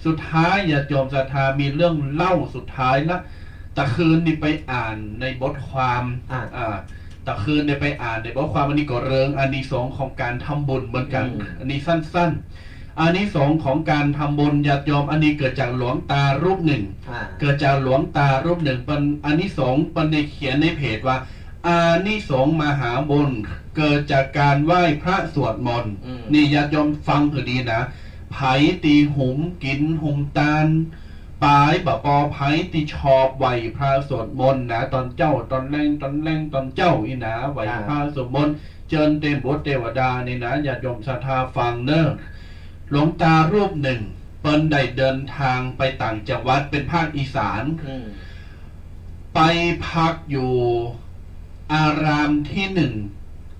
สุดท้ายญาติโยมศรัทธามีเรื่องเล่าสุดท้ายนะตะคืนนี่ไปอ่านในบทความตะคืนเนี่ยไปอ่านในบทความอันนี้ก็เริงอานิสงส์ของการทำบุญเหมือนกันอันนี้สั้นๆอานิสงส์ของการทำบุญญาติโยมอันนี้เกิดจากหลวงตารูปหนึ่ง เกิดจากหลวงตารูปหนึ่งเป็นอานิสงส์เป็นในเขียนในเพจว่าอานิสงส์มหาบุญเกิดจากการไหว้พระสวดมนต์นี่ญาติโยมฟังคือดีนะไผ่ตีหุมกินหุมตาลปลายบะปอไผ่ตีชอบไหวพระสวดมนต์นะตอนเจ้าตอนแรงตอนเจ้าอีนะไหวพระสวดมนต์เจิญเต็มบทเทวดานี่นะญาติโยมศรัทธาฟังเนอะหลวงตารูปหนึ่งเปิ้นได้เดินทางไปต่างจังหวัดเป็นภาคอีสานไปพักอยู่อารามที่หนึ่ง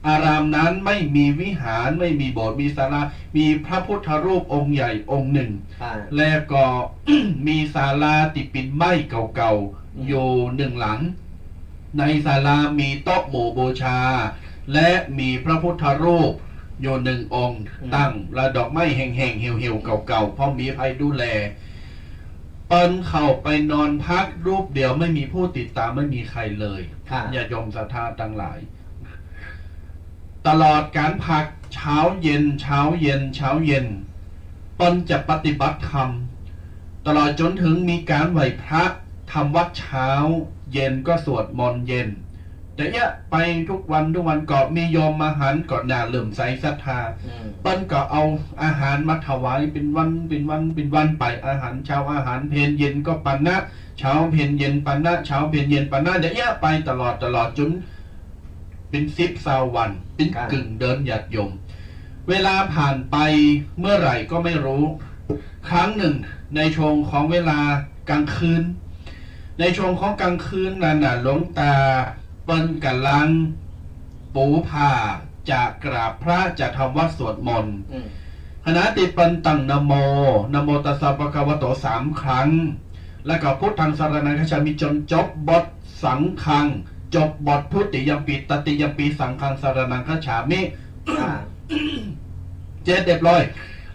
อารามนั้นไม่มีวิหารไม่มีโบสถ์มีศาลามีพระพุทธรูปองค์ใหญ่องค์หนึ่ง ค่ะ แล้วก็ มีศาลาติดปินไม้เก่าๆอยู่หนึ่งหลัง ในศาลามีโต๊ะหมู่บูชา และมีพระพุทธรูปอยู่หนึ่งองค์ ตั้งและดอกไม้แห้งๆเหี่ยวๆเก่าๆเพราะมีใครดูแลเปิ้นเข้าไปนอนพักรูปเดียวไม่มีผู้ติดตามไม่มีใครเลย ค่ะ ญาติโยมศรัทธาทั้งหลาย ตลอดการพักเช้าเย็นเช้าเย็นเช้าเย็นเปิ้นจะปฏิบัติธรรมตลอดจนถึงมีการไหว้พระทำวัดเช้าเย็นก็สวดมนต์เย็น แต่เนี่ยไปทุกวันก็มีโยมมาหันก็น่าเลื่อมใสศรัทธา เปิ้นก็เอาอาหารมาถวายเป็นวันไปอาหารเช้าอาหารเพลเย็นก็ปันนะเช้าเพลเย็นปันนะเช้าเพลเย็นปันนะเดี๋ยวเนี่ยไปตลอดจนเป็น10-20 วันเป็นกึ่งเดินหยัดโยมเวลาผ่านไปเมื่อไหร่ก็ไม่รู้ ครั้งหนึ่งในช่วงของเวลากลางคืน ในช่วงของกลางคืนนั้นน่ะหลวงตาเปิ้นกำลังปูผ้าจะกราบพระจะทำวัดสวดมนต์ขณะที่เปิ้นตั้งนะโมตัสสะภะคะวะโต3 ครั้งแล้วก็พุทธังสรณังคัจฉามิจนจบบทสังฆังจบบทพุทธิยัมปิตติยัมปิสังฆังสรณังคัจฉามิเจ็ดเรียบร้อย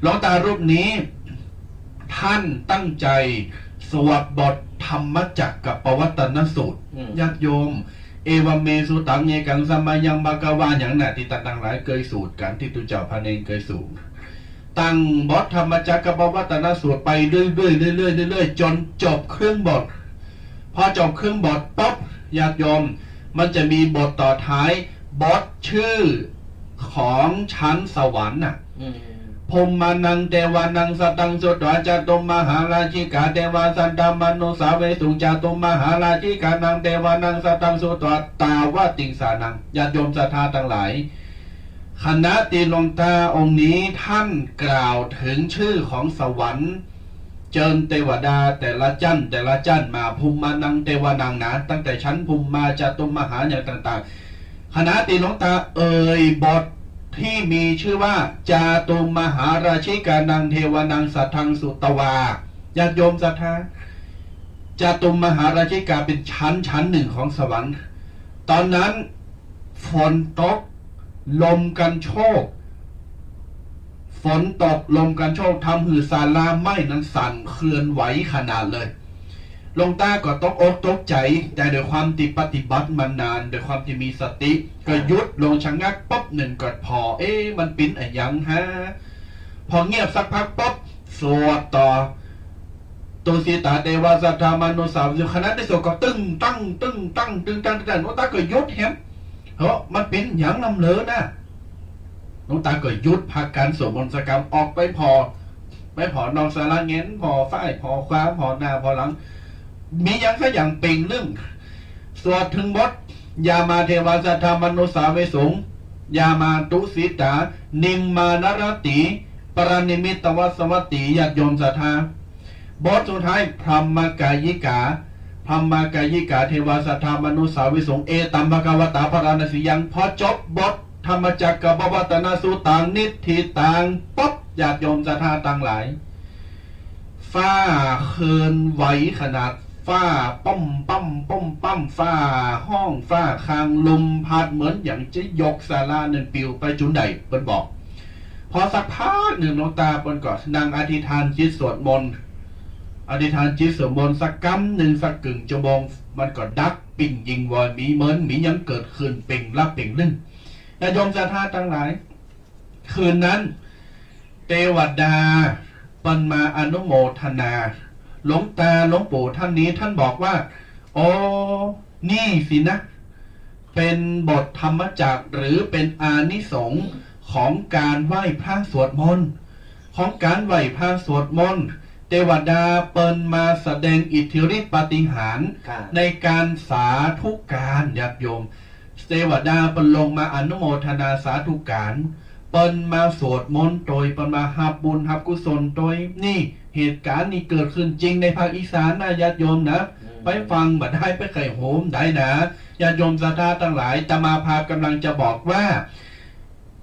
หลวงตารูปนี้ท่านตั้งใจสวดบทธรรมจักรกับปวัตตนสูตรญาติโยมเอวเมสุตังเยกังสมายังบากาวาอย่างน่ะที่ต่างๆหลายเคยสูตรกันที่ตุเจ้าพระเนรเคยสูตรตั้งบทธรรมจักรกับปวัตตนสูตรไปเรื่อยๆจนจบครึ่งบทพอจบครึ่งบทปั๊บญาติโยมมันจะมีบทต่อท้ายบทชื่อของชั้นสวรรค์น่ะพรหมานังเทวานังสัตตังสุตวาจตุมมหาราชิกาเทวาสันตามนุสาเวสุจตุมมหาราชิกานังเทวานังสัตตังสุตวาตาวติงสานังญาติโยมศรัทธาทั้งหลายคณะตีหลวงตาองค์นี้ท่านกล่าวถึงชื่อของสวรรค์เจิญเทวดาแต่ละจันมาภูมิมานังเทวานังนะตั้งแต่ชั้นภูมิมาจตุมมหาอย่างต่างๆคณะตีหลวงตาบทที่มีชื่อว่าจาตุมหาราชิกานังเทวานังสัทธังสุตวาญาติโยมศรัทธาจาตุมมหาราชิกาเป็นชั้นหนึ่งของสวรรค์ตอนนั้นฝนตกลมกันโชกฝนตกลมกันโชกทำให้ศาลาไม้นั้นสั่นเคลื่อนไหวขนาดเลยหลวงตาก็ต้องอกตกใจแต่ด้วยความที่ปฏิบัติมานานด้วยความที่มีสติก็หยุดลงชะงักป๊บหนึ่งก็พอมันปิ้นอะไรยังฮะพอเงียบสักพักป๊บสวดต่อตุสีตาเทวาสัทธามนุสาวอยู่คณะได้สวดก็ตึงตั้งหลวงตาก็หยุดแฮมมันเป็นอย่างนำเหลือนะหลวงตาก็หยุดพักการสวดมนต์สกรรมออกไปพอนองสาระเง้นพอฝ้ายพอคว้าพอหน้าพอหลังมีอย่างสักอย่างเป่งนึ่งสวดถึงบทยามาเทวาสัทธามนุสาเวสงยามาตุสิตานิมมานรติปรนิมิตวัสวัตติญาติโยมศรัทธาบทสุดท้ายพรหมกายิกาเทวาสัทธามนุสาเวสงเอตัมภควตาพรานสิยังพอจบบทธรรมจักรกับปวัตตนสูตรต่างนิทิต่างป๊บญาติโยมศรัทธาต่างหลายฟ้าเคินไหวขนาดฟ้าป้อมฟ้าห้องฟ้าคางลมพัดเหมือนอย่างจะยกศาลาหนึ่งปิวไปจุดใดเปิ้นบอกพอสักพักหนึ่งหลวงตาเปิ้นก็นั่งอธิษฐานจิตสวดมนต์สักกำหนึ่งสักกึ่งชั่วโมงมันก็ดักปิ่งยิงวอยมีเหมือนมียังเกิดขึ้นเป่งรับเป่งนึ่งญาติโยมศรัทธาทั้งหลายคืนนั้นเทวดาเปิ้นมาอนุโมทนาหลวงตาหลวงปู่ท่านนี้ท่านบอกว่านี่สินะเป็นบทธรรมจักรหรือเป็นอานิสงส์ของการไหว้พระสวดมนต์เทวดาเปิ้นมาแสดงอิทธิฤทธิปาฏิหาริย์ในการสาธุการญาติโยมเทวดาเปิ้นลงมาอนุโมทนาสาธุการเปิ้นมาสวดมนต์โดยเปิ้นมาหับบุญหับกุศลโดยนี่ เหตุการณ์นี้เกิดขึ้นจริงในภาคอีสานนะญาติโยมนะไปฟังบัดได้ไปไข่โหมได้นะญาติโยมศรัทธาทั้งหลายตมาภากำลังจะบอกว่า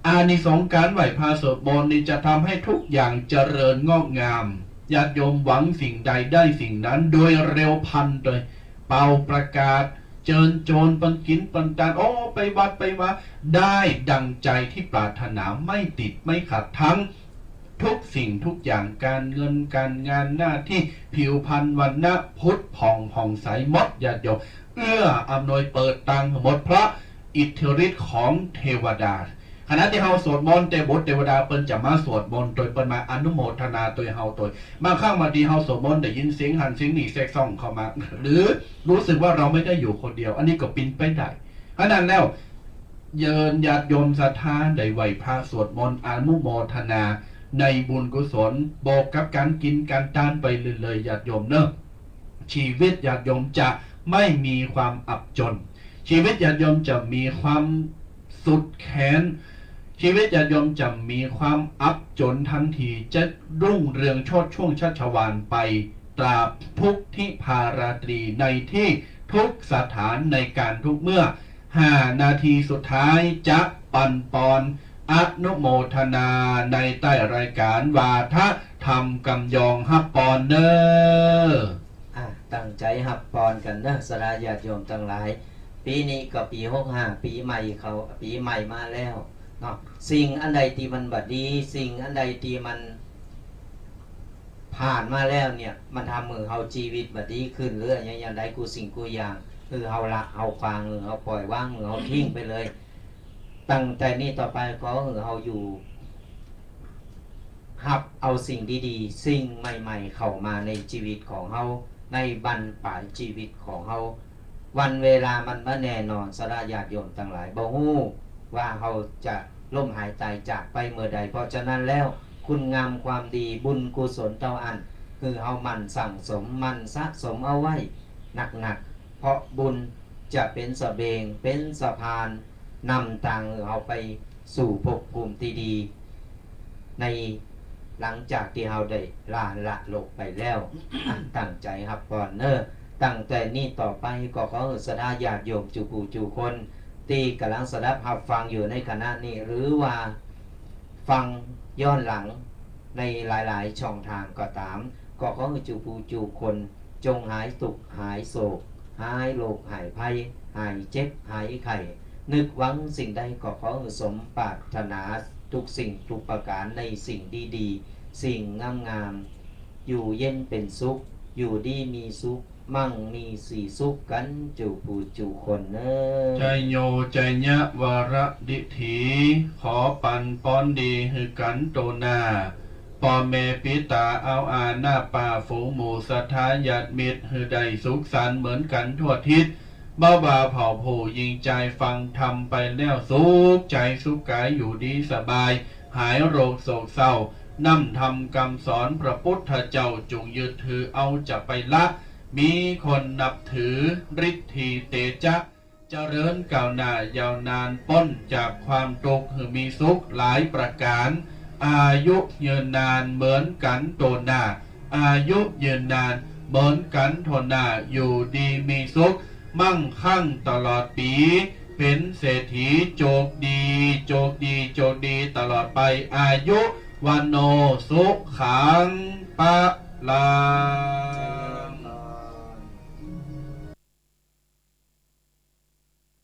อานิสงส์การไหว้พระสวดมนต์นี้จะทำให้ทุกอย่างเจริญงอกงามญาติโยมหวังสิ่งใดได้สิ่งนั้นโดยเร็วพันเลยเป่าประกาศเจิญโจรปันกินปันตานโอ้ไปวัดไปว่าได้ดังใจที่ปรารถนาไม่ติดไม่ขัดทั้งทุกสิ่งทุกอย่างการเงินการงานหน้าที่ผิวพรรณวรรณะพุทธผ่องใสหมดญาติโยมเอื้ออำนวยเปิดตังหมดเพราะอิทธิฤทธิ์ของเทวดาขณะที่เฮาสวดมนต์แต่บทเทวดาเปิ้นจะมาสวดมนต์โดยเปิ้นมาอนุโมทนาโดยเฮาโดยบางครั้งบางทีเฮาสวดมนต์ได้ยินเสียงหันเสียงหนีแทรกซ่องเข้ามาหรือรู้สึกว่าเราไม่ได้อยู่คนเดียวอันนี้ก็เป็นไปได้ขนาดแล้วเยินญาติโยมศรัทธาได้ไหว้พระสวดมนต์อนุโมทนาในบุญกุศลบอกกับการกินการทานไปเลยญาติโยมเนอะชีวิตญาติโยมจะไม่มีความอับจนชีวิตญาติโยมจะมีความสุดแขนชีวิตญาติโยมจะมีความอับจนทันทีจะรุ่งเรืองโชติช่วงชัชวาลไปตราบทุกที่ภาราตรีในที่ทุกสถานในการทุกเมื่อ5 นาทีสุดท้ายจะปันปอนอนุโมทนาในใต้รายการวาทะธรรมกำยองฮับปอนเนอร์ตั้งใจฮับปอนกันเนอะสลาญาติโยมทั้งหลายปีนี้ก็ปี65ปีใหม่เขาปีใหม่มาแล้วเนาะสิ่งอันใดที่มันบัดดีสิ่งอันใดที่มันผ่านมาแล้วเนี่ยมันทำมือเฮาชีวิตบัดดีขึ้นหรืออย่างใดกูสิ่งกูอย่างคือเฮาละเฮาฟังหรือเฮาปล่อยว่างหรือเฮาทิ้งไปเลยตั้งแต่นี้ต่อไปขอเฮาอยู่หับเอาสิ่งดีๆสิ่งใหม่ๆเข้ามาในชีวิตของเฮาในบรรปลายชีวิตของเฮาวันเวลามันบ่แน่นอนสลาญาติโยมทั้งหลายบ่ฮู้ว่าเฮาจะล่มหายใจจากไปเมื่อใดเพราะฉะนั้นแล้วคุณงามความดีบุญกุศลเท่าอันคือเฮามันสั่งสมมันสะสมเอาไว้หนักๆเพราะบุญจะเป็นสเสบียงเป็นสะพานนำทางเฮาไปสู่ภพภูมิที่ดีในหลังจากที่เฮาได้ละโลกไปแล้วตั้งใจครับก่อนเนอะตั้งแต่นี้ต่อไปก็ขอสดาญาติโยมจูผู้จูคนที่กำลังสดับรับฟังอยู่ในขณะนี้หรือว่าฟังย้อนหลังในหลายๆช่องทางก็ตามก็ขอจูผู้จูคนจงหายทุกข์หายโศกหายโรคหายภัยหายเจ็บหายไข้นึกหวังสิ่งใดก็ขอสมปรารถนาทุกสิ่งทุกประการในสิ่งดีๆสิ่งงามๆอยู่เย็นเป็นสุขอยู่ดีมีสุขมั่งมีสีสุขกันจูผู้จูคนเนอใจโยใจยะวาระดิถีขอปันป้อนดีหือกันโตนาปอเมปิตาเอาอาหน้าป่าฝูหมู่สัทธาญาติมิตรหือใดสุขสันต์เหมือนกันทั่วทิศบ่าวบ่าเผ่าผู้ยิงใจฟังทำไปแล้วสุขใจสุขกายอยู่ดีสบายหายโรคโศกเศร้านำทำคำสอนพระพุทธเจ้าจงยึดถือเอาจะไปละมีคนนับถือฤทธีเตจะเจริญก้าวหน้ายาวนานพ้นจากความทุกข์มีสุขหลายประการอายุยืนนานเหมือนกันโตนาอายุยืนนานเหมือนกันโทนาอยู่ดีมีสุขมั่งคั่งตลอดปีเป็นเศรษฐีโจกดีโจกดีโจกดีตลอดไปอายุวันโนสุขังปะลา